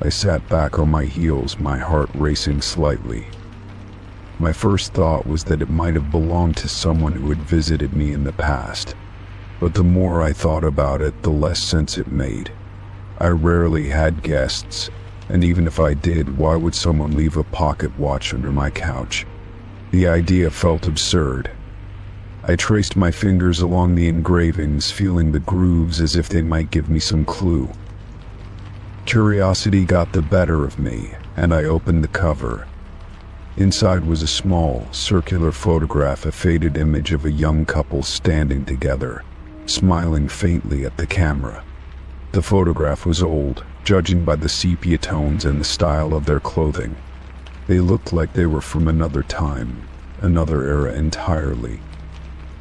I sat back on my heels, my heart racing slightly. My first thought was that it might have belonged to someone who had visited me in the past, but the more I thought about it, the less sense it made. I rarely had guests, and even if I did, why would someone leave a pocket watch under my couch? The idea felt absurd. I traced my fingers along the engravings, feeling the grooves as if they might give me some clue. Curiosity got the better of me, and I opened the cover. Inside was a small, circular photograph, a faded image of a young couple standing together, smiling faintly at the camera. The photograph was old, judging by the sepia tones and the style of their clothing. They looked like they were from another time, another era entirely.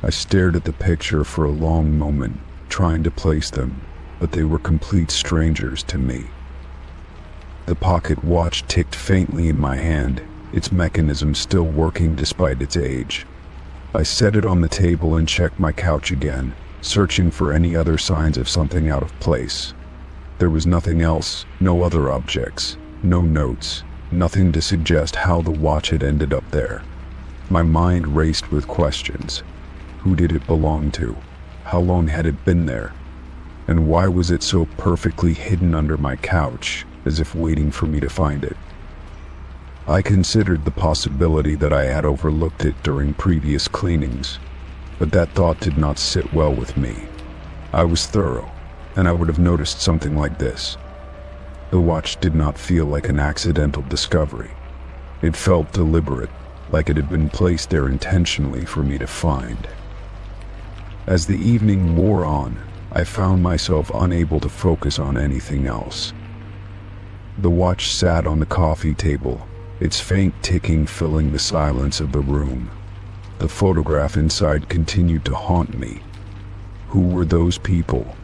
I stared at the picture for a long moment, trying to place them, but they were complete strangers to me. The pocket watch ticked faintly in my hand, its mechanism still working despite its age. I set it on the table and checked my couch again, searching for any other signs of something out of place. There was nothing else, no other objects, no notes, nothing to suggest how the watch had ended up there. My mind raced with questions. Who did it belong to? How long had it been there? And why was it so perfectly hidden under my couch, as if waiting for me to find it? I considered the possibility that I had overlooked it during previous cleanings, but that thought did not sit well with me. I was thorough, and I would have noticed something like this. The watch did not feel like an accidental discovery. It felt deliberate, like it had been placed there intentionally for me to find. As the evening wore on, I found myself unable to focus on anything else. The watch sat on the coffee table, its faint ticking filling the silence of the room. The photograph inside continued to haunt me. Who were those people?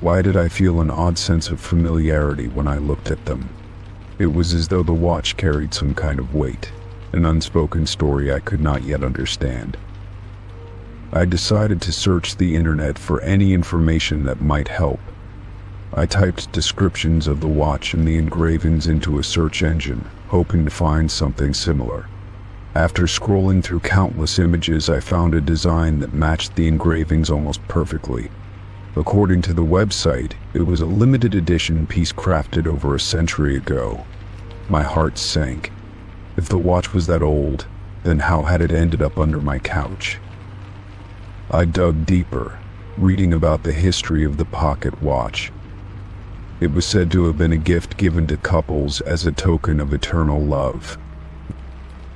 Why did I feel an odd sense of familiarity when I looked at them? It was as though the watch carried some kind of weight, an unspoken story I could not yet understand. I decided to search the internet for any information that might help. I typed descriptions of the watch and the engravings into a search engine, hoping to find something similar. After scrolling through countless images, I found a design that matched the engravings almost perfectly. According to the website, it was a limited edition piece crafted over a century ago. My heart sank. If the watch was that old, then how had it ended up under my couch? I dug deeper, reading about the history of the pocket watch. It was said to have been a gift given to couples as a token of eternal love.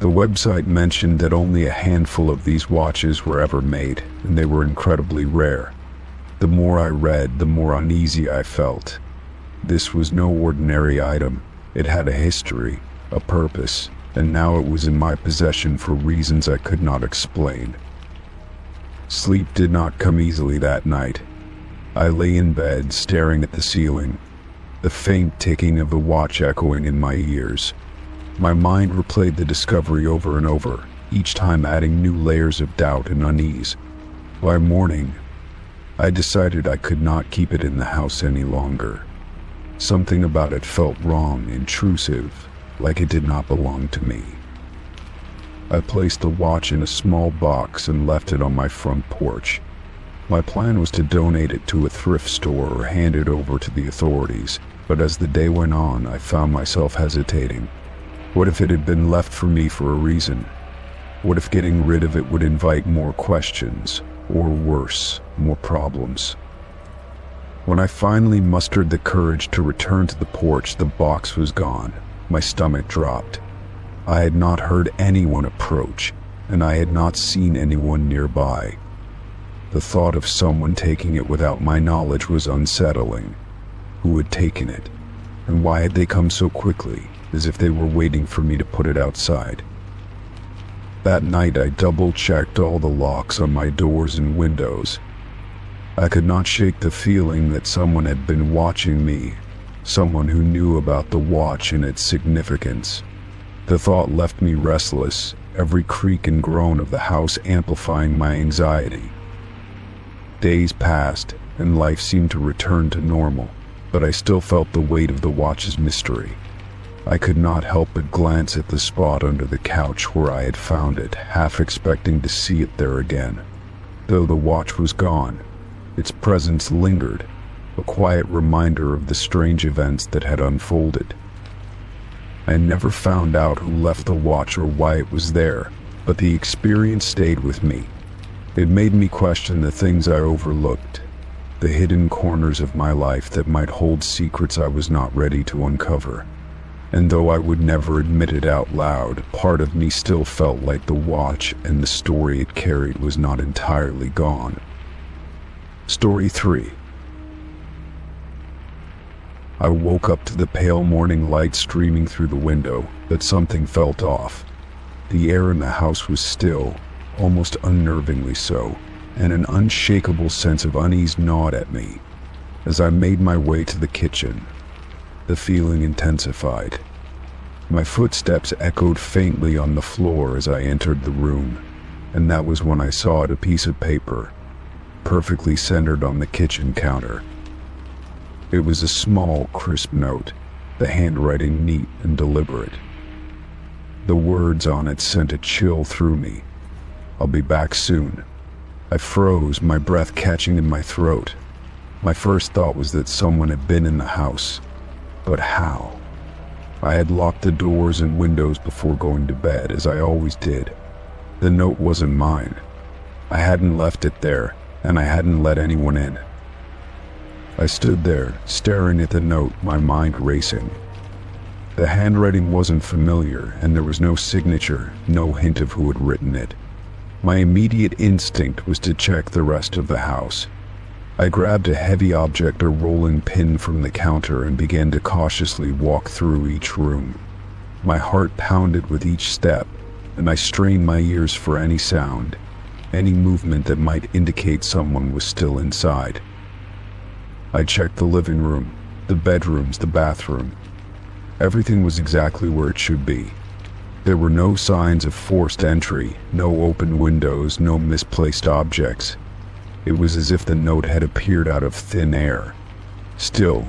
The website mentioned that only a handful of these watches were ever made, and they were incredibly rare. The more I read, the more uneasy I felt. This was no ordinary item. It had a history, a purpose, and now it was in my possession for reasons I could not explain. Sleep did not come easily that night. I lay in bed, staring at the ceiling, the faint ticking of the watch echoing in my ears. My mind replayed the discovery over and over, each time adding new layers of doubt and unease. By morning, I decided I could not keep it in the house any longer. Something about it felt wrong, intrusive, like it did not belong to me. I placed the watch in a small box and left it on my front porch. My plan was to donate it to a thrift store or hand it over to the authorities, but as the day went on, I found myself hesitating. What if it had been left for me for a reason? What if getting rid of it would invite more questions, or worse, more problems? When I finally mustered the courage to return to the porch, the box was gone. My stomach dropped. I had not heard anyone approach, and I had not seen anyone nearby. The thought of someone taking it without my knowledge was unsettling. Who had taken it? And why had they come so quickly, as if they were waiting for me to put it outside? That night I double-checked all the locks on my doors and windows. I could not shake the feeling that someone had been watching me, someone who knew about the watch and its significance. The thought left me restless, every creak and groan of the house amplifying my anxiety. Days passed, and life seemed to return to normal, but I still felt the weight of the watch's mystery. I could not help but glance at the spot under the couch where I had found it, half expecting to see it there again. Though the watch was gone, its presence lingered, a quiet reminder of the strange events that had unfolded. I never found out who left the watch or why it was there, but the experience stayed with me. It made me question the things I overlooked, the hidden corners of my life that might hold secrets I was not ready to uncover. And though I would never admit it out loud, part of me still felt like the watch and the story it carried was not entirely gone. Story 3. I woke up to the pale morning light streaming through the window, but something felt off. The air in the house was still, almost unnervingly so, and an unshakable sense of unease gnawed at me. As I made my way to the kitchen, the feeling intensified. My footsteps echoed faintly on the floor as I entered the room, and that was when I saw a piece of paper, perfectly centered on the kitchen counter. It was a small, crisp note, the handwriting neat and deliberate. The words on it sent a chill through me. "I'll be back soon. I froze, my breath catching in my throat. My first thought was that someone had been in the house. But how? I had locked the doors and windows before going to bed, as I always did. The note wasn't mine. I hadn't left it there, and I hadn't let anyone in. I stood there, staring at the note, my mind racing. The handwriting wasn't familiar, and there was no signature, no hint of who had written it. My immediate instinct was to check the rest of the house. I grabbed a heavy object, a rolling pin from the counter, and began to cautiously walk through each room. My heart pounded with each step, and I strained my ears for any sound, any movement that might indicate someone was still inside. I checked the living room, the bedrooms, the bathroom. Everything was exactly where it should be. There were no signs of forced entry, no open windows, no misplaced objects. It was as if the note had appeared out of thin air. Still,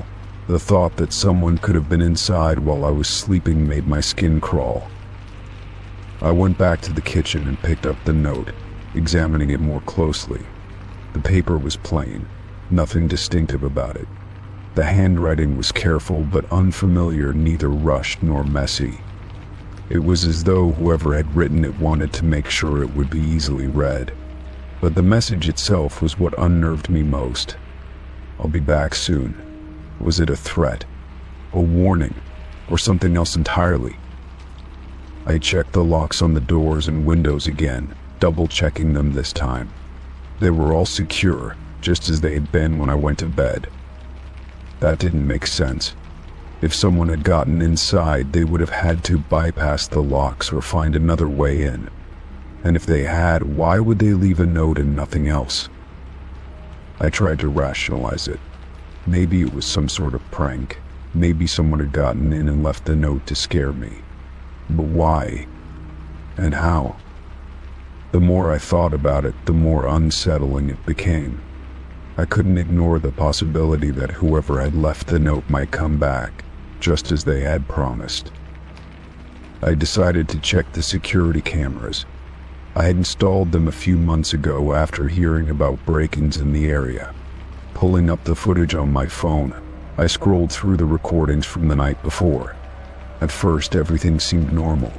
the thought that someone could have been inside while I was sleeping made my skin crawl. I went back to the kitchen and picked up the note, examining it more closely. The paper was plain, nothing distinctive about it. The handwriting was careful but unfamiliar, neither rushed nor messy. It was as though whoever had written it wanted to make sure it would be easily read. But the message itself was what unnerved me most. "I'll be back soon." Was it a threat, a warning, or something else entirely? I checked the locks on the doors and windows again, double-checking them this time. They were all secure, just as they had been when I went to bed. That didn't make sense. If someone had gotten inside, they would have had to bypass the locks or find another way in. And if they had, why would they leave a note and nothing else? I tried to rationalize it. Maybe it was some sort of prank. Maybe someone had gotten in and left the note to scare me. But why? And how? The more I thought about it, the more unsettling it became. I couldn't ignore the possibility that whoever had left the note might come back, just as they had promised. I decided to check the security cameras. I had installed them a few months ago after hearing about break-ins in the area. Pulling up the footage on my phone, I scrolled through the recordings from the night before. At first, everything seemed normal.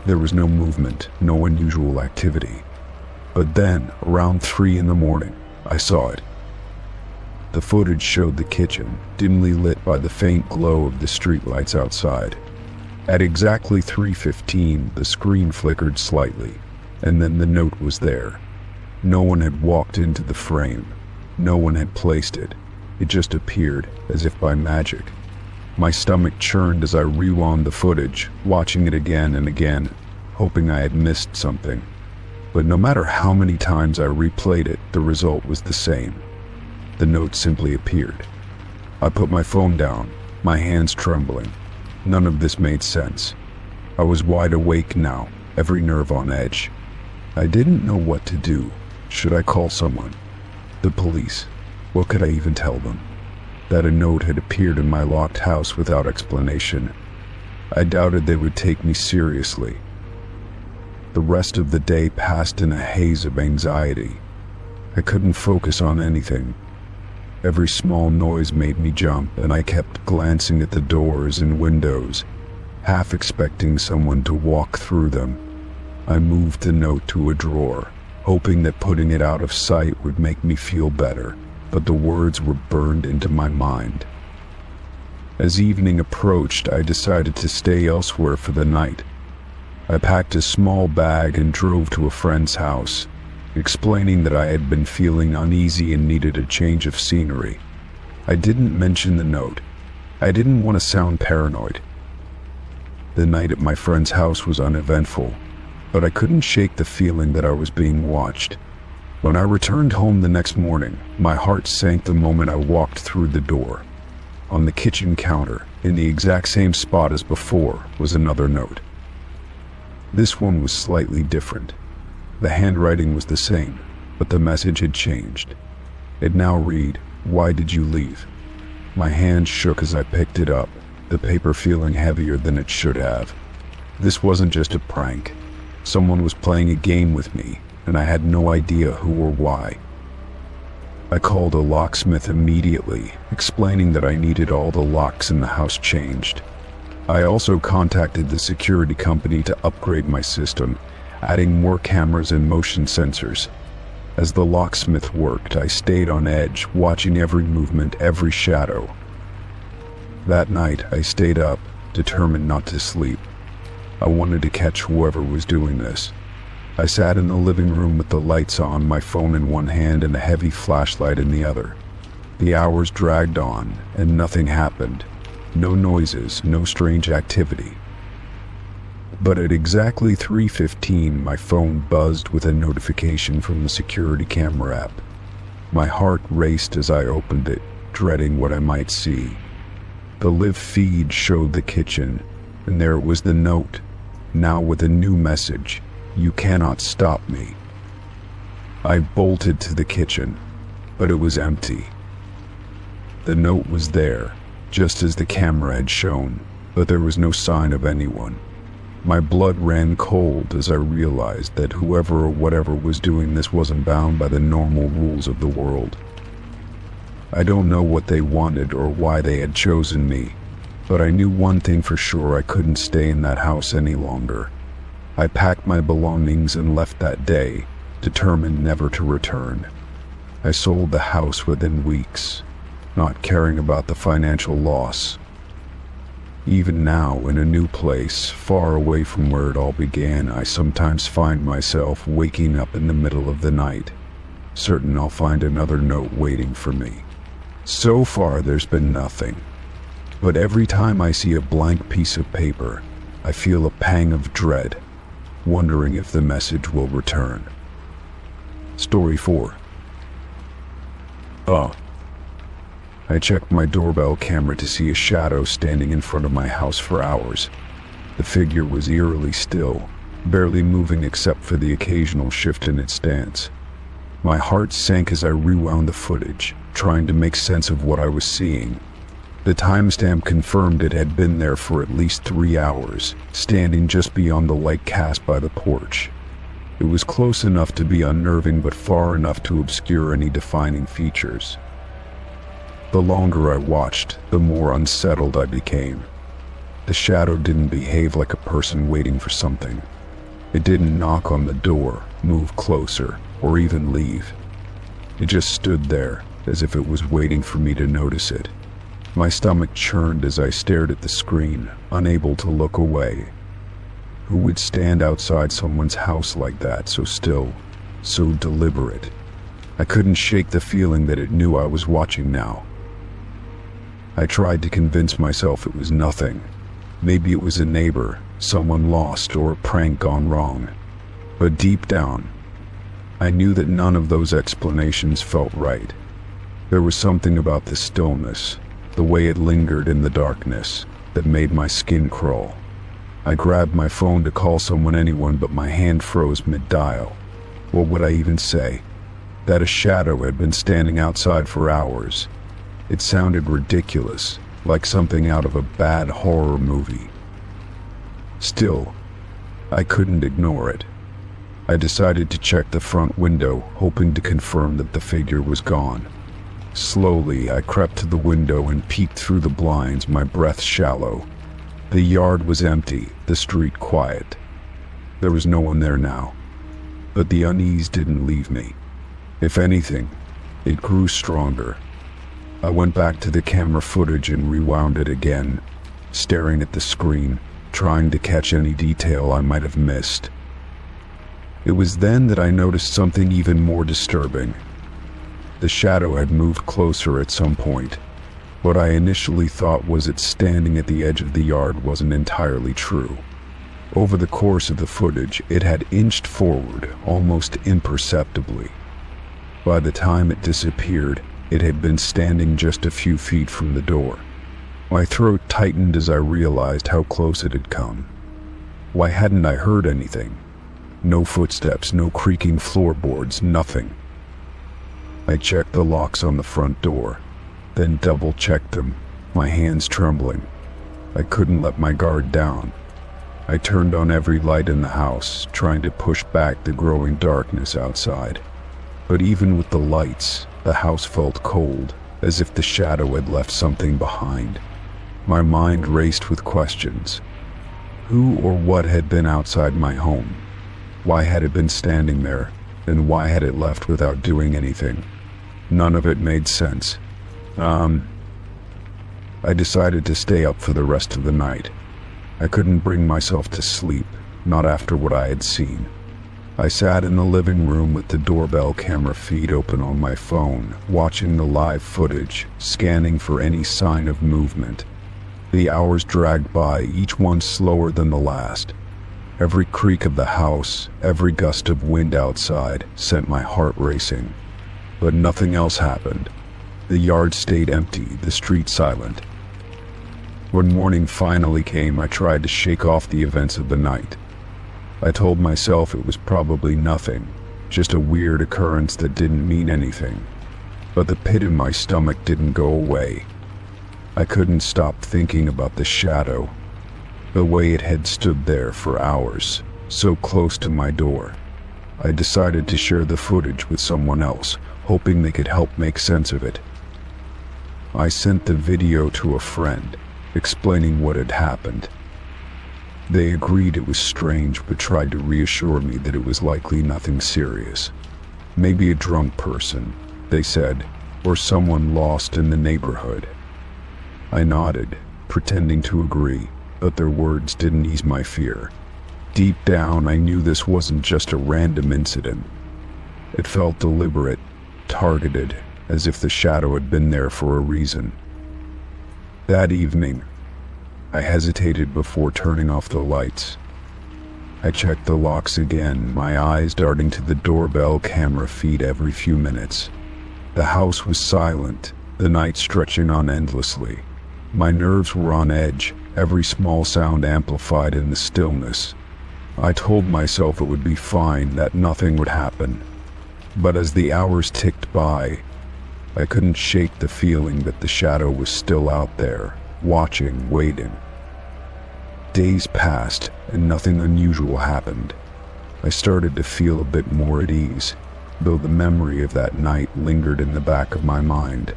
There was no movement, no unusual activity. But then, around 3 in the morning, I saw it. The footage showed the kitchen, dimly lit by the faint glow of the streetlights outside. At exactly 3:15, the screen flickered slightly, and then the note was there. No one had walked into the frame. No one had placed it. It just appeared, as if by magic. My stomach churned as I rewound the footage, watching it again and again, hoping I had missed something. But no matter how many times I replayed it, the result was the same. The note simply appeared. I put my phone down, my hands trembling. None of this made sense. I was wide awake now, every nerve on edge. I didn't know what to do. Should I call someone? The police? What could I even tell them? That a note had appeared in my locked house without explanation. I doubted they would take me seriously. The rest of the day passed in a haze of anxiety. I couldn't focus on anything. Every small noise made me jump, and I kept glancing at the doors and windows, half expecting someone to walk through them. I moved the note to a drawer, hoping that putting it out of sight would make me feel better, but the words were burned into my mind. As evening approached, I decided to stay elsewhere for the night. I packed a small bag and drove to a friend's house, explaining that I had been feeling uneasy and needed a change of scenery. I didn't mention the note. I didn't want to sound paranoid. The night at my friend's house was uneventful, but I couldn't shake the feeling that I was being watched. When I returned home the next morning, my heart sank the moment I walked through the door. On the kitchen counter, in the exact same spot as before, was another note. This one was slightly different. The handwriting was the same, but the message had changed. It now read, "Why did you leave?" My hand shook as I picked it up, the paper feeling heavier than it should have. This wasn't just a prank. Someone was playing a game with me, and I had no idea who or why. I called a locksmith immediately, explaining that I needed all the locks in the house changed. I also contacted the security company to upgrade my system, adding more cameras and motion sensors. As the locksmith worked, I stayed on edge, watching every movement, every shadow. That night, I stayed up, determined not to sleep. I wanted to catch whoever was doing this. I sat in the living room with the lights on, my phone in one hand and a heavy flashlight in the other. The hours dragged on, and nothing happened. No noises, no strange activity. But at exactly 3:15, my phone buzzed with a notification from the security camera app. My heart raced as I opened it, dreading what I might see. The live feed showed the kitchen, and there was the note, now with a new message: "You cannot stop me." I bolted to the kitchen, but it was empty. The note was there, just as the camera had shown, but there was no sign of anyone. My blood ran cold as I realized that whoever or whatever was doing this wasn't bound by the normal rules of the world. I don't know what they wanted or why they had chosen me, but I knew one thing for sure: I couldn't stay in that house any longer. I packed my belongings and left that day, determined never to return. I sold the house within weeks, not caring about the financial loss. Even now, in a new place, far away from where it all began, I sometimes find myself waking up in the middle of the night, certain I'll find another note waiting for me. So far, there's been nothing. But every time I see a blank piece of paper, I feel a pang of dread, wondering if the message will return. Story 4. I checked my doorbell camera to see a shadow standing in front of my house for hours. The figure was eerily still, barely moving except for the occasional shift in its stance. My heart sank as I rewound the footage, trying to make sense of what I was seeing. The timestamp confirmed it had been there for at least 3 hours, standing just beyond the light cast by the porch. It was close enough to be unnerving, but far enough to obscure any defining features. The longer I watched, the more unsettled I became. The shadow didn't behave like a person waiting for something. It didn't knock on the door, move closer, or even leave. It just stood there, as if it was waiting for me to notice it. My stomach churned as I stared at the screen, unable to look away. Who would stand outside someone's house like that, so still, so deliberate? I couldn't shake the feeling that it knew I was watching now. I tried to convince myself it was nothing. Maybe it was a neighbor, someone lost, or a prank gone wrong. But deep down, I knew that none of those explanations felt right. There was something about the stillness, the way it lingered in the darkness, that made my skin crawl. I grabbed my phone to call anyone, but my hand froze mid-dial. What would I even say? That a shadow had been standing outside for hours. It sounded ridiculous, like something out of a bad horror movie. Still, I couldn't ignore it. I decided to check the front window, hoping to confirm that the figure was gone. Slowly, I crept to the window and peeked through the blinds, my breath shallow. The yard was empty, the street quiet. There was no one there now. But the unease didn't leave me. If anything, it grew stronger. I went back to the camera footage and rewound it again, staring at the screen, trying to catch any detail I might have missed. It was then that I noticed something even more disturbing. The shadow had moved closer at some point. What I initially thought was it standing at the edge of the yard wasn't entirely true. Over the course of the footage, it had inched forward, almost imperceptibly. By the time it disappeared, it had been standing just a few feet from the door. My throat tightened as I realized how close it had come. Why hadn't I heard anything? No footsteps, no creaking floorboards, nothing. I checked the locks on the front door, then double-checked them, my hands trembling. I couldn't let my guard down. I turned on every light in the house, trying to push back the growing darkness outside. But even with the lights, the house felt cold, as if the shadow had left something behind. My mind raced with questions. Who or what had been outside my home? Why had it been standing there, and why had it left without doing anything? None of it made sense. I decided to stay up for the rest of the night. I couldn't bring myself to sleep, not after what I had seen. I sat in the living room with the doorbell camera feed open on my phone, watching the live footage, scanning for any sign of movement. The hours dragged by, each one slower than the last. Every creak of the house, every gust of wind outside, sent my heart racing. But nothing else happened. The yard stayed empty, the street silent. When morning finally came, I tried to shake off the events of the night. I told myself it was probably nothing, just a weird occurrence that didn't mean anything. But the pit in my stomach didn't go away. I couldn't stop thinking about the shadow, the way it had stood there for hours, so close to my door. I decided to share the footage with someone else, hoping they could help make sense of it. I sent the video to a friend, explaining what had happened. They agreed it was strange, but tried to reassure me that it was likely nothing serious. Maybe a drunk person, they said, or someone lost in the neighborhood. I nodded, pretending to agree, but their words didn't ease my fear. Deep down, I knew this wasn't just a random incident. It felt deliberate, targeted, as if the shadow had been there for a reason. That evening, I hesitated before turning off the lights. I checked the locks again, my eyes darting to the doorbell camera feed every few minutes. The house was silent, the night stretching on endlessly. My nerves were on edge, every small sound amplified in the stillness. I told myself it would be fine, that nothing would happen. But as the hours ticked by, I couldn't shake the feeling that the shadow was still out there, watching, waiting. Days passed, and nothing unusual happened. I started to feel a bit more at ease, though the memory of that night lingered in the back of my mind.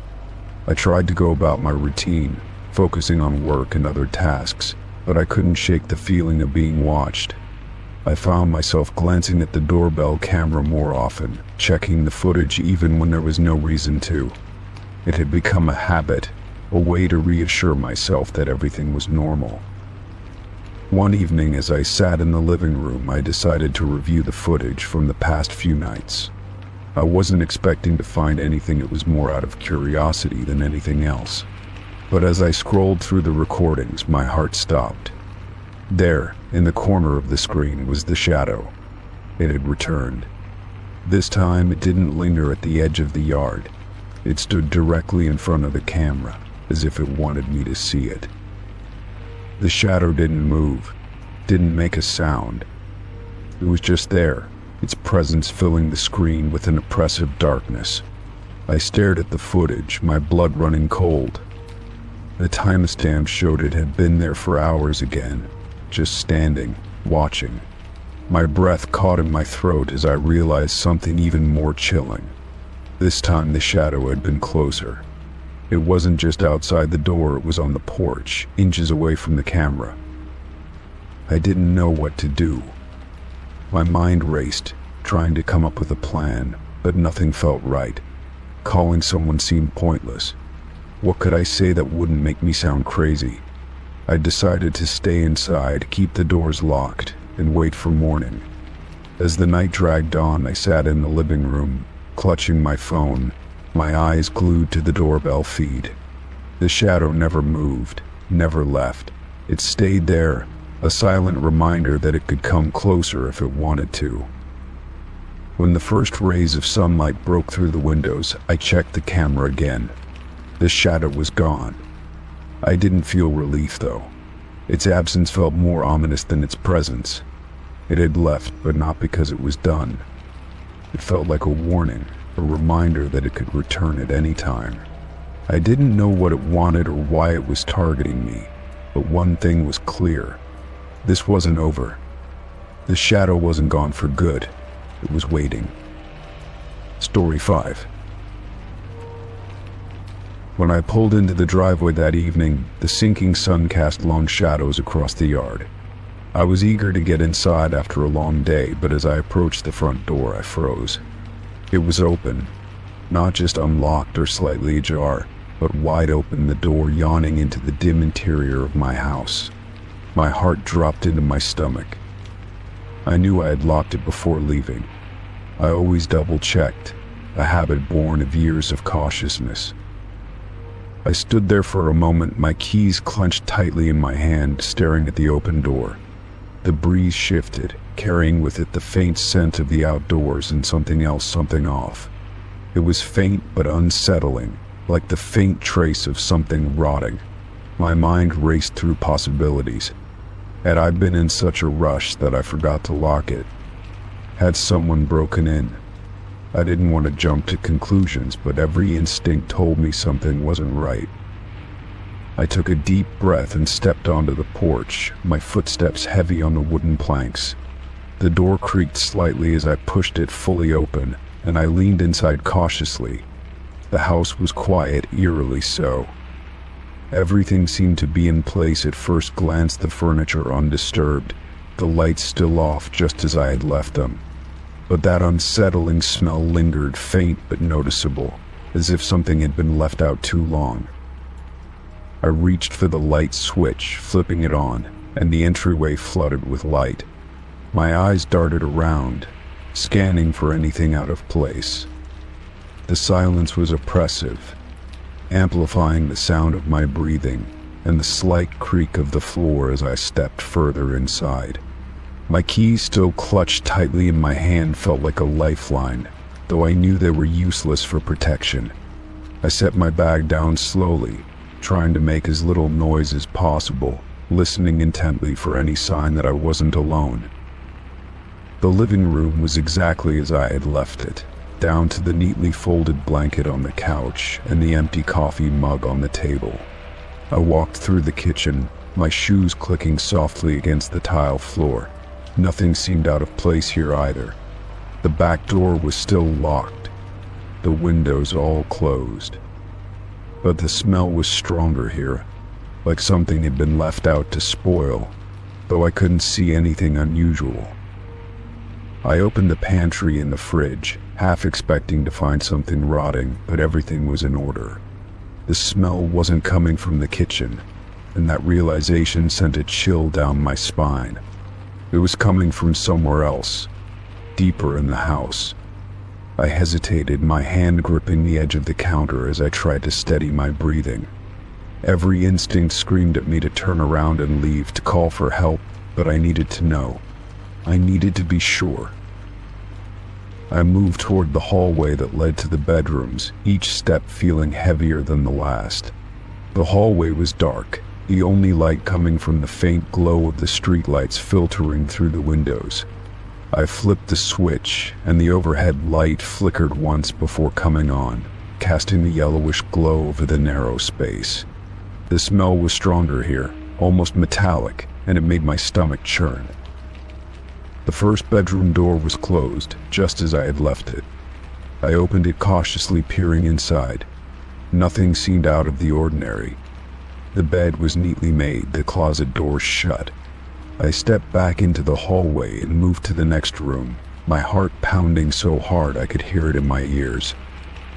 I tried to go about my routine, focusing on work and other tasks, but I couldn't shake the feeling of being watched. I found myself glancing at the doorbell camera more often, checking the footage even when there was no reason to. It had become a habit, a way to reassure myself that everything was normal. One evening, as I sat in the living room, I decided to review the footage from the past few nights. I wasn't expecting to find anything, it was more out of curiosity than anything else. But as I scrolled through the recordings, my heart stopped. There, in the corner of the screen, was the shadow. It had returned. This time, it didn't linger at the edge of the yard. It stood directly in front of the camera, as if it wanted me to see it. The shadow didn't move, didn't make a sound. It was just there, its presence filling the screen with an oppressive darkness. I stared at the footage, my blood running cold. The timestamp showed it had been there for hours again, just standing, watching. My breath caught in my throat as I realized something even more chilling. This time the shadow had been closer. It wasn't just outside the door, it was on the porch, inches away from the camera. I didn't know what to do. My mind raced, trying to come up with a plan, but nothing felt right. Calling someone seemed pointless. What could I say that wouldn't make me sound crazy? I decided to stay inside, keep the doors locked, and wait for morning. As the night dragged on, I sat in the living room, clutching my phone, my eyes glued to the doorbell feed. The shadow never moved, never left. It stayed there, a silent reminder that it could come closer if it wanted to. When the first rays of sunlight broke through the windows, I checked the camera again. The shadow was gone. I didn't feel relief, though. Its absence felt more ominous than its presence. It had left, but not because it was done. It felt like a warning, a reminder that it could return at any time. I didn't know what it wanted or why it was targeting me, but one thing was clear. This wasn't over. The shadow wasn't gone for good. It was waiting. Story 5. When I pulled into the driveway that evening, the sinking sun cast long shadows across the yard. I was eager to get inside after a long day, but as I approached the front door, I froze. It was open, not just unlocked or slightly ajar, but wide open, the door yawning into the dim interior of my house. My heart dropped into my stomach. I knew I had locked it before leaving. I always double-checked, a habit born of years of cautiousness. I stood there for a moment, my keys clenched tightly in my hand, staring at the open door. The breeze shifted, carrying with it the faint scent of the outdoors and something else, something off. It was faint but unsettling, like the faint trace of something rotting. My mind raced through possibilities. Had I been in such a rush that I forgot to lock it? Had someone broken in? I didn't want to jump to conclusions, but every instinct told me something wasn't right. I took a deep breath and stepped onto the porch, my footsteps heavy on the wooden planks. The door creaked slightly as I pushed it fully open, and I leaned inside cautiously. The house was quiet, eerily so. Everything seemed to be in place at first glance, the furniture undisturbed, the lights still off just as I had left them. But that unsettling smell lingered, faint but noticeable, as if something had been left out too long. I reached for the light switch, flipping it on, and the entryway flooded with light. My eyes darted around, scanning for anything out of place. The silence was oppressive, amplifying the sound of my breathing and the slight creak of the floor as I stepped further inside. My keys, still clutched tightly in my hand, felt like a lifeline, though I knew they were useless for protection. I set my bag down slowly, trying to make as little noise as possible, listening intently for any sign that I wasn't alone. The living room was exactly as I had left it, down to the neatly folded blanket on the couch and the empty coffee mug on the table. I walked through the kitchen, my shoes clicking softly against the tile floor. Nothing seemed out of place here either. The back door was still locked, the windows all closed. But the smell was stronger here, like something had been left out to spoil, though I couldn't see anything unusual. I opened the pantry and the fridge, half expecting to find something rotting, but everything was in order. The smell wasn't coming from the kitchen, and that realization sent a chill down my spine. It was coming from somewhere else, deeper in the house. I hesitated, my hand gripping the edge of the counter as I tried to steady my breathing. Every instinct screamed at me to turn around and leave, to call for help, but I needed to know. I needed to be sure. I moved toward the hallway that led to the bedrooms, each step feeling heavier than the last. The hallway was dark, the only light coming from the faint glow of the streetlights filtering through the windows. I flipped the switch, and the overhead light flickered once before coming on, casting the yellowish glow over the narrow space. The smell was stronger here, almost metallic, and it made my stomach churn. The first bedroom door was closed, just as I had left it. I opened it cautiously, peering inside. Nothing seemed out of the ordinary. The bed was neatly made, the closet doors shut. I stepped back into the hallway and moved to the next room, my heart pounding so hard I could hear it in my ears.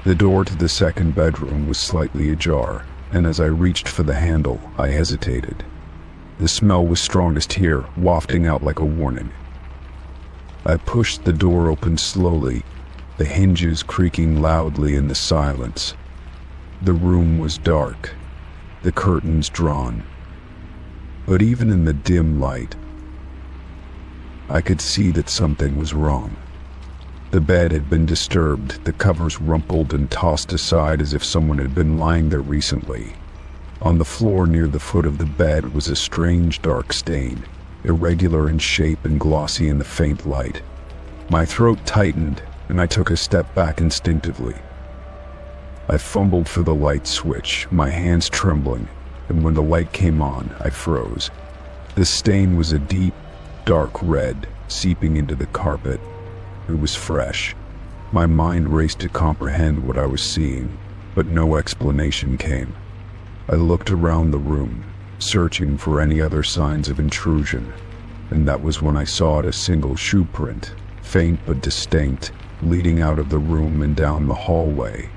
The door to the second bedroom was slightly ajar, and as I reached for the handle, I hesitated. The smell was strongest here, wafting out like a warning. I pushed the door open slowly, the hinges creaking loudly in the silence. The room was dark, the curtains drawn. But even in the dim light, I could see that something was wrong. The bed had been disturbed, the covers rumpled and tossed aside as if someone had been lying there recently. On the floor near the foot of the bed was a strange dark stain, irregular in shape and glossy in the faint light. My throat tightened, and I took a step back instinctively. I fumbled for the light switch, my hands trembling, and when the light came on, I froze. The stain was a deep, dark red, seeping into the carpet. It was fresh. My mind raced to comprehend what I was seeing, but no explanation came. I looked around the room, searching for any other signs of intrusion, and that was when I saw a single shoe print, faint but distinct, leading out of the room and down the hallway.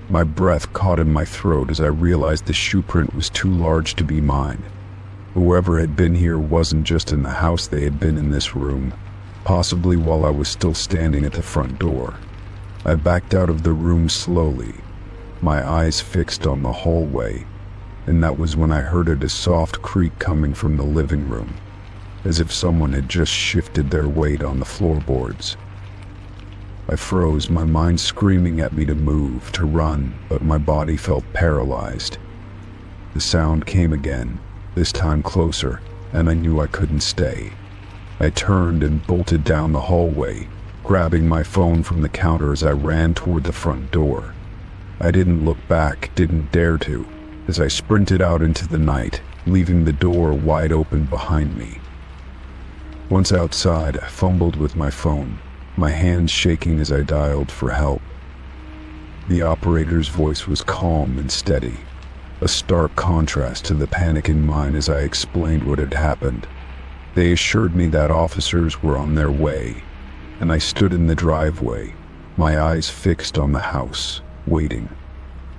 My breath caught in my throat as I realized the shoe print was too large to be mine. Whoever had been here wasn't just in the house, they had been in this room, possibly while I was still standing at the front door. I backed out of the room slowly, my eyes fixed on the hallway, and that was when I heard a soft creak coming from the living room, as if someone had just shifted their weight on the floorboards. I froze, my mind screaming at me to move, to run, but my body felt paralyzed. The sound came again, this time closer, and I knew I couldn't stay. I turned and bolted down the hallway, grabbing my phone from the counter as I ran toward the front door. I didn't look back, didn't dare to, as I sprinted out into the night, leaving the door wide open behind me. Once outside, I fumbled with my phone, my hands shaking as I dialed for help. The operator's voice was calm and steady, a stark contrast to the panic in mine as I explained what had happened. They assured me that officers were on their way, and I stood in the driveway, my eyes fixed on the house, waiting.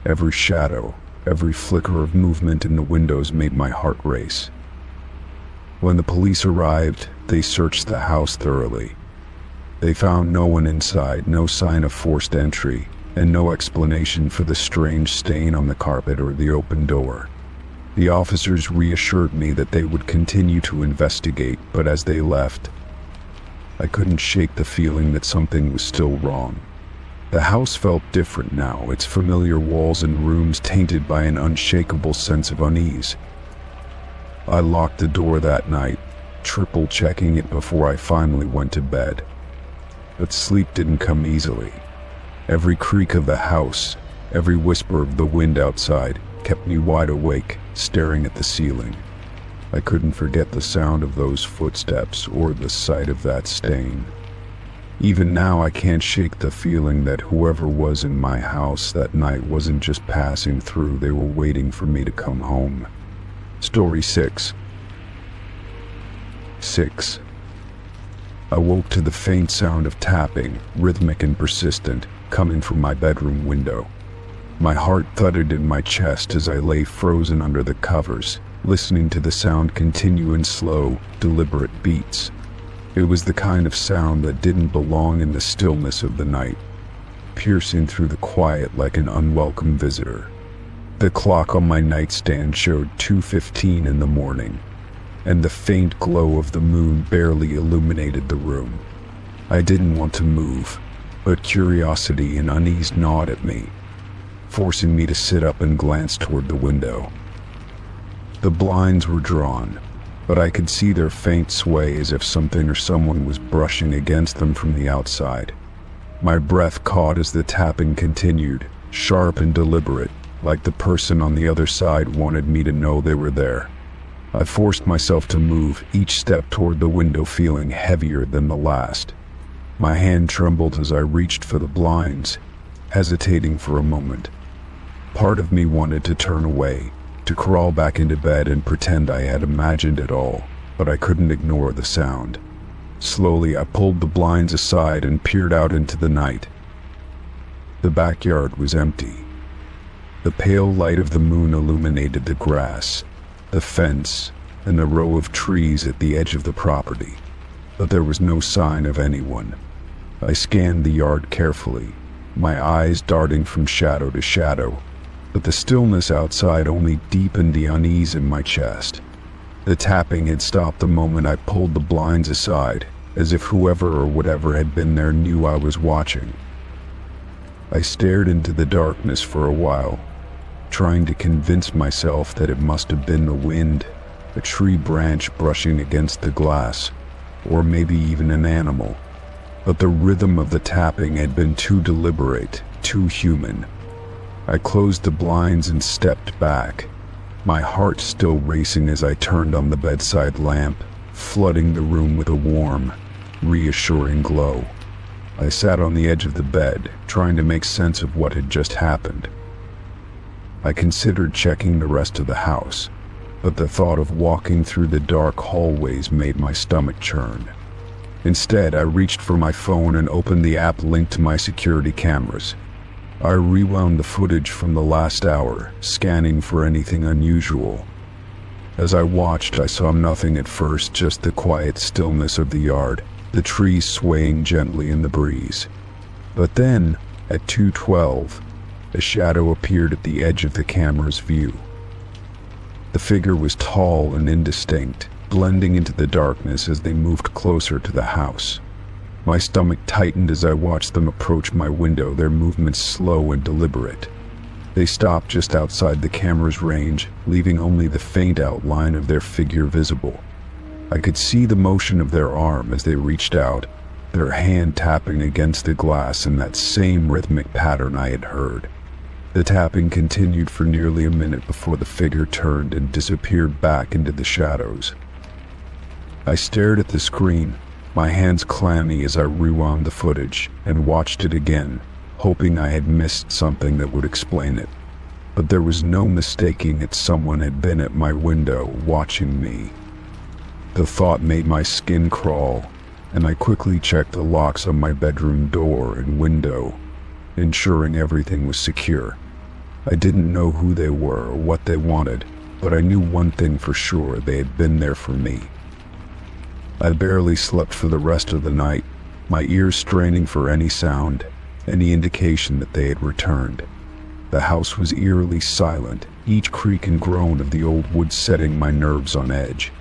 Every shadow, every flicker of movement in the windows made my heart race. When the police arrived, they searched the house thoroughly. They found no one inside, no sign of forced entry, and no explanation for the strange stain on the carpet or the open door. The officers reassured me that they would continue to investigate, but as they left, I couldn't shake the feeling that something was still wrong. The house felt different now, its familiar walls and rooms tainted by an unshakable sense of unease. I locked the door that night, triple checking it before I finally went to bed. But sleep didn't come easily. Every creak of the house, every whisper of the wind outside, kept me wide awake, staring at the ceiling. I couldn't forget the sound of those footsteps or the sight of that stain. Even now, I can't shake the feeling that whoever was in my house that night wasn't just passing through, they were waiting for me to come home. Story 6. I woke to the faint sound of tapping, rhythmic and persistent, coming from my bedroom window. My heart thudded in my chest as I lay frozen under the covers, listening to the sound continue in slow, deliberate beats. It was the kind of sound that didn't belong in the stillness of the night, piercing through the quiet like an unwelcome visitor. The clock on my nightstand showed 2:15 in the morning, and the faint glow of the moon barely illuminated the room. I didn't want to move, but curiosity and unease gnawed at me, forcing me to sit up and glance toward the window. The blinds were drawn, but I could see their faint sway as if something or someone was brushing against them from the outside. My breath caught as the tapping continued, sharp and deliberate, like the person on the other side wanted me to know they were there. I forced myself to move, each step toward the window feeling heavier than the last. My hand trembled as I reached for the blinds, hesitating for a moment. Part of me wanted to turn away, to crawl back into bed and pretend I had imagined it all, but I couldn't ignore the sound. Slowly, I pulled the blinds aside and peered out into the night. The backyard was empty. The pale light of the moon illuminated the grass, the fence, and the row of trees at the edge of the property, but there was no sign of anyone. I scanned the yard carefully, my eyes darting from shadow to shadow, but the stillness outside only deepened the unease in my chest. The tapping had stopped the moment I pulled the blinds aside, as if whoever or whatever had been there knew I was watching. I stared into the darkness for a while, trying to convince myself that it must have been the wind, a tree branch brushing against the glass, or maybe even an animal. But the rhythm of the tapping had been too deliberate, too human. I closed the blinds and stepped back, my heart still racing as I turned on the bedside lamp, flooding the room with a warm, reassuring glow. I sat on the edge of the bed, trying to make sense of what had just happened. I considered checking the rest of the house, but the thought of walking through the dark hallways made my stomach churn. Instead, I reached for my phone and opened the app linked to my security cameras. I rewound the footage from the last hour, scanning for anything unusual. As I watched, I saw nothing at first, just the quiet stillness of the yard, the trees swaying gently in the breeze. But then, at 2:12, a shadow appeared at the edge of the camera's view. The figure was tall and indistinct, blending into the darkness as they moved closer to the house. My stomach tightened as I watched them approach my window, their movements slow and deliberate. They stopped just outside the camera's range, leaving only the faint outline of their figure visible. I could see the motion of their arm as they reached out, their hand tapping against the glass in that same rhythmic pattern I had heard. The tapping continued for nearly a minute before the figure turned and disappeared back into the shadows. I stared at the screen, my hands clammy as I rewound the footage and watched it again, hoping I had missed something that would explain it. But there was no mistaking it. Someone had been at my window, watching me. The thought made my skin crawl, and I quickly checked the locks on my bedroom door and window, ensuring everything was secure. I didn't know who they were or what they wanted, but I knew one thing for sure: they had been there for me. I barely slept for the rest of the night, my ears straining for any sound, any indication that they had returned. The house was eerily silent, each creak and groan of the old wood setting my nerves on edge.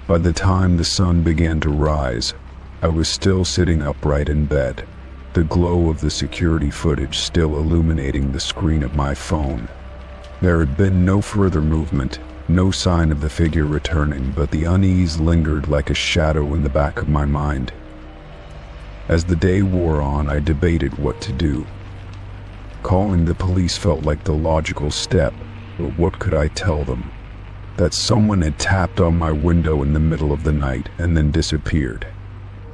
By the time the sun began to rise, I was still sitting upright in bed, the glow of the security footage still illuminating the screen of my phone. There had been no further movement, no sign of the figure returning, but the unease lingered like a shadow in the back of my mind. As the day wore on, I debated what to do. Calling the police felt like the logical step, but what could I tell them? That someone had tapped on my window in the middle of the night and then disappeared.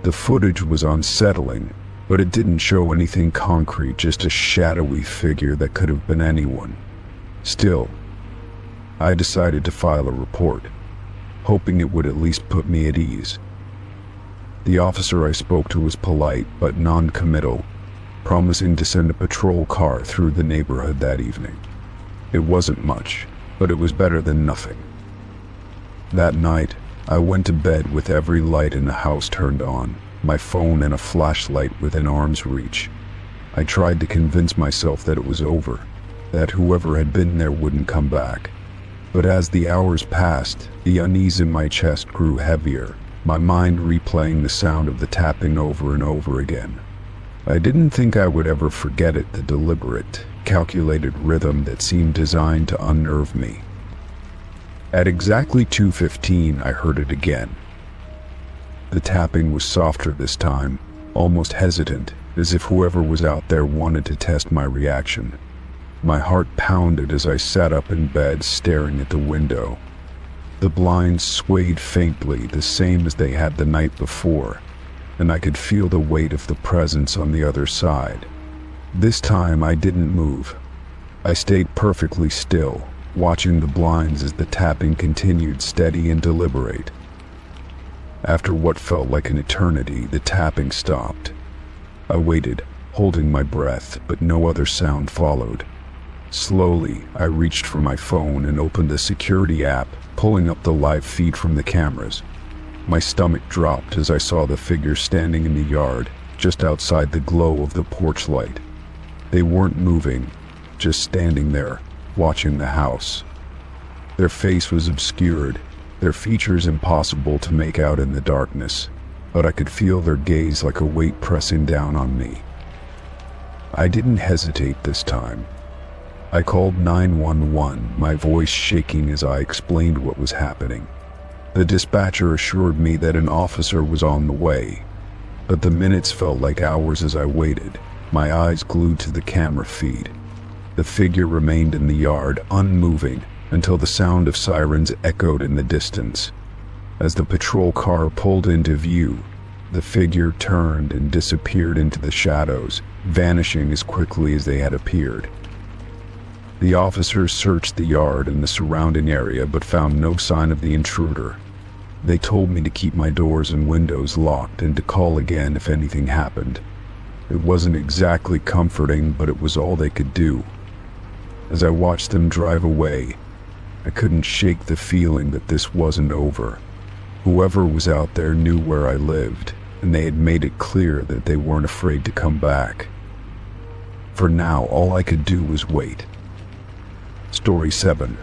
The footage was unsettling, but it didn't show anything concrete, just a shadowy figure that could have been anyone. Still, I decided to file a report, hoping it would at least put me at ease. The officer I spoke to was polite but non-committal, promising to send a patrol car through the neighborhood that evening. It wasn't much, but it was better than nothing. That night, I went to bed with every light in the house turned on, my phone and a flashlight within arm's reach. I tried to convince myself that it was over, that whoever had been there wouldn't come back. But as the hours passed, the unease in my chest grew heavier, my mind replaying the sound of the tapping over and over again. I didn't think I would ever forget it, the deliberate, calculated rhythm that seemed designed to unnerve me. At exactly 2:15, I heard it again. The tapping was softer this time, almost hesitant, as if whoever was out there wanted to test my reaction. My heart pounded as I sat up in bed, staring at the window. The blinds swayed faintly, the same as they had the night before, and I could feel the weight of the presence on the other side. This time I didn't move. I stayed perfectly still, watching the blinds as the tapping continued, steady and deliberate. After what felt like an eternity, the tapping stopped. I waited, holding my breath, but no other sound followed. Slowly, I reached for my phone and opened the security app, pulling up the live feed from the cameras. My stomach dropped as I saw the figure standing in the yard, just outside the glow of the porch light. They weren't moving, just standing there, watching the house. Their face was obscured, their features impossible to make out in the darkness, but I could feel their gaze like a weight pressing down on me. I didn't hesitate this time. I called 911, my voice shaking as I explained what was happening. The dispatcher assured me that an officer was on the way, but the minutes felt like hours as I waited, my eyes glued to the camera feed. The figure remained in the yard, unmoving, until the sound of sirens echoed in the distance. As the patrol car pulled into view, the figure turned and disappeared into the shadows, vanishing as quickly as they had appeared. The officers searched the yard and the surrounding area but found no sign of the intruder. They told me to keep my doors and windows locked and to call again if anything happened. It wasn't exactly comforting, but it was all they could do. As I watched them drive away, I couldn't shake the feeling that this wasn't over. Whoever was out there knew where I lived, and they had made it clear that they weren't afraid to come back. For now, all I could do was wait. Story 7.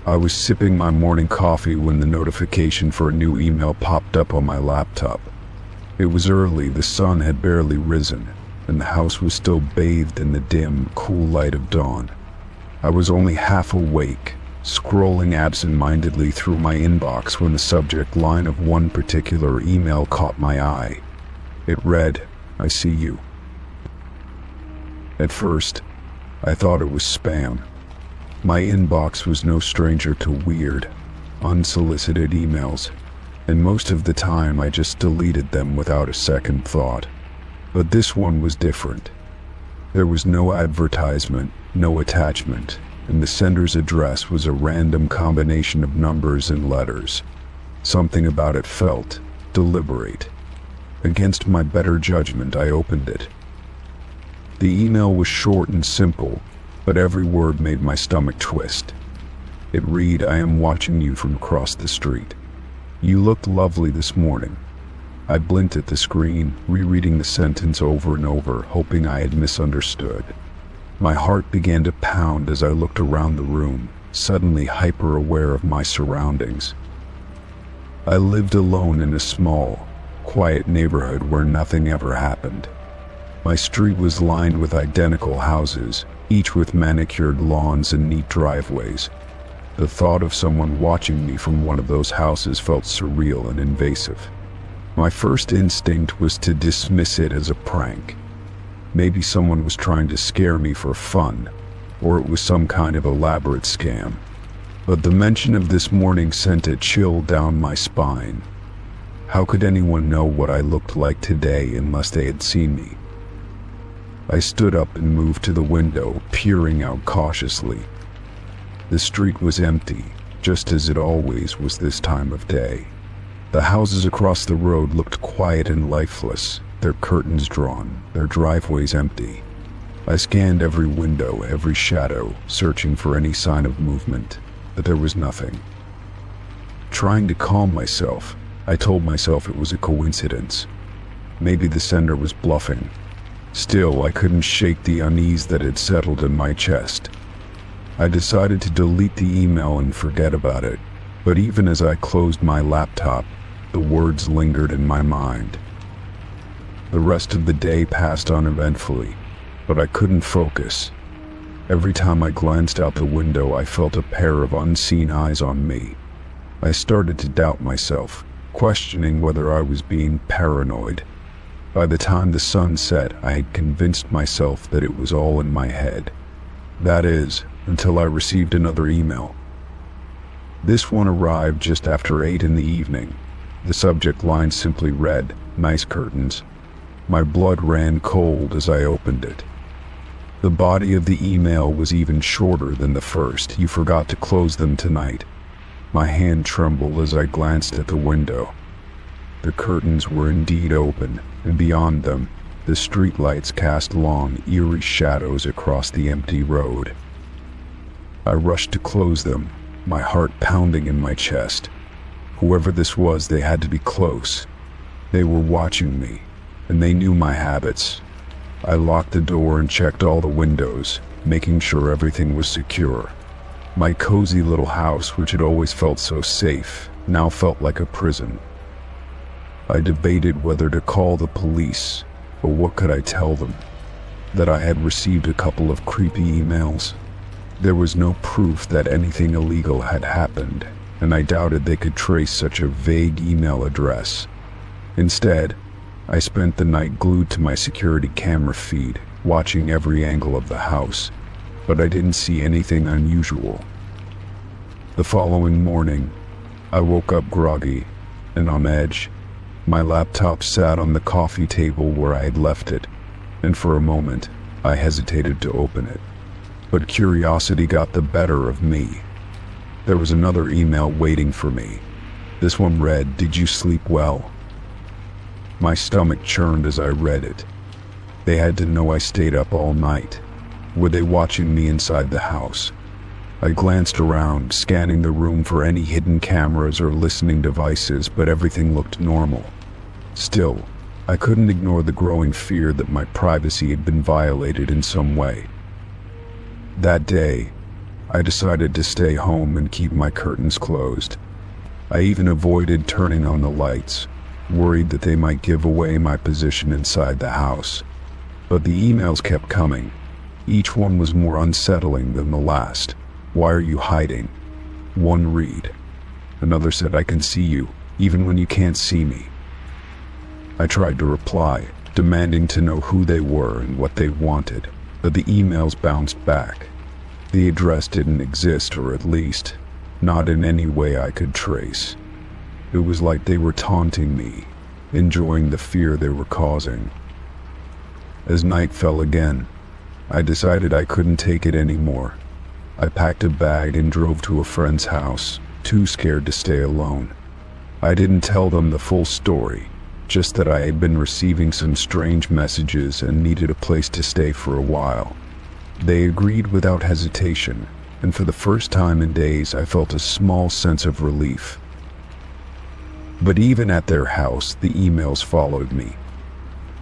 I was sipping my morning coffee when the notification for a new email popped up on my laptop. It was early, the sun had barely risen, and the house was still bathed in the dim, cool light of dawn. I was only half awake, scrolling absent-mindedly through my inbox when the subject line of one particular email caught my eye. It read, "I see you." At first, I thought it was spam. My inbox was no stranger to weird, unsolicited emails, and most of the time I just deleted them without a second thought. But this one was different. There was no advertisement, no attachment, and the sender's address was a random combination of numbers and letters. Something about it felt deliberate. Against my better judgment, I opened it. The email was short and simple, but every word made my stomach twist. It read, "I am watching you from across the street. You looked lovely this morning." I blinked at the screen, rereading the sentence over and over, hoping I had misunderstood. My heart began to pound as I looked around the room, suddenly hyper-aware of my surroundings. I lived alone in a small, quiet neighborhood where nothing ever happened. My street was lined with identical houses, each with manicured lawns and neat driveways. The thought of someone watching me from one of those houses felt surreal and invasive. My first instinct was to dismiss it as a prank. Maybe someone was trying to scare me for fun, or it was some kind of elaborate scam. But the mention of this morning sent a chill down my spine. How could anyone know what I looked like today unless they had seen me? I stood up and moved to the window, peering out cautiously. The street was empty, just as it always was this time of day. The houses across the road looked quiet and lifeless, their curtains drawn, their driveways empty. I scanned every window, every shadow, searching for any sign of movement, but there was nothing. Trying to calm myself, I told myself it was a coincidence. Maybe the sender was bluffing. Still, I couldn't shake the unease that had settled in my chest. I decided to delete the email and forget about it, but even as I closed my laptop, the words lingered in my mind. The rest of the day passed uneventfully, but I couldn't focus. Every time I glanced out the window, I felt a pair of unseen eyes on me. I started to doubt myself, questioning whether I was being paranoid. By the time the sun set, I had convinced myself that it was all in my head. That is, until I received another email. This one arrived just after 8 in the evening. The subject line simply read, "Nice curtains." My blood ran cold as I opened it. The body of the email was even shorter than the first. "You forgot to close them tonight." My hand trembled as I glanced at the window. The curtains were indeed open, and beyond them, the streetlights cast long, eerie shadows across the empty road. I rushed to close them, my heart pounding in my chest. Whoever this was, they had to be close. They were watching me, and they knew my habits. I locked the door and checked all the windows, making sure everything was secure. My cozy little house, which had always felt so safe, now felt like a prison. I debated whether to call the police, but what could I tell them? That I had received a couple of creepy emails? There was no proof that anything illegal had happened, and I doubted they could trace such a vague email address. Instead, I spent the night glued to my security camera feed, watching every angle of the house, but I didn't see anything unusual. The following morning, I woke up groggy and on edge. My laptop sat on the coffee table where I had left it, and for a moment, I hesitated to open it. But curiosity got the better of me. There was another email waiting for me. This one read, "Did you sleep well?" My stomach churned as I read it. They had to know I stayed up all night. Were they watching me inside the house? I glanced around, scanning the room for any hidden cameras or listening devices, but everything looked normal. Still, I couldn't ignore the growing fear that my privacy had been violated in some way. That day, I decided to stay home and keep my curtains closed. I even avoided turning on the lights, worried that they might give away my position inside the house. But the emails kept coming. Each one was more unsettling than the last. "Why are you hiding?" One read. Another said, "I can see you, even when you can't see me." I tried to reply, demanding to know who they were and what they wanted, but the emails bounced back. The address didn't exist, or at least, not in any way I could trace. It was like they were taunting me, enjoying the fear they were causing. As night fell again, I decided I couldn't take it anymore. I packed a bag and drove to a friend's house, too scared to stay alone. I didn't tell them the full story, just that I had been receiving some strange messages and needed a place to stay for a while. They agreed without hesitation, and for the first time in days I felt a small sense of relief. But even at their house, the emails followed me.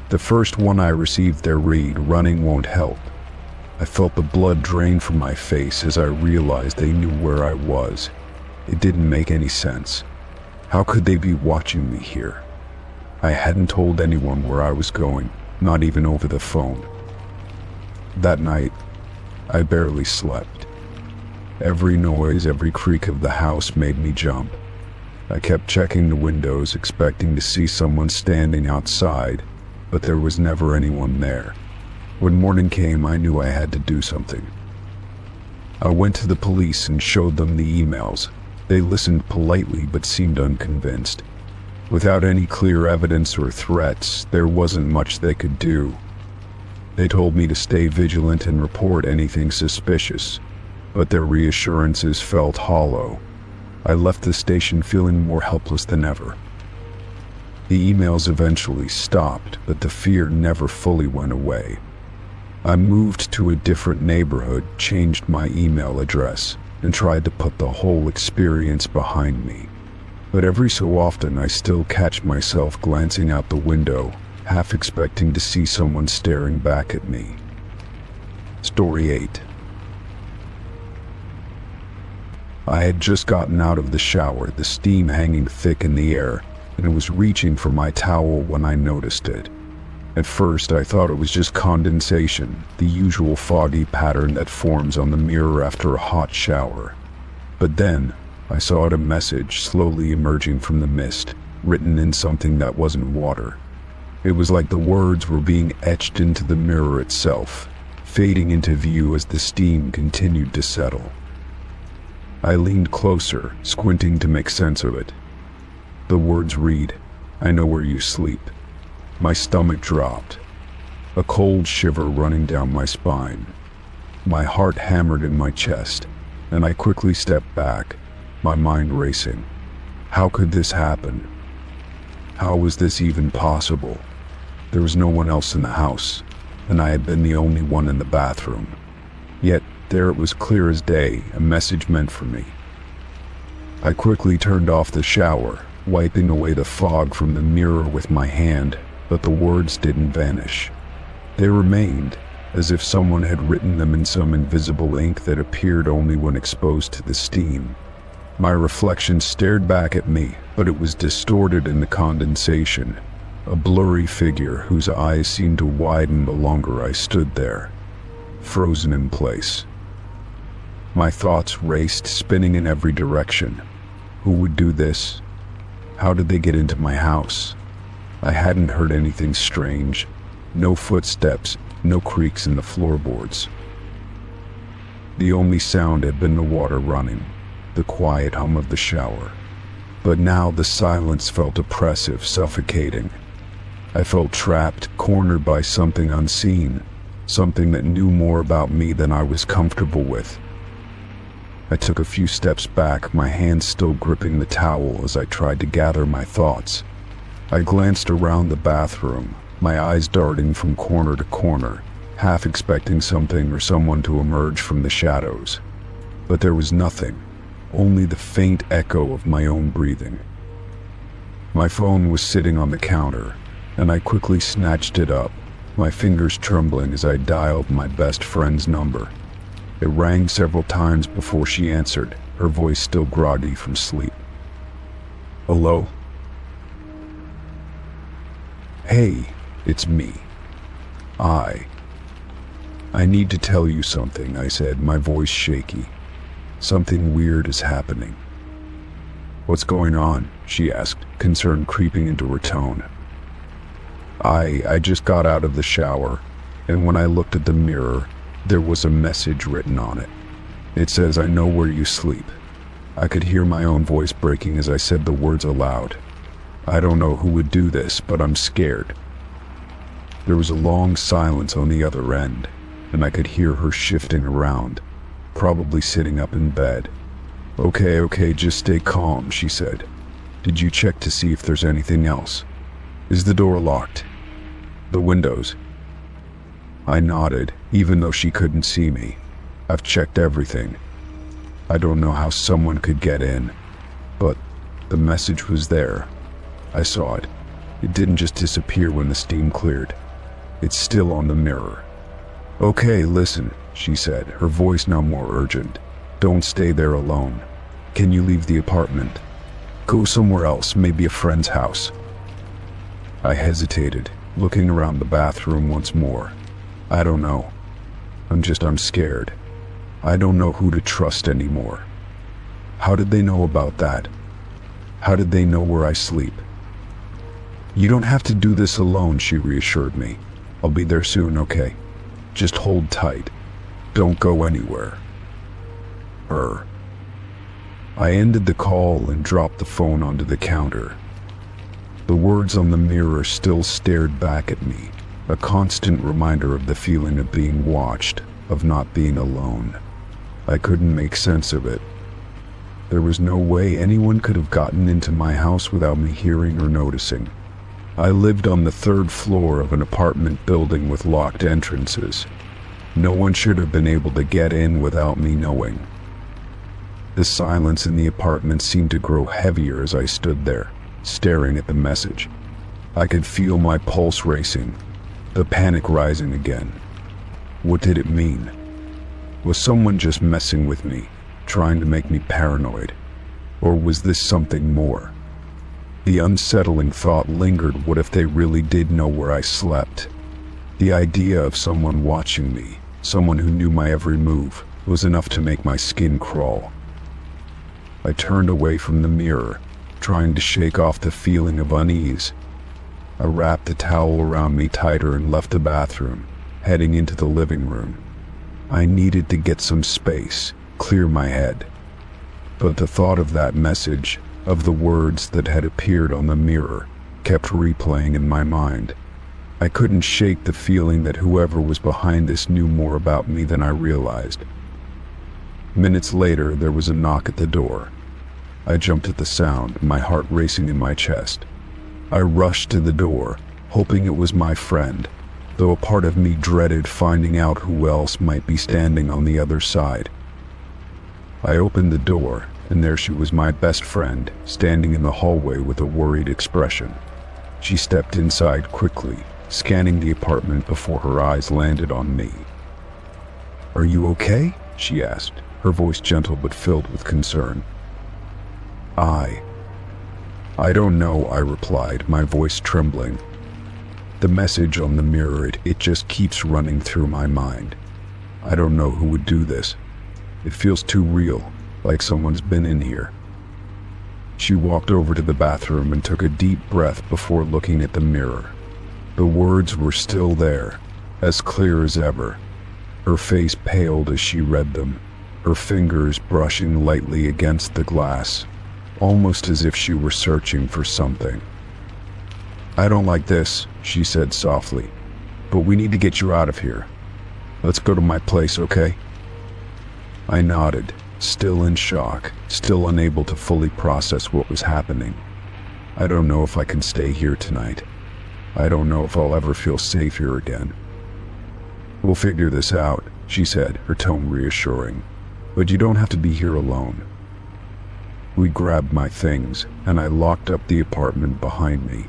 The first one I received their read, "Running won't help." I felt the blood drain from my face as I realized they knew where I was. It didn't make any sense. How could they be watching me here? I hadn't told anyone where I was going, not even over the phone. That night, I barely slept. Every noise, every creak of the house made me jump. I kept checking the windows, expecting to see someone standing outside, but there was never anyone there. When morning came, I knew I had to do something. I went to the police and showed them the emails. They listened politely but seemed unconvinced. Without any clear evidence or threats, there wasn't much they could do. They told me to stay vigilant and report anything suspicious, but their reassurances felt hollow. I left the station feeling more helpless than ever. The emails eventually stopped, but the fear never fully went away. I moved to a different neighborhood, changed my email address, and tried to put the whole experience behind me. But every so often I still catch myself glancing out the window, half expecting to see someone staring back at me. Story 8. I had just gotten out of the shower, the steam hanging thick in the air, and was reaching for my towel when I noticed it. At first, I thought it was just condensation, the usual foggy pattern that forms on the mirror after a hot shower. But then, I saw a message slowly emerging from the mist, written in something that wasn't water. It was like the words were being etched into the mirror itself, fading into view as the steam continued to settle. I leaned closer, squinting to make sense of it. The words read, "I know where you sleep." My stomach dropped, a cold shiver running down my spine. My heart hammered in my chest, and I quickly stepped back, my mind racing. How could this happen? How was this even possible? There was no one else in the house, and I had been the only one in the bathroom. Yet, there it was clear as day, a message meant for me. I quickly turned off the shower, wiping away the fog from the mirror with my hand, but the words didn't vanish. They remained, as if someone had written them in some invisible ink that appeared only when exposed to the steam. My reflection stared back at me, but it was distorted in the condensation, a blurry figure whose eyes seemed to widen the longer I stood there, frozen in place. My thoughts raced, spinning in every direction. Who would do this? How did they get into my house? I hadn't heard anything strange. No footsteps, no creaks in the floorboards. The only sound had been the water running. the quiet hum of the shower. But now the silence felt oppressive, suffocating. I felt trapped, cornered by something unseen, something that knew more about me than I was comfortable with. I took a few steps back, my hands still gripping the towel as I tried to gather my thoughts. I glanced around the bathroom, my eyes darting from corner to corner, half expecting something or someone to emerge from the shadows. But there was nothing, only the faint echo of my own breathing. My phone was sitting on the counter, and I quickly snatched it up, my fingers trembling as I dialed my best friend's number. It rang several times before she answered, her voice still groggy from sleep. "Hello?" "Hey, it's me. I need to tell you something," I said, my voice shaky. "Something weird is happening." "What's going on?" she asked, concern creeping into her tone. I just got out of the shower, and when I looked at the mirror, there was a message written on it. It says, "I know where you sleep." I could hear my own voice breaking as I said the words aloud. I don't know who would do this, but I'm scared. There was a long silence on the other end, and I could hear her shifting around, probably sitting up in bed. Okay, just stay calm," she said. "Did you check to see if there's anything else? Is the door locked? The windows?" I nodded, even though she couldn't see me. "I've checked everything. I don't know how someone could get in, but the message was there. I saw it. It didn't just disappear when the steam cleared. It's still on the mirror." "Okay, listen," she said, her voice now more urgent. "Don't stay there alone. Can you leave the apartment? Go somewhere else, maybe a friend's house." I hesitated, looking around the bathroom once more. "I don't know. I'm scared. I don't know who to trust anymore." "How did they know about that? How did they know where I sleep?" "You don't have to do this alone," she reassured me. "I'll be there soon, okay? Just hold tight. Don't go anywhere." I ended the call and dropped the phone onto the counter. The words on the mirror still stared back at me, a constant reminder of the feeling of being watched, of not being alone. I couldn't make sense of it. There was no way anyone could have gotten into my house without me hearing or noticing. I lived on the 3rd floor of an apartment building with locked entrances. No one should have been able to get in without me knowing. The silence in the apartment seemed to grow heavier as I stood there, staring at the message. I could feel my pulse racing, the panic rising again. What did it mean? Was someone just messing with me, trying to make me paranoid? Or was this something more? The unsettling thought lingered, what if they really did know where I slept? The idea of someone watching me, someone who knew my every move, was enough to make my skin crawl. I turned away from the mirror, trying to shake off the feeling of unease. I wrapped the towel around me tighter and left the bathroom, heading into the living room. I needed to get some space, clear my head. But the thought of that message, of the words that had appeared on the mirror, kept replaying in my mind. I couldn't shake the feeling that whoever was behind this knew more about me than I realized. Minutes later, there was a knock at the door. I jumped at the sound, my heart racing in my chest. I rushed to the door, hoping it was my friend, though a part of me dreaded finding out who else might be standing on the other side. I opened the door, and there she was, my best friend, standing in the hallway with a worried expression. She stepped inside quickly, scanning the apartment before her eyes landed on me. "Are you okay?" she asked, her voice gentle but filled with concern. I don't know," I replied, my voice trembling. The message on the mirror, it just keeps running through my mind. I don't know who would do this. It feels too real, like someone's been in here. She walked over to the bathroom and took a deep breath before looking at the mirror. The words were still there, as clear as ever. Her face paled as she read them. her fingers brushing lightly against the glass, almost as if she were searching for something. "I don't like this," she said softly, "but we need to get you out of here. Let's go to my place, okay?" I nodded, still in shock, still unable to fully process what was happening. I don't know if I can stay here tonight. I don't know if I'll ever feel safe here again. "We'll figure this out," she said, her tone reassuring. "But you don't have to be here alone." We grabbed my things, and I locked up the apartment behind me.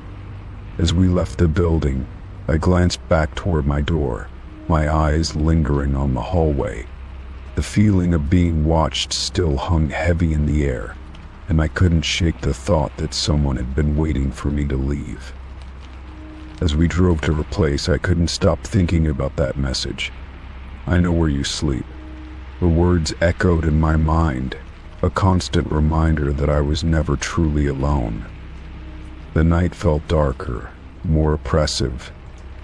As we left the building, I glanced back toward my door, my eyes lingering on the hallway. The feeling of being watched still hung heavy in the air, and I couldn't shake the thought that someone had been waiting for me to leave. As we drove to her place, I couldn't stop thinking about that message. "I know where you sleep." The words echoed in my mind, a constant reminder that I was never truly alone. The night felt darker, more oppressive,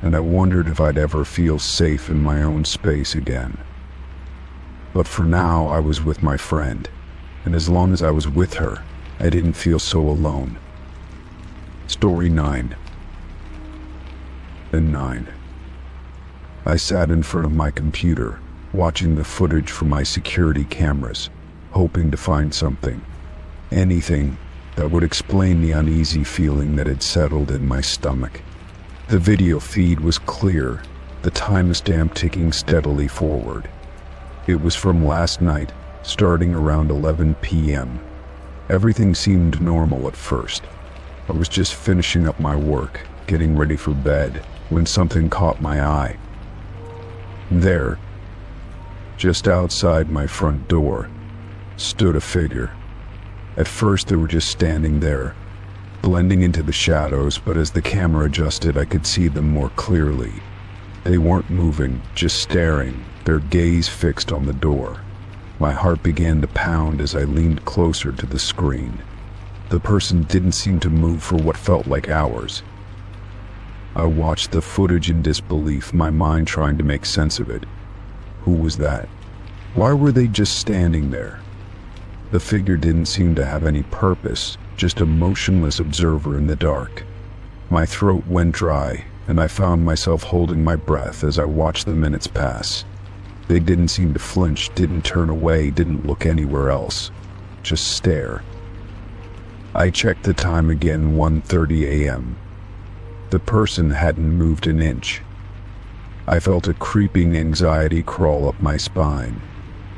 and I wondered if I'd ever feel safe in my own space again. But for now, I was with my friend, and as long as I was with her, I didn't feel so alone. Story 9. And 9. I sat in front of my computer, watching the footage from my security cameras, hoping to find something, anything, that would explain the uneasy feeling that had settled in my stomach. The video feed was clear, the timestamp ticking steadily forward. It was from last night, starting around 11 p.m. Everything seemed normal at first. I was just finishing up my work, getting ready for bed, when something caught my eye. There, just outside my front door, stood a figure. At first they were just standing there, blending into the shadows, but as the camera adjusted I could see them more clearly. They weren't moving, just staring, their gaze fixed on the door. My heart began to pound as I leaned closer to the screen. The person didn't seem to move for what felt like hours. I watched the footage in disbelief, my mind trying to make sense of it. Who was that? Why were they just standing there? The figure didn't seem to have any purpose, just a motionless observer in the dark. My throat went dry, and I found myself holding my breath as I watched the minutes pass. They didn't seem to flinch, didn't turn away, didn't look anywhere else. Just stare. I checked the time again, 1:30 a.m. The person hadn't moved an inch. I felt a creeping anxiety crawl up my spine.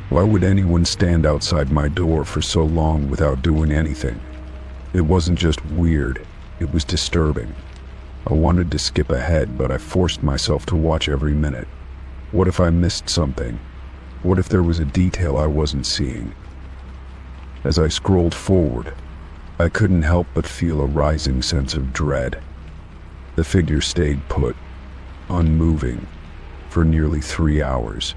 Why would anyone stand outside my door for so long without doing anything? It wasn't just weird, it was disturbing. I wanted to skip ahead, but I forced myself to watch every minute. What if I missed something? What if there was a detail I wasn't seeing? As I scrolled forward, I couldn't help but feel a rising sense of dread. The figure stayed put, unmoving, for nearly 3 hours.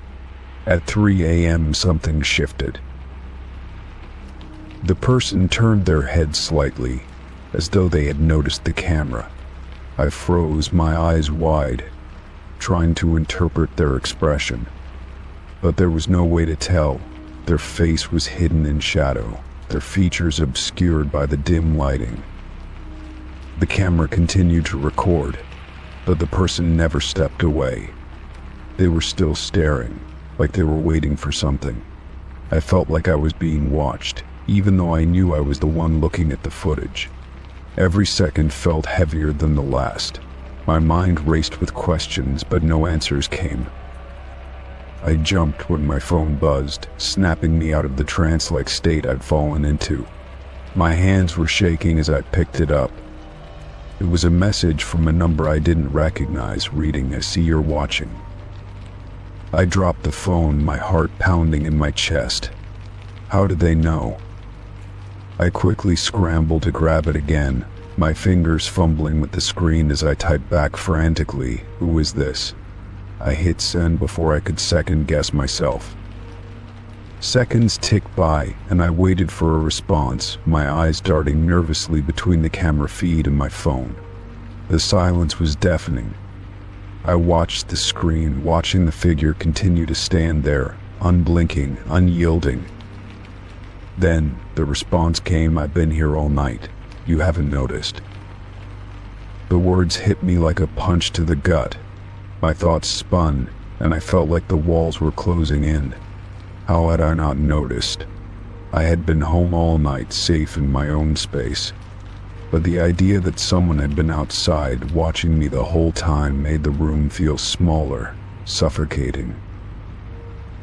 At 3 a.m. something shifted. The person turned their head slightly, as though they had noticed the camera. I froze, my eyes wide, trying to interpret their expression. But there was no way to tell. Their face was hidden in shadow, their features obscured by the dim lighting. The camera continued to record, but the person never stepped away. They were still staring, like they were waiting for something. I felt like I was being watched, even though I knew I was the one looking at the footage. Every second felt heavier than the last. My mind raced with questions, but no answers came. I jumped when my phone buzzed, snapping me out of the trance-like state I'd fallen into. My hands were shaking as I picked it up. It was a message from a number I didn't recognize, reading, "I see you're watching." I dropped the phone, my heart pounding in my chest. How did they know? I quickly scrambled to grab it again, my fingers fumbling with the screen as I typed back frantically, "Who is this?" I hit send before I could second guess myself. Seconds ticked by, and I waited for a response, my eyes darting nervously between the camera feed and my phone. The silence was deafening. I watched the screen, watching the figure continue to stand there, unblinking, unyielding. Then, the response came, "I've been here all night. You haven't noticed." The words hit me like a punch to the gut. My thoughts spun, and I felt like the walls were closing in. How had I not noticed? I had been home all night, safe in my own space. But the idea that someone had been outside watching me the whole time made the room feel smaller, suffocating.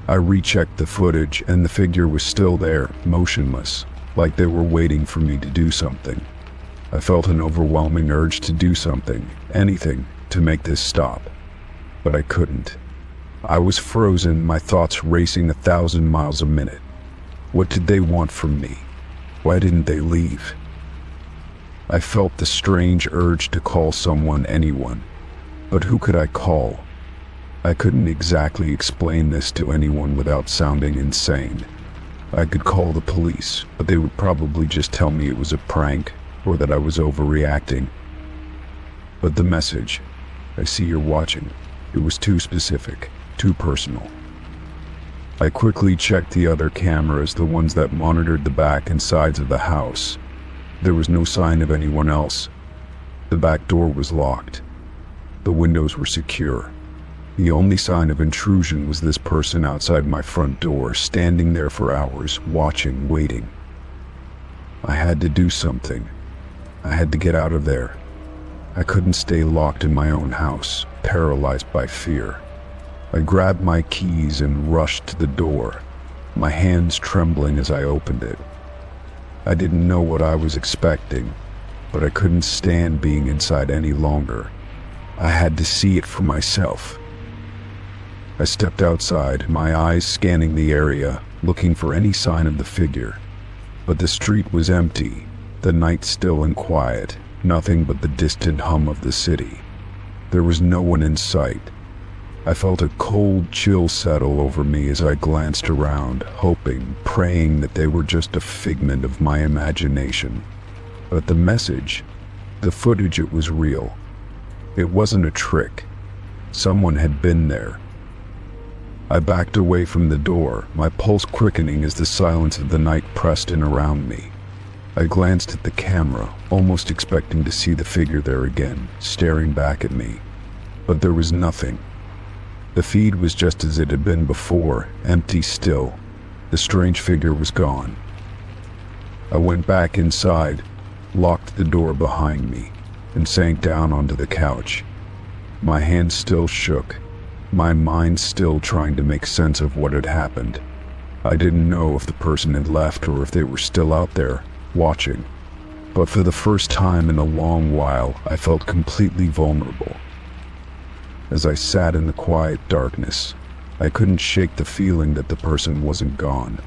I rechecked the footage, and the figure was still there, motionless, like they were waiting for me to do something. I felt an overwhelming urge to do something, anything, to make this stop. But I couldn't. I was frozen, my thoughts racing 1,000 miles a minute. What did they want from me? Why didn't they leave? I felt the strange urge to call someone, anyone. But who could I call? I couldn't exactly explain this to anyone without sounding insane. I could call the police, but they would probably just tell me it was a prank, or that I was overreacting. But the message, "I see you're watching," it was too specific, too personal. I quickly checked the other cameras, the ones that monitored the back and sides of the house. There was no sign of anyone else. The back door was locked. The windows were secure. The only sign of intrusion was this person outside my front door, standing there for hours, watching, waiting. I had to do something. I had to get out of there. I couldn't stay locked in my own house, paralyzed by fear. I grabbed my keys and rushed to the door, my hands trembling as I opened it. I didn't know what I was expecting, but I couldn't stand being inside any longer. I had to see it for myself. I stepped outside, my eyes scanning the area, looking for any sign of the figure. But the street was empty, the night still and quiet, nothing but the distant hum of the city. There was no one in sight. I felt a cold chill settle over me as I glanced around, hoping, praying that they were just a figment of my imagination. But the message, the footage, it was real. It wasn't a trick. Someone had been there. I backed away from the door, my pulse quickening as the silence of the night pressed in around me. I glanced at the camera, almost expecting to see the figure there again, staring back at me. But there was nothing. The feed was just as it had been before, empty still. The strange figure was gone. I went back inside, locked the door behind me, and sank down onto the couch. My hands still shook, my mind still trying to make sense of what had happened. I didn't know if the person had left or if they were still out there, watching. But for the first time in a long while, I felt completely vulnerable. As I sat in the quiet darkness, I couldn't shake the feeling that the person wasn't gone.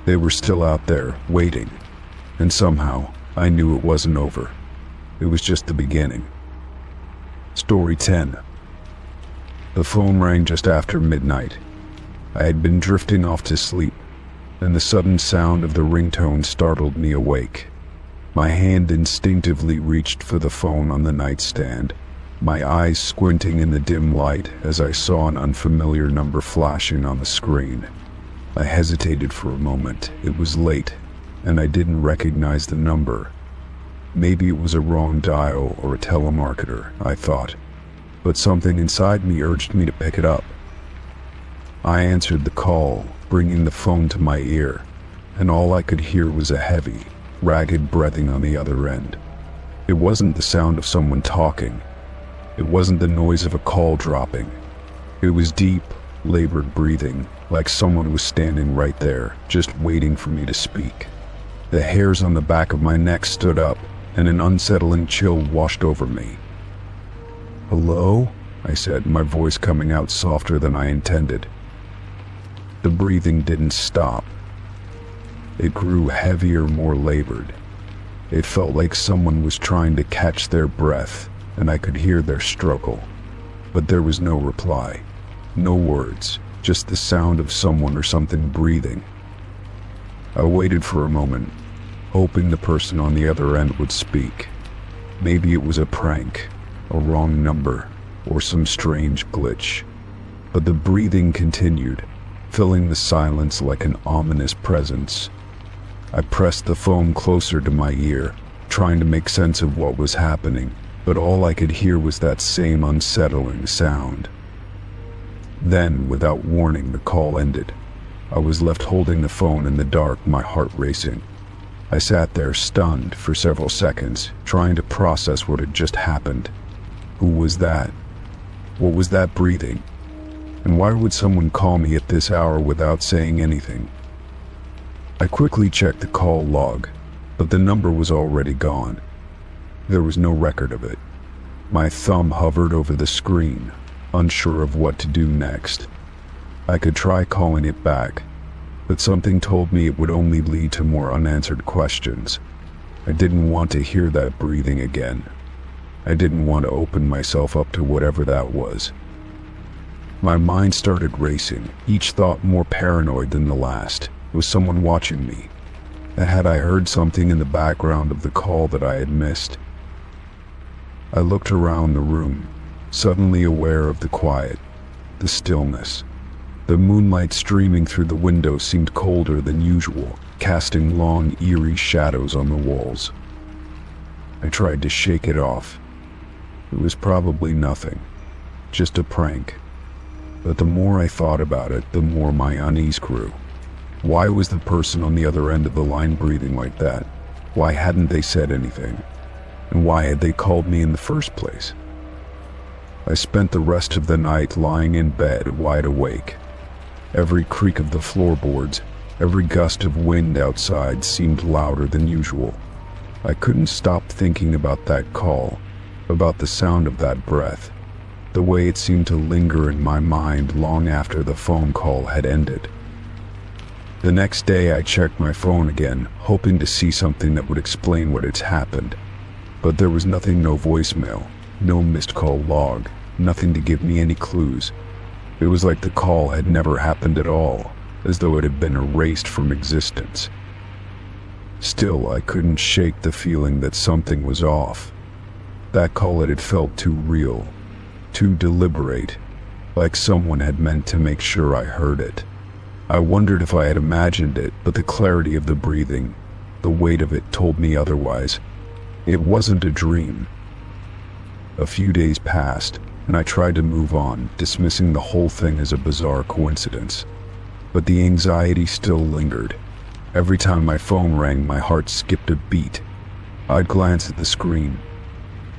They were still out there, waiting. And somehow, I knew it wasn't over. It was just the beginning. Story 10. The phone rang just after midnight. I had been drifting off to sleep, and the sudden sound of the ringtone startled me awake. My hand instinctively reached for the phone on the nightstand, my eyes squinting in the dim light as I saw an unfamiliar number flashing on the screen. I hesitated for a moment. It was late, and I didn't recognize the number. Maybe it was a wrong dial or a telemarketer, I thought, but something inside me urged me to pick it up. I answered the call, bringing the phone to my ear, and all I could hear was a heavy, ragged breathing on the other end. It wasn't the sound of someone talking. It wasn't the noise of a call dropping. It was deep, labored breathing, like someone was standing right there, just waiting for me to speak. The hairs on the back of my neck stood up, and an unsettling chill washed over me. "Hello?" I said, my voice coming out softer than I intended. The breathing didn't stop. It grew heavier, more labored. It felt like someone was trying to catch their breath, and I could hear their struggle. But there was no reply. No words, just the sound of someone or something breathing. I waited for a moment, hoping the person on the other end would speak. Maybe it was a prank, a wrong number, or some strange glitch. But the breathing continued, filling the silence like an ominous presence. I pressed the phone closer to my ear, trying to make sense of what was happening, but all I could hear was that same unsettling sound. Then, without warning, the call ended. I was left holding the phone in the dark, my heart racing. I sat there stunned for several seconds, trying to process what had just happened. Who was that? What was that breathing? And why would someone call me at this hour without saying anything? I quickly checked the call log, but the number was already gone. There was no record of it. My thumb hovered over the screen, unsure of what to do next. I could try calling it back, but something told me it would only lead to more unanswered questions. I didn't want to hear that breathing again. I didn't want to open myself up to whatever that was. My mind started racing, each thought more paranoid than the last. It was someone watching me. And had I heard something in the background of the call that I had missed? I looked around the room, suddenly aware of the quiet, the stillness. The moonlight streaming through the window seemed colder than usual, casting long, eerie shadows on the walls. I tried to shake it off. It was probably nothing, just a prank. But the more I thought about it, the more my unease grew. Why was the person on the other end of the line breathing like that? Why hadn't they said anything? And why had they called me in the first place? I spent the rest of the night lying in bed, wide awake. Every creak of the floorboards, every gust of wind outside seemed louder than usual. I couldn't stop thinking about that call, about the sound of that breath, the way it seemed to linger in my mind long after the phone call had ended. The next day I checked my phone again, hoping to see something that would explain what had happened. But there was nothing, no voicemail, no missed call log, nothing to give me any clues. It was like the call had never happened at all, as though it had been erased from existence. Still, I couldn't shake the feeling that something was off. That call had felt too real, too deliberate, like someone had meant to make sure I heard it. I wondered if I had imagined it, but the clarity of the breathing, the weight of it told me otherwise. It wasn't a dream. A few days passed, and I tried to move on, dismissing the whole thing as a bizarre coincidence. But the anxiety still lingered. Every time my phone rang, my heart skipped a beat. I'd glance at the screen,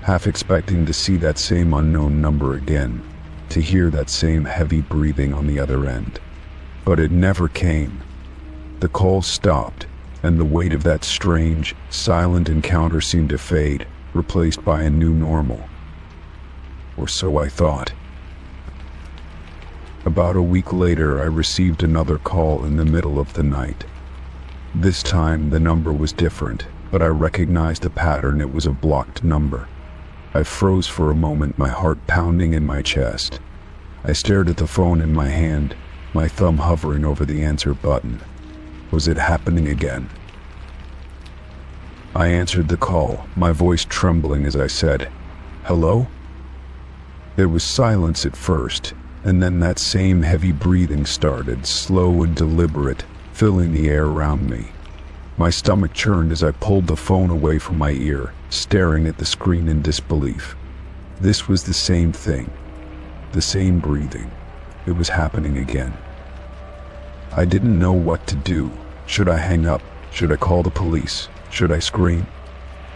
half expecting to see that same unknown number again, to hear that same heavy breathing on the other end. But it never came. The call stopped, and the weight of that strange, silent encounter seemed to fade, replaced by a new normal. Or so I thought. About a week later, I received another call in the middle of the night. This time, the number was different, but I recognized the pattern. It was a blocked number. I froze for a moment, my heart pounding in my chest. I stared at the phone in my hand, my thumb hovering over the answer button. Was it happening again? I answered the call, my voice trembling as I said, "Hello?" There was silence at first, and then that same heavy breathing started, slow and deliberate, filling the air around me. My stomach churned as I pulled the phone away from my ear, staring at the screen in disbelief. This was the same thing, the same breathing. It was happening again. I didn't know what to do. Should I hang up? Should I call the police? Should I scream?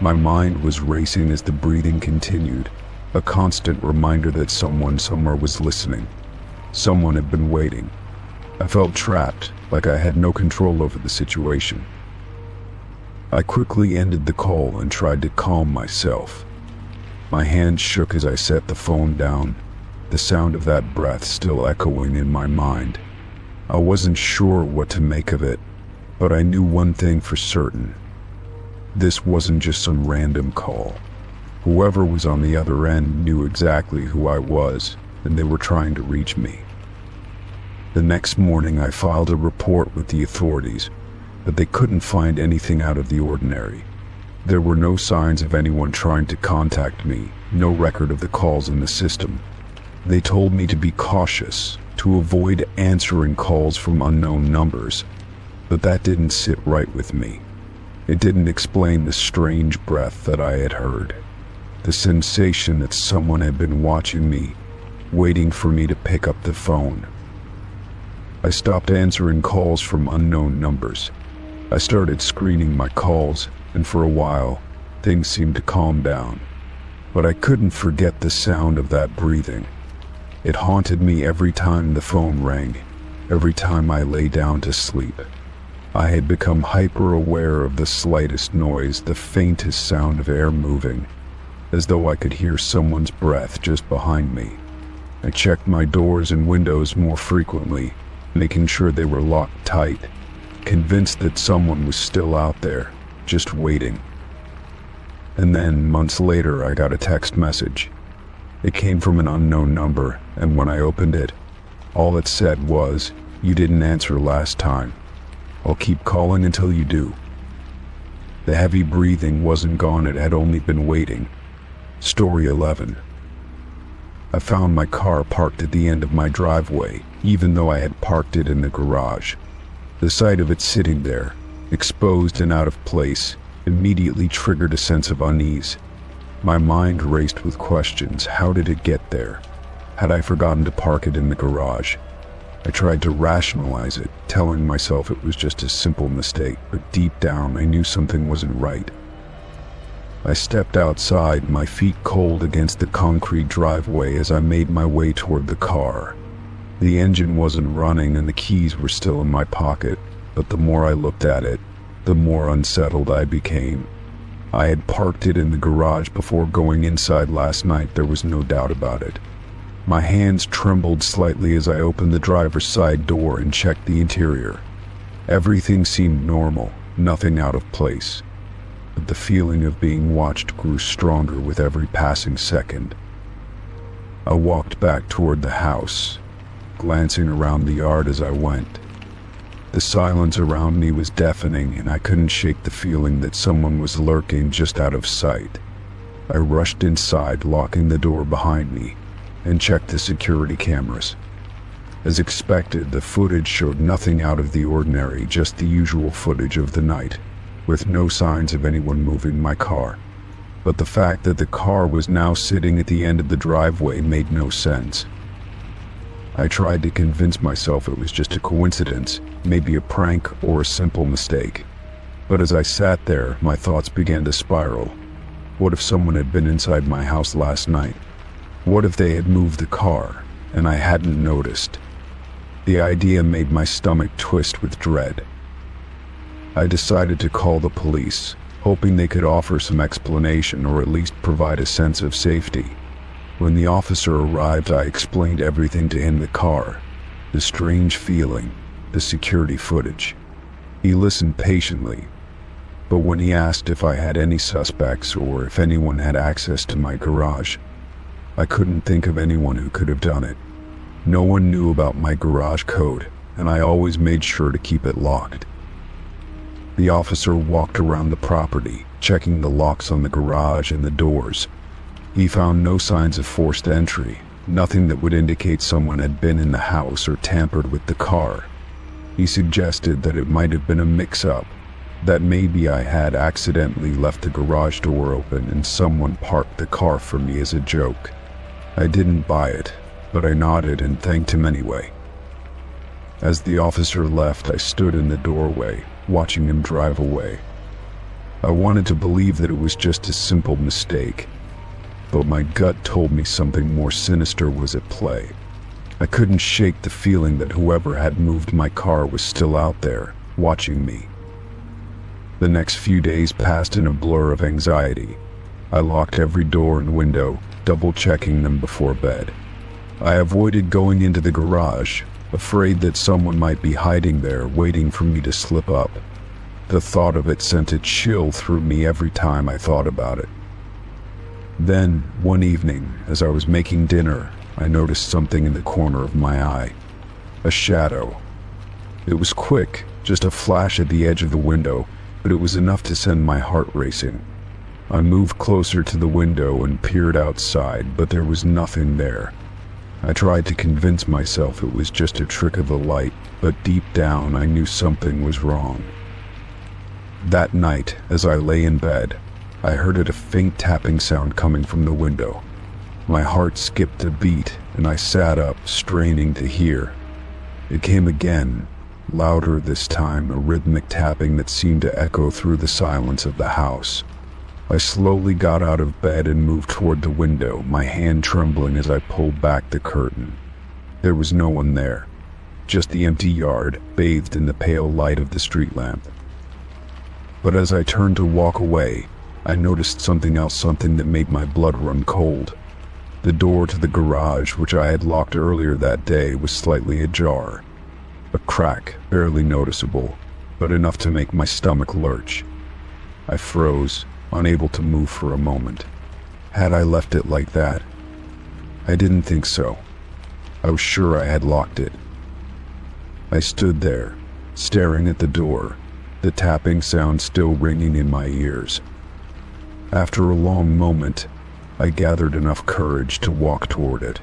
My mind was racing as the breathing continued, a constant reminder that someone somewhere was listening. Someone had been waiting. I felt trapped, like I had no control over the situation. I quickly ended the call and tried to calm myself. My hands shook as I set the phone down, the sound of that breath still echoing in my mind. I wasn't sure what to make of it, but I knew one thing for certain. This wasn't just some random call. Whoever was on the other end knew exactly who I was, and they were trying to reach me. The next morning I filed a report with the authorities, but they couldn't find anything out of the ordinary. There were no signs of anyone trying to contact me, no record of the calls in the system. They told me to be cautious, to avoid answering calls from unknown numbers, but that didn't sit right with me. It didn't explain the strange breath that I had heard, the sensation that someone had been watching me, waiting for me to pick up the phone. I stopped answering calls from unknown numbers. I started screening my calls, and for a while, things seemed to calm down. But I couldn't forget the sound of that breathing. It haunted me every time the phone rang, every time I lay down to sleep. I had become hyper-aware of the slightest noise, the faintest sound of air moving, as though I could hear someone's breath just behind me. I checked my doors and windows more frequently, making sure they were locked tight, convinced that someone was still out there, just waiting. And then, months later, I got a text message. It came from an unknown number, and when I opened it, all it said was, "You didn't answer last time. I'll keep calling until you do." The heavy breathing wasn't gone, it had only been waiting. Story 11. I found my car parked at the end of my driveway, even though I had parked it in the garage. The sight of it sitting there, exposed and out of place, immediately triggered a sense of unease. My mind raced with questions. How did it get there? Had I forgotten to park it in the garage? I tried to rationalize it, telling myself it was just a simple mistake, but deep down I knew something wasn't right. I stepped outside, my feet cold against the concrete driveway as I made my way toward the car. The engine wasn't running and the keys were still in my pocket, but the more I looked at it, the more unsettled I became. I had parked it in the garage before going inside last night, there was no doubt about it. My hands trembled slightly as I opened the driver's side door and checked the interior. Everything seemed normal, nothing out of place. But the feeling of being watched grew stronger with every passing second. I walked back toward the house, glancing around the yard as I went. The silence around me was deafening, and I couldn't shake the feeling that someone was lurking just out of sight. I rushed inside, locking the door behind me, and checked the security cameras. As expected, the footage showed nothing out of the ordinary, just the usual footage of the night, with no signs of anyone moving my car. But the fact that the car was now sitting at the end of the driveway made no sense. I tried to convince myself it was just a coincidence, maybe a prank or a simple mistake. But as I sat there, my thoughts began to spiral. What if someone had been inside my house last night? What if they had moved the car, and I hadn't noticed? The idea made my stomach twist with dread. I decided to call the police, hoping they could offer some explanation or at least provide a sense of safety. When the officer arrived, I explained everything to him: the car, the strange feeling, the security footage. He listened patiently, but when he asked if I had any suspects or if anyone had access to my garage, I couldn't think of anyone who could have done it. No one knew about my garage code, and I always made sure to keep it locked. The officer walked around the property, checking the locks on the garage and the doors. He found no signs of forced entry, nothing that would indicate someone had been in the house or tampered with the car. He suggested that it might have been a mix-up, that maybe I had accidentally left the garage door open and someone parked the car for me as a joke. I didn't buy it, but I nodded and thanked him anyway. As the officer left, I stood in the doorway, watching him drive away. I wanted to believe that it was just a simple mistake, but my gut told me something more sinister was at play. I couldn't shake the feeling that whoever had moved my car was still out there, watching me. The next few days passed in a blur of anxiety. I locked every door and window, double-checking them before bed. I avoided going into the garage, afraid that someone might be hiding there, waiting for me to slip up. The thought of it sent a chill through me every time I thought about it. Then, one evening, as I was making dinner, I noticed something in the corner of my eye. A shadow. It was quick, just a flash at the edge of the window, but it was enough to send my heart racing. I moved closer to the window and peered outside, but there was nothing there. I tried to convince myself it was just a trick of the light, but deep down I knew something was wrong. That night, as I lay in bed, I heard a faint tapping sound coming from the window. My heart skipped a beat, and I sat up, straining to hear. It came again, louder this time, a rhythmic tapping that seemed to echo through the silence of the house. I slowly got out of bed and moved toward the window, my hand trembling as I pulled back the curtain. There was no one there, just the empty yard, bathed in the pale light of the street lamp. But as I turned to walk away, I noticed something else, something that made my blood run cold. The door to the garage, which I had locked earlier that day, was slightly ajar. A crack, barely noticeable, but enough to make my stomach lurch. I froze, unable to move for a moment. Had I left it like that? I didn't think so. I was sure I had locked it. I stood there, staring at the door, the tapping sound still ringing in my ears. After a long moment, I gathered enough courage to walk toward it.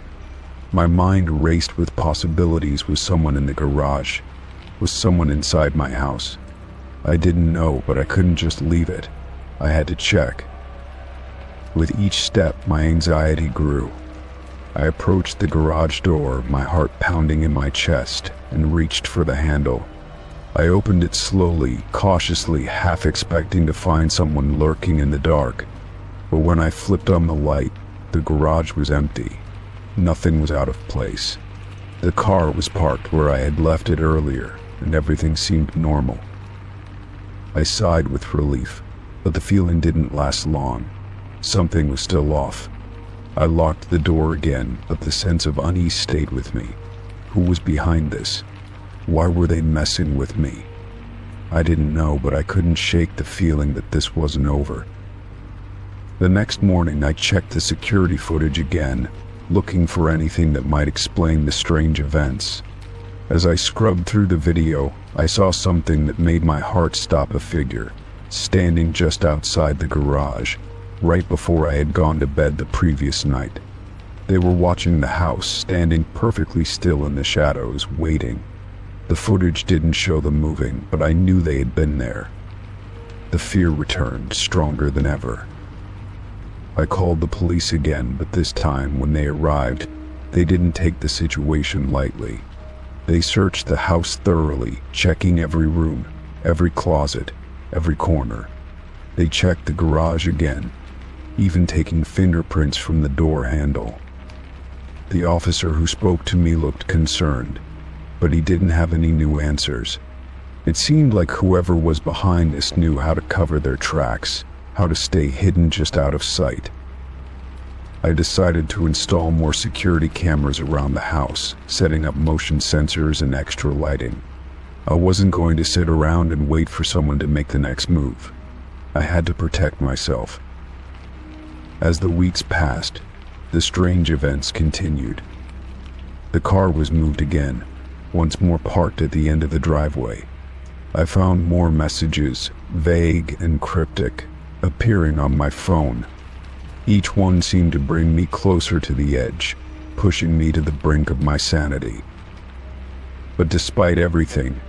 My mind raced with possibilities. Was someone in the garage? Was someone inside my house? I didn't know, but I couldn't just leave it. I had to check. With each step, my anxiety grew. I approached the garage door, my heart pounding in my chest, and reached for the handle. I opened it slowly, cautiously, half expecting to find someone lurking in the dark. But when I flipped on the light, the garage was empty. Nothing was out of place. The car was parked where I had left it earlier, and everything seemed normal. I sighed with relief, but the feeling didn't last long. Something was still off. I locked the door again, but the sense of unease stayed with me. Who was behind this? Why were they messing with me? I didn't know, but I couldn't shake the feeling that this wasn't over. The next morning, I checked the security footage again, looking for anything that might explain the strange events. As I scrubbed through the video, I saw something that made my heart stop. A figure, standing just outside the garage, right before I had gone to bed the previous night. They were watching the house, standing perfectly still in the shadows, waiting. The footage didn't show them moving, but I knew they had been there. The fear returned, stronger than ever. I called the police again, but this time, when they arrived, they didn't take the situation lightly. They searched the house thoroughly, checking every room, every closet, every corner. They checked the garage again, even taking fingerprints from the door handle. The officer who spoke to me looked concerned, but he didn't have any new answers. It seemed like whoever was behind this knew how to cover their tracks, how to stay hidden just out of sight. I decided to install more security cameras around the house, setting up motion sensors and extra lighting. I wasn't going to sit around and wait for someone to make the next move. I had to protect myself. As the weeks passed, the strange events continued. The car was moved again, once more parked at the end of the driveway. I found more messages, vague and cryptic, appearing on my phone. Each one seemed to bring me closer to the edge, pushing me to the brink of my sanity. But despite everything,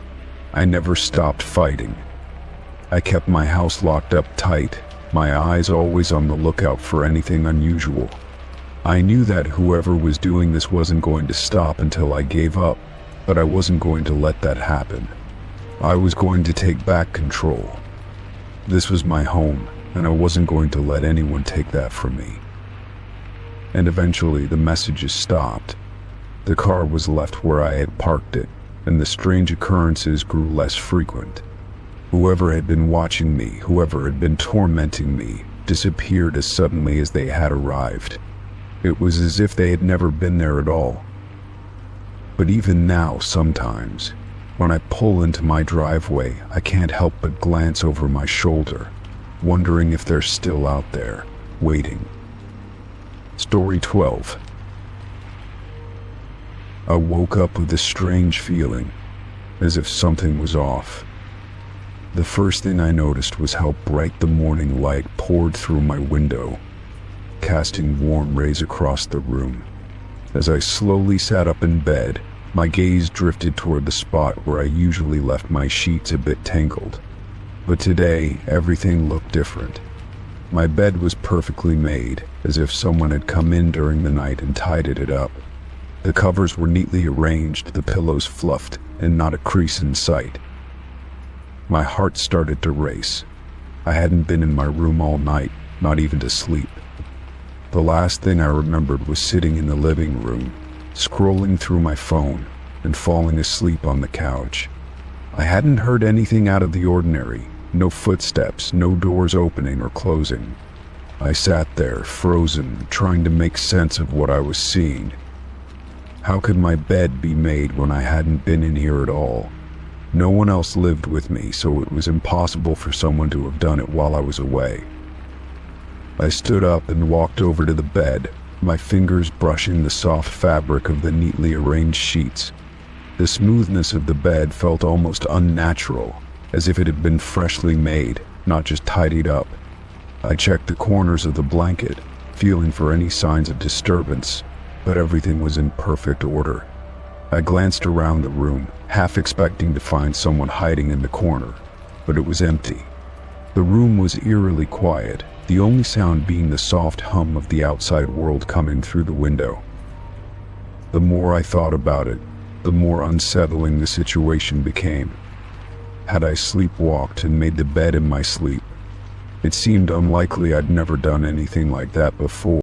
I never stopped fighting. I kept my house locked up tight, my eyes always on the lookout for anything unusual. I knew that whoever was doing this wasn't going to stop until I gave up, but I wasn't going to let that happen. I was going to take back control. This was my home, and I wasn't going to let anyone take that from me. And eventually the messages stopped. The car was left where I had parked it, and the strange occurrences grew less frequent. Whoever had been watching me, whoever had been tormenting me, disappeared as suddenly as they had arrived. It was as if they had never been there at all. But even now, sometimes, when I pull into my driveway, I can't help but glance over my shoulder, wondering if they're still out there, waiting. Story 12. I woke up with a strange feeling, as if something was off. The first thing I noticed was how bright the morning light poured through my window, casting warm rays across the room. As I slowly sat up in bed, my gaze drifted toward the spot where I usually left my sheets a bit tangled. But today, everything looked different. My bed was perfectly made, as if someone had come in during the night and tidied it up. The covers were neatly arranged, the pillows fluffed, and not a crease in sight. My heart started to race. I hadn't been in my room all night, not even to sleep. The last thing I remembered was sitting in the living room, scrolling through my phone, and falling asleep on the couch. I hadn't heard anything out of the ordinary, no footsteps, no doors opening or closing. I sat there, frozen, trying to make sense of what I was seeing. How could my bed be made when I hadn't been in here at all? No one else lived with me, so it was impossible for someone to have done it while I was away. I stood up and walked over to the bed, my fingers brushing the soft fabric of the neatly arranged sheets. The smoothness of the bed felt almost unnatural, as if it had been freshly made, not just tidied up. I checked the corners of the blanket, feeling for any signs of disturbance, but everything was in perfect order. I glanced around the room, half expecting to find someone hiding in the corner, but it was empty. The room was eerily quiet, the only sound being the soft hum of the outside world coming through the window. The more I thought about it, the more unsettling the situation became. Had I sleepwalked and made the bed in my sleep? It seemed unlikely. I'd never done anything like that before.